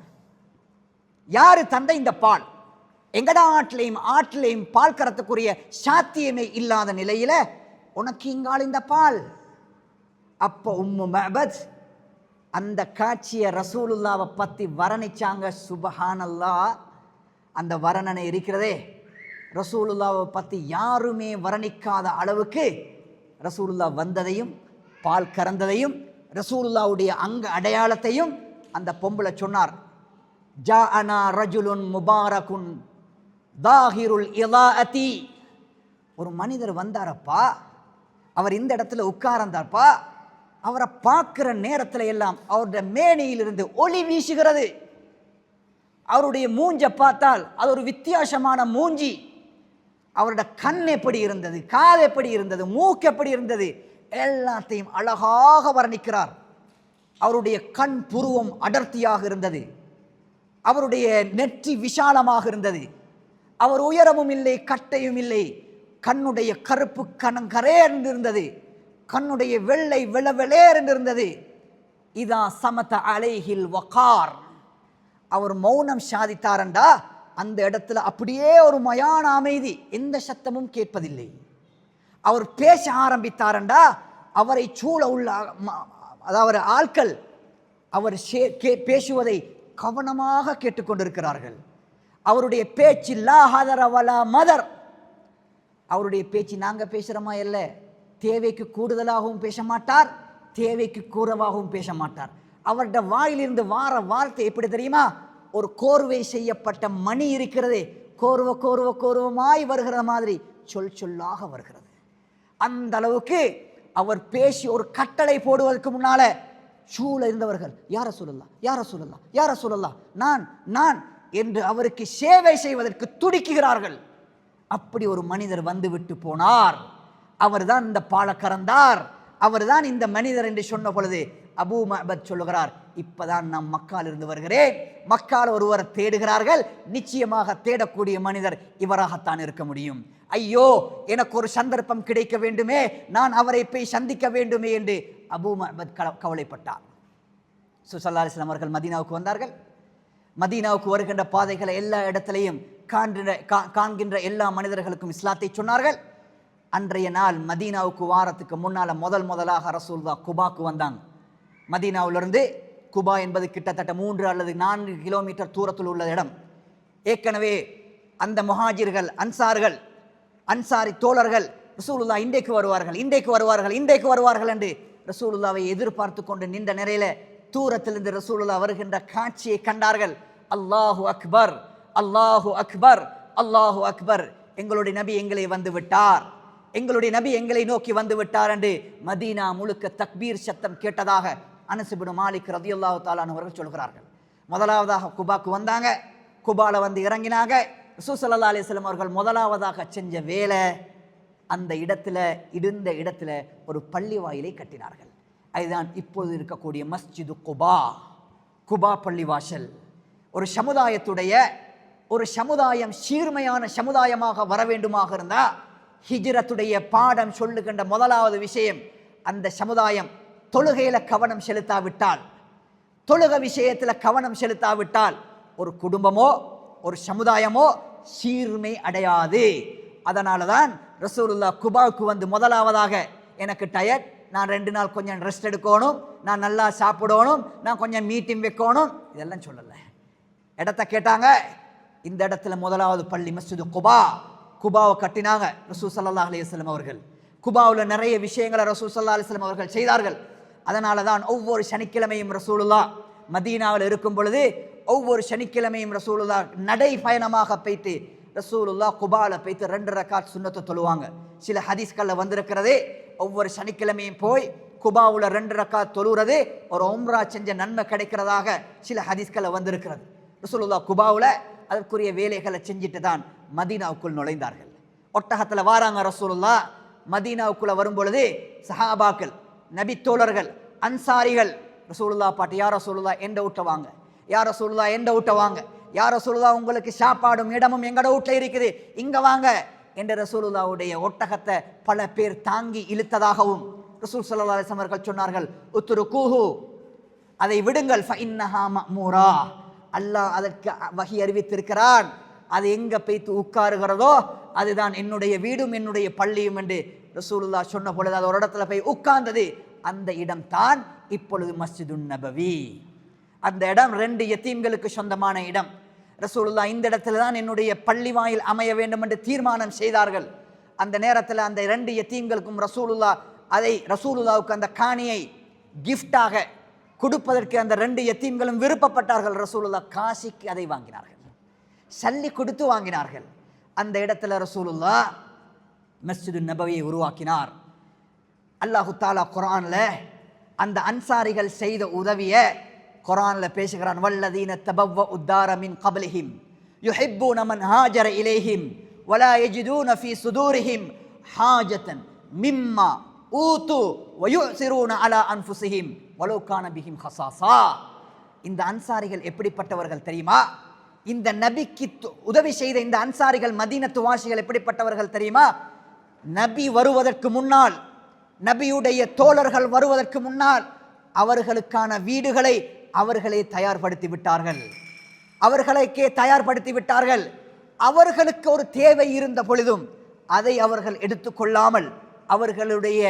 யாரு தந்த இந்த பால்? எங்கட ஆட்டிலையும் பால் கறத்துக்குரிய சாத்தியமே இல்லாத நிலையில உனக்கு இங்கால இந்த பால்? அப்போ உம்மு மஅபத் அந்த காட்சியை ரசூலுல்லாவை பற்றி வர்ணிச்சாங்க. சுபஹானல்லாஹ். அந்த வர்ணனை இருக்கிறதே, ரசூலுல்லாவை பற்றி யாருமே வர்ணிக்காத அளவுக்கு ரசூலுல்லா வந்ததையும் பால் கறந்ததையும் ரசூலுல்லாவுடைய அங்க அடையாளத்தையும் அந்த பொம்பளை சொன்னார். ஜாஅனா ரஜுலுன் முபாரகுன் தாஹிருல் இலாஅதி. ஒரு மனிதர் வந்தாரப்பா, அவர் இந்த இடத்துல உட்கார்ந்தார்ப்பா, அவரை பார்க்கிற நேரத்தில் எல்லாம் அவருடைய மேனியிலிருந்து ஒளி வீசுகிறது. அவருடைய மூஞ்சை பார்த்தால் அது ஒரு வித்தியாசமான மூஞ்சி. அவருடைய கண் எப்படி இருந்தது, காது எப்படி இருந்தது, மூக்கு எப்படி இருந்தது, எல்லாத்தையும் அழகாக வர்ணிக்கிறார். அவருடைய கண் புருவம் அடர்த்தியாக இருந்தது, அவருடைய நெற்றி விசாலமாக இருந்தது, அவர் உயரமும் இல்லை கட்டையும் இல்லை, கண்ணுடைய கருப்பு கரேர் இருந்தது, கண்ணுடைய வெள்ளை வெளவெளேர் இருந்தது. இதா சமத அலைஹில் வகார். அவர் மௌனம் சாதித்தாரண்டா அந்த இடத்துல அப்படியே ஒரு மயான அமைதி, எந்த சத்தமும் கேட்பதில்லை. அவர் பேச ஆரம்பித்தாரண்டா அவரை சூழ உள்ள அதாவது ஆட்கள் அவர் பேசுவதை கவனமாக கேட்டுக்கொண்டிருக்கிறார்கள். அவருடைய பேச்சு லா ஹதர வலா மதர். அவருடைய பேச்சு நாங்கள் பேசுகிறோமா இல்லை, தேவைக்கு கூடுதலாகவும் பேச மாட்டார், தேவைக்கு குறைவாகவும் பேச மாட்டார். அவருடைய வாயிலிருந்து வார வார்த்தை எப்படி தெரியுமா, ஒரு கோர்வை செய்யப்பட்ட மணி இருக்கிறதே, கோர்வமாய் வருகிற மாதிரி சொல்லாக வருகிறது. அந்த அளவுக்கு அவர் பேசி ஒரு கட்டளை போடுவதற்கு முன்னால சூழ இருந்தவர்கள் யார சொல்லலாம் நான் என்று அவருக்கு சேவை செய்வதற்கு துடிக்குகிறார்கள். அப்படி ஒரு மனிதர் வந்து விட்டு போனார். அவர் தான் இந்த பாலை கறந்தார், அவர் தான் இந்த மனிதர் என்று சொன்ன பொழுது அபூ மஅபத் சொல்லுகிறார், இப்பதான் நான் மக்கால் இருந்து வருகிறேன், மக்கால் ஒருவரை தேடுகிறார்கள், நிச்சயமாக தேடக்கூடிய மனிதர் இவராகத்தான் இருக்க முடியும். ஐயோ, எனக்கு ஒரு சந்தர்ப்பம் கிடைக்க வேண்டுமே, நான் அவரை போய் சந்திக்க வேண்டுமே என்று அபூ மஅபத் கவலைப்பட்டார். ஸல்லல்லாஹு அலைஹி வஸல்லம் அவர்கள் மதீனாவுக்கு வந்தார்கள். மதீனாவுக்கு வருகின்ற பாதைகளை எல்லா இடத்திலையும் காண்கின்ற எல்லா மனிதர்களுக்கும் இஸ்லாத்தை சொன்னார்கள். அன்றைய நாள் மதீனாவுக்கு வாரத்துக்கு முன்னால் முதலாக ரசூலுல்லாஹ் குபாக்கு வந்தாங்க. மதீனாவிலிருந்து குபா என்பது கிட்டத்தட்ட 3 அல்லது 4 கிலோமீட்டர் தூரத்தில் உள்ள இடம். ஏற்கனவே அந்த முஹாஜிர்கள் அன்சாரி தோழர்கள் ரசூலுல்லாஹ் இன்றைக்கு வருவார்கள் என்று ரசூலுல்லாவை எதிர்பார்த்து கொண்டு நின்ற நிலையில தூரத்திலிருந்து ரசூலுல்லாஹ் வருகின்ற காட்சியை கண்டார்கள். அல்லாஹு அக்பர், அல்லாஹு அக்பர், அல்லாஹு அக்பர், எங்களுடைய நபி எங்களை வந்து விட்டார், எங்களுடைய நபி எங்களை நோக்கி வந்து விட்டார் என்று மதீனா முழுக்க தக்பீர் சத்தம் கேட்டதாக அனஸ் இப்னு மாலிக் ரலியல்லாஹு தஆலா அன்ஹு அவர்கள் சொல்கிறார்கள். முதலாவதாக குபாக்கு வந்தாங்க, குபால வந்து இறங்கினாங்க. ரசூல் ஸல்லல்லாஹு அலைஹி வஸல்லம் அவர்கள் முதலாவதாக செஞ்ச வேலை, அந்த இடத்துல ஒரு பள்ளி வாயிலை கட்டினார்கள். அதுதான் இப்போது இருக்கக்கூடிய மஸ்ஜிது குபா பள்ளிவாசல். ஒரு சமுதாயம் சீர்மையான சமுதாயமாக வர வேண்டுமாக இருந்தா ஹிஜ்ரத்துடைய பாடம் சொல்லுகின்ற முதலாவது விஷயம், அந்த சமுதாயம் தொழுகையில கவனம் செலுத்தாவிட்டால் ஒரு குடும்பமோ ஒரு சமுதாயமோ சீர்மை அடையாது. அதனால தான் ரசூலுல்லாஹ் குபாவுக்கு வந்து முதலாவதாக, எனக்கு டயர்ட், நான் 2 நாள் கொஞ்சம் ரெஸ்ட் எடுக்கணும், நான் நல்லா சாப்பிடணும், நான் கொஞ்சம் மீட்டிங் வைக்கணும், இதெல்லாம் சொல்லலை. இடத்த கேட்டாங்க. இந்த இடத்துல முதலாவது பள்ளி மஸ்ஜிது குபாவை கட்டினாங்க ரசூல் ஸல்லல்லாஹு அலைஹி வஸல்லம் அவர்கள். குபாவில் நிறைய விஷயங்களை ரசூல் ஸல்லல்லாஹு அலைஹி வஸல்லம் அவர்கள் செய்தார்கள். அதனால தான் ஒவ்வொரு சனிக்கிழமையும் ரசூலுல்லாஹ் மதீனாவில் இருக்கும் பொழுது ஒவ்வொரு சனிக்கிழமையும் ரசூலுல்லாஹ் நடை பயணமாக போய்த்து ரசூலுல்லாஹ் குபால போய்த்து 2 ரக்காத் சுன்னத்தை தொழுவாங்க. சில ஹதீஸ்களில் வந்திருக்கிறதே, ஒவ்வொரு சனிக்கிழமையும் போய் குபாவில் 2 ரக்காத் தொழுகிறது ஒரு உம்ரா செஞ்ச நன்மை கிடைக்கிறதாக சில ஹதீஸ்களில் வந்திருக்கிறது. ரசூலுல்லாஹ் குபாவில் அதற்குரிய வேலைகளை செஞ்சுட்டு தான் மதீனாவுக்குள் நுழைந்தார்கள். ஒட்டகத்தில் வாராங்க ரசூலுல்லாஹ். மதீனாவுக்குள்ள வரும் பொழுது சஹாபாக்கள், நபி தோழர்கள், அன்சாரிகள் ரசூலுல்லாஹ் பாட்டு, யார் ரசூலுல்லாஹ் எந்த வீட்டை வாங்க, யார் ரசூலுல்லாஹ் எந்த வீட்டை வாங்க, யார் ரசூலுல்லாஹ் உங்களுக்கு சாப்பாடும் இடமும் எங்கட வீட்டில் இருக்குது, இங்க வாங்க என்ற ரசூலுல்லாஹ்வுடைய ஒட்டகத்தை பல பேர் தாங்கி இழுத்ததாகவும் ரசூல் ஸல்லல்லாஹு அலைஹி வஸல்லம் அவர்கள் சொன்னார்கள், உத்ருகூஹு, அதை விடுங்கள், ஃபஇன்னஹா மஅமூரா, அல்லாஹ் அதற்கு வஹி அறிவித்திருக்கிறான், அது எங்க போய்த்து உட்காருகிறதோ அதுதான் என்னுடைய வீடும் என்னுடைய பள்ளியும் என்று ரசூலுல்லாஹ் சொன்ன பொழுது அது ஒரு இடத்துல போய் உட்கார்ந்தது. அந்த இடம்தான் இப்பொழுது மஸ்ஜிதுன் நபவி. அந்த இடம் 2 யத்தீம்களுக்கு சொந்தமான இடம். ரசூலுல்லாஹ் இந்த இடத்துல தான் என்னுடைய பள்ளி வாயில் அமைய வேண்டும் என்று தீர்மானம் செய்தார்கள். அந்த நேரத்தில் அந்த 2 யத்தீம்களுக்கும் ரசூலுல்லாஹ்வுக்கு அந்த காணியை கிஃப்டாக கொடுப்பதற்கு அந்த 2 யத்தீம்களும் விருப்பப்பட்டார்கள். ரசூலுல்லாஹ் காசிக்கு அதை வாங்கினார்கள், சல்லி கொடுத்து வாங்கினார்கள். அந்த இடத்துல ரசூலுல்லாஹ் மஸ்ஜிதுன் நபவியை உருவாக்கினார். அல்லாஹு தாலா குர்ஆன்ல அந்த அன்சாரிகள் செய்த உதவியை குர்ஆன்ல பேசுகிறான். வல்லதீன தபவ்வஉ த்தார மின் கப்லிஹிம் யுஹிப்பூன மன் ஹாஜர இலைஹிம் வலா யஜிதூன ஃபீ சுதூரிஹிம் ஹாஜத்தன் மிம்மா ஊது வயுஸிரூன அலா அன்ஃபுஸிஹிம் வலௌ கான பிஹிம் ஹஸாஸா. இந்த அன்சாரிகள் எப்படிப்பட்டவர்கள் தெரியுமா? இந்த நபிக்கு உதவி செய்த இந்த அன்சாரிகள் மதீனத்து வாசிகள் எப்படிப்பட்டவர்கள் தெரியுமா? நபி வருவதற்கு முன்னால், நபியுடைய தோழர்கள் வருவதற்கு முன்னால் அவர்களுக்கான வீடுகளை அவர்களே தயார்படுத்தி விட்டார்கள். அவர்களுக்கு ஒரு தேவை இருந்த பொழுதும் அதை அவர்கள் எடுத்துக்கொள்ளாமல் அவர்களுடைய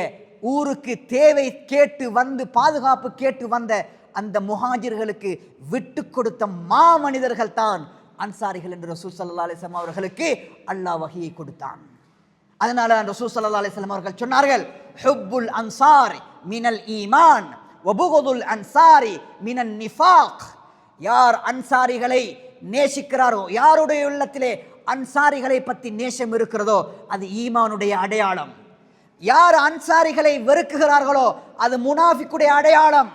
ஊருக்கு தேவை கேட்டு வந்து, பாதுகாப்பு கேட்டு வந்த அந்த முஹாஜிர்களுக்கு விட்டு கொடுத்த மாமனிதர்கள் தான் அன்சாரிகள் என்று ரசூல் ஸல்லல்லாஹு அலைஹி வஸல்லம் அவர்களுக்கு அல்லாஹ் வஹியை கொடுத்தான். அதனால ரசூல் ஸல்லல்லாஹு அலைஹி வஸல்லம் அவர்கள் சொன்னார்கள், ஹுப்புல் அன்சாரி மினல் ஈமான் வபுகுதுல் அன்சாரி மினன் நிஃபாக். யார் அன்சாரிகளை நேசிக்கிறாரோ, யாருடைய உள்ளத்திலே அன்சாரிகளை பற்றி நேசம் இருக்கிறதோ அது ஈமானுடைய அடையாளம். யார் அன்சாரிகளை வெறுக்குகிறார்களோ அது முனாஃபிக்குடைய அடையாளம்.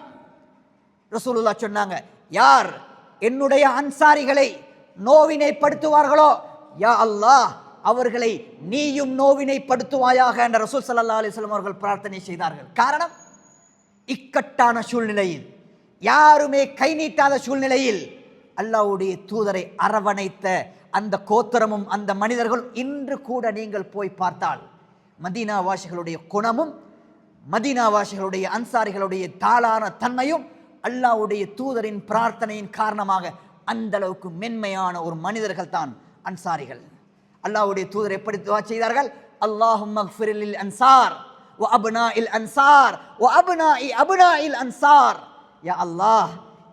ரசூலுல்லாஹ் சொன்னாங்க, யார் என்னுடைய அன்சாரிகளை நோவினைப்படுத்துவார்களோ யா அல்லாஹ் அவர்களை நீயும் நோவினைப்படுத்துவாயாக என்ற ரசூல் ஸல்லல்லாஹு அலைஹி வஸல்லம் அவர்கள் பிரார்த்தனை செய்தார்கள். காரணம், இக்கட்டான சூழ்நிலையில், யாருமே கை நீட்டாத சூழ்நிலையில் அல்லாஹ்வுடைய தூதரை அரவணைத்த அந்த கோத்திரமும் அந்த மனிதர்களும் இன்று கூட நீங்கள் போய் பார்த்தால் மதீனாவாசிகளுடைய குணமும் மதீனாவாசிகளுடைய அன்சாரிகளுடைய தாளான தன்மையும் அல்லாஹ்வுடைய தூதரின் பிரார்த்தனையின் காரணமாக அந்த அளவுக்கு மென்மையான ஒரு மனிதர்கள் தான் அன்சாரிகள். அல்லாஹ்வுடைய தூதர் எப்படி துஆ செய்தார்கள்? அல்லாஹும்ம ஃபிர் லில் அன்சார் வ அப்னாஇல் அன்சார் வ அப்னாஇ அப்னாஇல் அன்சார். யா அல்லாஹ்,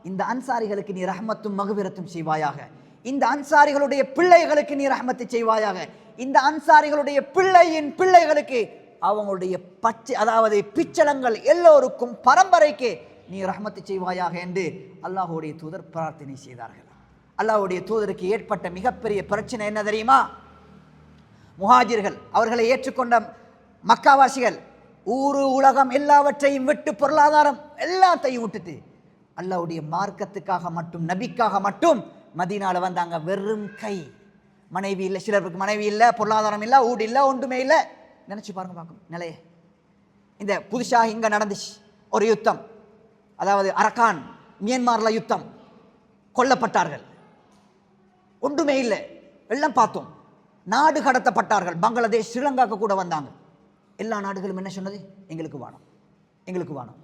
இந்த அன்சாரிகளுக்கு நீ ரஹ்மத்தும் மக்ஃபிரத்தும் செய்வாயாக. இந்த அன்சாரிகளுடைய பிள்ளைகளுக்கு நீ ரஹ்மத்து செய்வாயாக. இந்த அன்சாரிகளுடைய பிள்ளையின் பிள்ளைகளுக்கு, அவங்களுடைய பிச்சலங்கள் எல்லோருக்கும் பரம்பரைக்கு நீ ரஹ்மத்து செய்வாயாக என்று அல்லாஹ்வுடைய தூதர் பிரார்த்தனை செய்தார்கள். அல்லாஹ்வுடைய தூதருக்கு ஏற்பட்ட மிகப்பெரிய பிரச்சனை என்ன தெரியுமா? முஹாஜிர்கள், அவர்களை ஏற்றுக்கொண்ட மக்காவாசிகள் ஊரு உலகம் எல்லாவற்றையும் விட்டு, பொருளாதாரம் எல்லாத்தையும் விட்டுட்டு அல்லாஹ்வுடைய மார்க்கத்துக்காக மட்டும், நபிக்காக மட்டும் மதீனால வந்தாங்க. வெறும் கை, மனைவி இல்லை, சிலருக்கு மனைவி இல்லை, பொருளாதாரம் இல்லை, ஊடு இல்லை, ஒன்றுமே இல்லை. நினைச்சு பாருங்க பார்க்கும் நிலைய. இந்த புதுசாக இங்க நடந்துச்சு ஒரு யுத்தம், அதாவது அரக்கான் மியான்மர்ல யுத்தம், கொல்லப்பட்டார்கள். ஒன்றுமே இல்லை, எல்லாம் பார்த்தோம். நாடு கடத்தப்பட்டார்கள். பங்களாதேஷ், ஸ்ரீலங்காவுக்கு கூட வந்தாங்க. எல்லா நாடுகளும் என்ன சொன்னது? எங்களுக்கு வேணும், எங்களுக்கு வேணும்,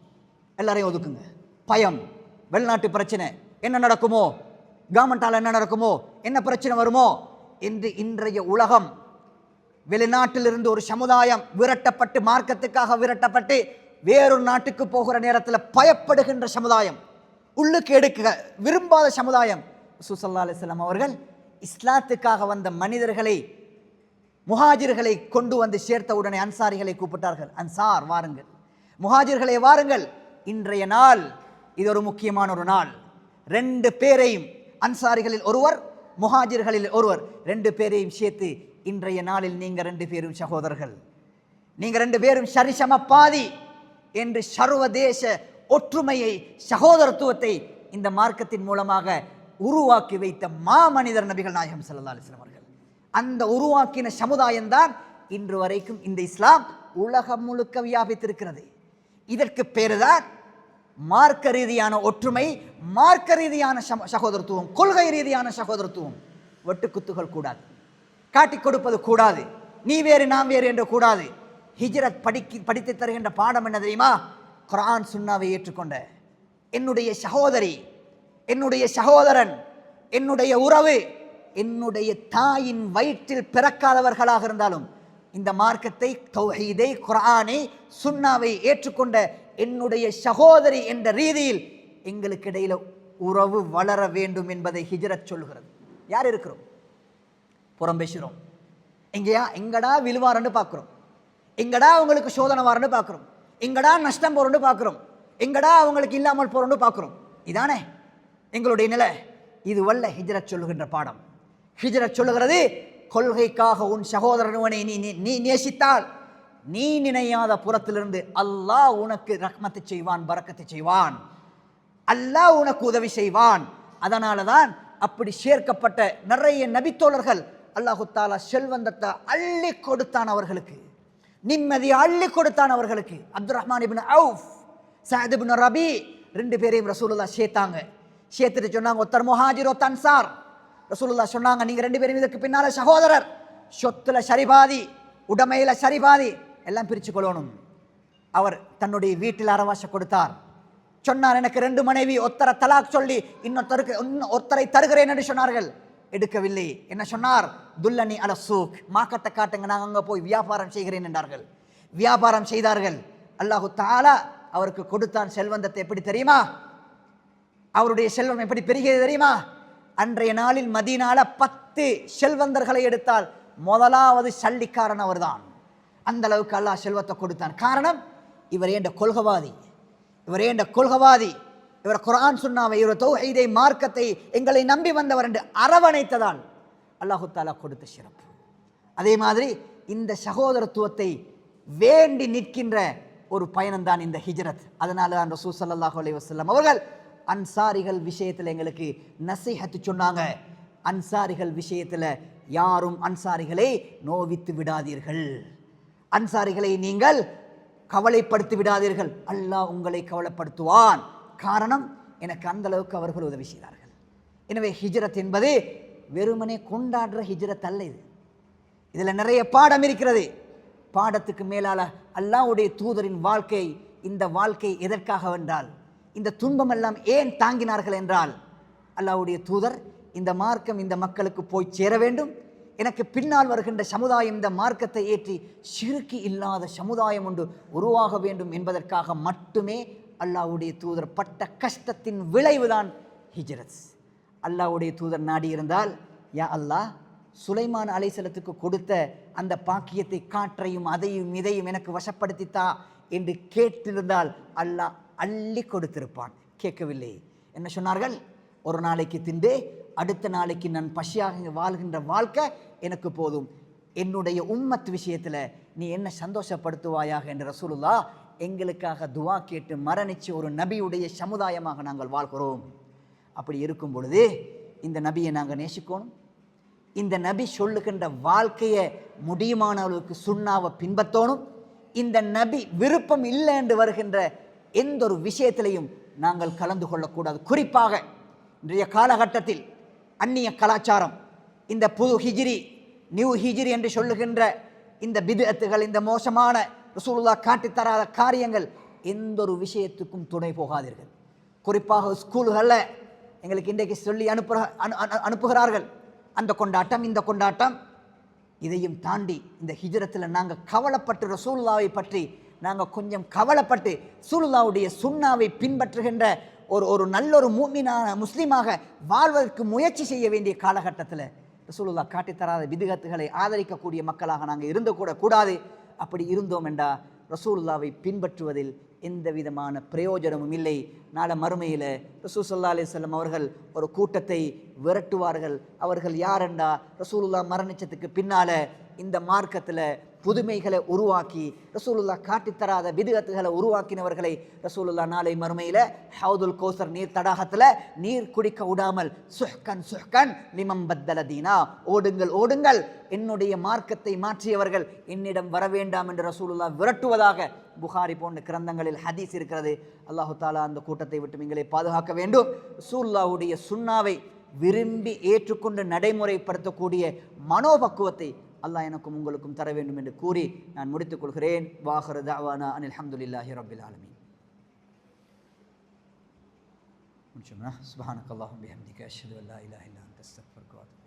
எல்லாரையும் ஒதுக்குங்க. பயம், வெளிநாட்டு பிரச்சனை, என்ன நடக்குமோ, கவர்மெண்டால் என்ன நடக்குமோ, என்ன பிரச்சனை வருமோ என்று இன்றைய உலகம், வெளிநாட்டிலிருந்து ஒரு சமுதாயம் விரட்டப்பட்டு, மார்க்கத்துக்காக விரட்டப்பட்டு வேறொரு நாட்டுக்கு போகிற நேரத்தில் பயப்படுகின்ற சமுதாயம், உள்ளுக்கு எடுக்க விரும்பாத சமுதாயம். ரசூல் ஸல்லல்லாஹு அலைஹி வஸல்லம் அவர்கள் இஸ்லாத்துக்காக வந்த மனிதர்களை, முஹாஜிர்களை கொண்டு வந்து சேர்த்த உடனே அன்சாரிகளை கூப்பிட்டார்கள். அன்சார் வாருங்கள், முஹாஜிர்களை வாருங்கள். இன்றைய நாள் இது ஒரு முக்கியமான ஒரு நாள். 2 பேரையும், அன்சாரிகளில் ஒருவர், முஹாஜிர்களில் ஒருவர், 2 பேரையும் சேர்த்து இன்றைய நாளில் நீங்க 2 பேரும் சகோதரர்கள், நீங்க 2 பேரும் சரிசம பாதி என்று சர்வதேச ஒற்றுமையை, சகோதரத்துவத்தை இந்த மார்க்கத்தின் மூலமாக உருவாக்கி வைத்த மாமனிதர் நபிகள் நாயகம் ஸல்லல்லாஹு அலைஹி வஸல்லம் அவர்கள். அந்த உருவாக்கின சமுதாயம் தான் இன்று வரைக்கும் இந்த இஸ்லாம் உலகம் முழுக்க வியாபித்திருக்கிறது. இதற்கு பேருதான் மார்க்க ரீதியான ஒற்றுமை, மார்க்க ரீதியான சகோதரத்துவம், கொள்கை ரீதியான சகோதரத்துவம். வெட்டுக்குத்துகள் கூடாது, காட்டிக் கொடுப்பது கூடாது, நீ வேறு நான் வேறு என்று கூடாது. ஹிஜ்ரத் படித்து தருகின்ற பாடம் என்ன தெரியுமா? குர்ஆன் சுன்னாவை ஏற்றுக்கொண்ட என்னுடைய சகோதரி, என்னுடைய சகோதரன், என்னுடைய உறவு, என்னுடைய தாயின் வயிற்றில் பிறக்காதவர்களாக இருந்தாலும் இந்த மார்க்கத்தை, தௌஹீதை, குர்ஆனை, சுன்னாவை ஏற்றுக்கொண்ட என்னுடைய சகோதரி என்ற ரீதியில் எங்களுக்கு இடையில உறவு வளர வேண்டும் என்பதை ஹிஜ்ரத் சொல்கிறது. யார் இருக்கிறோம்? புறம் பேசுகிறோம். எங்கடா விழுவாரன்னு பார்க்குறோம், எங்கடா அவங்களுக்கு சோதனை வாரன்னு பார்க்குறோம், எங்கடா நஷ்டம் போறோன்னு பார்க்குறோம், எங்கடா அவங்களுக்கு இல்லாமல் போறோன்னு பார்க்குறோம். இதானே எங்களுடைய நிலை. இது வல்ல ஹிஜ்ரத் சொல்லுகின்ற பாடம். ஹிஜ்ரத் சொல்லுகிறது, கொள்கைக்காக உன் சகோதரனுவனை நீ நேசித்தால் நீ நினையாத புறத்திலிருந்து அல்லாஹ் உனக்கு ரஹ்மத்தை செய்வான், பரக்கத்தை செய்வான், அல்லாஹ் உனக்கு உதவி செய்வான். அதனால தான் அப்படி சேர்க்கப்பட்ட நிறைய நபித்தோழர்கள் அல்லாஹு தாலா செல்வந்தத்தை அள்ளி கொடுத்தான் அவர்களுக்கு, நிம்மதியை அள்ளி கொடுத்தான் அவர்களுக்கு. அப்துல் ரஹ்மான் இப்னு அவுஃப், சஅத் இப்னு ரபி, 2 பேரையும் ரசூலுல்லாஹ் சேர்த்தாங்க. சேர்த்துட்டு சொன்னாங்க, ஒருத்தர் முஹாஜிர், ஒருத்தர் அன்சார். ரசூலுல்லாஹ் சொன்னாங்க, நீங்க 2 பேரும் இதுக்கு பின்னால சகோதரர், சொத்துல சரிபாதி, உடைமையில சரிபாதி, எல்லாம் பிரிச்சு கொள்ளணும். அவர் தன்னுடைய வீட்டில் அரவாச கொடுத்தார். சொன்னார், எனக்கு 2 மனைவி, ஒருத்தரை தலாக் சொல்லி ஒருத்தரை தருகிறேன் என்று சொன்னார்கள். எடுக்கவில்லை. என்ன சொன்னார்? துல்லனி அல சூக், மார்க்கெட்டை காட்டுங்க, நான் அங்கே போய் வியாபாரம் செய்கிறேன் என்றார்கள். வியாபாரம் செய்தார்கள். அல்லாஹு தஆலா அவருக்கு கொடுத்தான் செல்வந்தத்தை. எப்படி தெரியுமா? அவருடைய செல்வம் எப்படி பெருகியது தெரியுமா? அன்றைய நாளில் மதீனால 10 செல்வந்தர்களை எடுத்தால் முதலாவது சல்லிக்காரன் அவர்தான். அந்த அளவுக்கு அல்லாஹ் செல்வத்தை கொடுத்தான். காரணம், இவர் ஏண்ட கொள்கவாதி, இவர் குர்ஆன் சுன்னாவை, இவர் தௌஹீதை, மார்க்கத்தை, எங்களை நம்பி வந்தவர் என்று அரவணைத்ததால் அல்லாஹு தஆலா கொடுத்த சிறப்பு. அதே மாதிரி இந்த சகோதரத்துவத்தை வேண்டி நிற்கின்ற ஒரு பயணம்தான் இந்த ஹிஜ்ரத். அதனால தான் ரசூல் ஸல்லல்லாஹு அலைஹி வஸல்லம் அவர்கள் அன்சாரிகள் விஷயத்தில் எங்களுக்கு நசீஹத் சொன்னாங்க. அன்சாரிகள் விஷயத்தில் யாரும் அன்சாரிகளை நோவித்து விடாதீர்கள், அன்சாரிகளை நீங்கள் கவலைப்படுத்தி விடாதீர்கள், அல்லாஹ் உங்களை கவலைப்படுத்துவான். காரணம், எனக்கு அந்த அளவுக்கு அவர்கள் உதவி செய்தார்கள். எனவே ஹிஜ்ரத் என்பது வெறுமனே கொண்டாடுற ஹிஜ்ரத் அல்ல. இதில் நிறைய பாடம் இருக்கிறது. பாடத்துக்கு மேலால அல்லாஹ்வுடைய தூதரின் வாழ்க்கை, இந்த வாழ்க்கை எதற்காக வென்றால், இந்த துன்பம் எல்லாம் ஏன் தாங்கினார்கள் என்றால், அல்லாஹ்வுடைய தூதர் இந்த மார்க்கம் இந்த மக்களுக்கு போய் சேர வேண்டும், எனக்கு பின்னால் வருகின்ற சமுதாயம் இந்த மார்க்கத்தை ஏற்றி ஷிர்க் இல்லாத சமுதாயம் ஒன்று உருவாக வேண்டும் என்பதற்காக மட்டுமே அல்லாஹ்வுடைய தூதர் பட்ட கஷ்டத்தின் விளைவுதான் ஹிஜ்ரத். அல்லாஹ்வுடைய தூதர் நாடி இருந்தால், யா அல்லாஹ், சுலைமான் அலைஹிஸ்ஸலாத்துக்கு கொடுத்த அந்த பாக்கியத்தை, காற்றையும் அதையும் இதையும் எனக்கு வசப்படுத்தித்தா என்று கேட்டிருந்தால் அல்லாஹ் அள்ளி கொடுத்திருப்பான். கேட்கவில்லை. என்ன சொன்னார்கள்? ஒரு நாளைக்கு திண்டு அடுத்த நாளைக்கு நான் பசியாக வாழ்கின்ற வாழ்க்கை எனக்கு போதும், என்னுடைய உம்மத் விஷயத்தில் நீ என்ன சந்தோஷப்படுத்துவாயாக என்று ரசூலுல்லாஹ் எங்களுக்காக துவா கேட்டு மரணிச்ச ஒரு நபியுடைய சமுதாயமாக நாங்கள் வாழ்கிறோம். அப்படி இருக்கும் பொழுது இந்த நபியை நாங்கள் நேசிக்கணும். இந்த நபி சொல்லுகின்ற வாழ்க்கையை முடியுமான அளவுக்கு சுன்னாவை பின்பற்றணும். இந்த நபி விருப்பம் இல்லை என்று வருகின்ற எந்த ஒரு விஷயத்திலையும் நாங்கள் கலந்து கொள்ளக்கூடாது. குறிப்பாக இன்றைய காலகட்டத்தில் அந்நிய கலாச்சாரம், இந்த புது ஹிஜ்ரி, நியூ ஹிஜ்ரி என்று சொல்லுகின்ற இந்த பித்அத்துகள், இந்த மோசமான ரசூலுல்லாஹ் காட்டித்தராத காரியங்கள், எந்த ஒரு விஷயத்துக்கும் துணை போகாதீர்கள். குறிப்பாக ஸ்கூல்களில் எங்களுக்கு இன்றைக்கு சொல்லி அனுப்புகிறார்கள், அந்த கொண்டாட்டம் இந்த கொண்டாட்டம். இதையும் தாண்டி இந்த ஹிஜ்ரத்தில் நாங்கள் கவலைப்பட்டு ரசூலுல்லாவை பற்றி நாங்கள் கொஞ்சம் கவலைப்பட்டு ரசூலுல்லாவுடைய சுன்னாவை பின்பற்றுகின்ற ஒரு நல்ல ஒரு மூமினான முஸ்லீமாக வாழ்வதற்கு முயற்சி செய்ய வேண்டிய காலகட்டத்தில் ரசூலுல்லாஹ் காட்டித்தராத பித்அத்துகளை ஆதரிக்கக்கூடிய மக்களாக நாங்கள் இருந்து கூட கூடாது. அப்படி இருந்தோம் என்றால் ரசூலுல்லாவை பின்பற்றுவதில் எந்த விதமான பிரயோஜனமும் இல்லை. நாளை மறுமையில் ரசூல் ஸல்லல்லாஹு அலைஹி வஸல்லம் அவர்கள் ஒரு கூட்டத்தை விரட்டுவார்கள். அவர்கள் யாரெண்டா, ரசூலுல்லாஹ் மரணிச்சதுக்கு பின்னால் இந்த மார்க்கத்தில் புதுமைகளை உருவாக்கி ரசூலுல்லாஹ் காட்டித்தராத பித்அத்துகளை உருவாக்கினவர்களை ரசூலுல்லாஹ் நாளை மறுமையில் ஹவுதுல் கௌசர் நீர் தடாகத்தில் நீர் குடிக்க விடாமல் சுஹ்கன் சுஹ்கன் லிமம் பத்தல தீனா, ஓடுங்கள் ஓடுங்கள், என்னுடைய மார்க்கத்தை மாற்றியவர்கள் என்னிடம் வர வேண்டாம் என்று ரசூலுல்லாஹ் விரட்டுவதாக புகாரி போன்ற கிரந்தங்களில் ஹதீஸ் இருக்கிறது. அல்லாஹு தாலா அந்த கூட்டத்தை விட்டு எங்களை பாதுகாக்க வேண்டும். ரசூலுல்லாஹ்வுடைய சுன்னாவை விரும்பி ஏற்றுக்கொண்டு நடைமுறைப்படுத்தக்கூடிய மனோபக்குவத்தை அல்லாஹ் எனக்கும் உங்களுக்கும் தர வேண்டும் என்று கூறி நான் முடித்துக் கொள்கிறேன். வாஹிரு தஅவானா அனில் ஹம்துலில்லாஹி ரப்பில் ஆலமீன். சுப்ஹானக்கல்லாஹும்ம பிஹம்திக அஷ்ஹது அல்லா இலாஹா இல்லா அன்த அஸ்தக்ஃபிருக வ அத்தூபு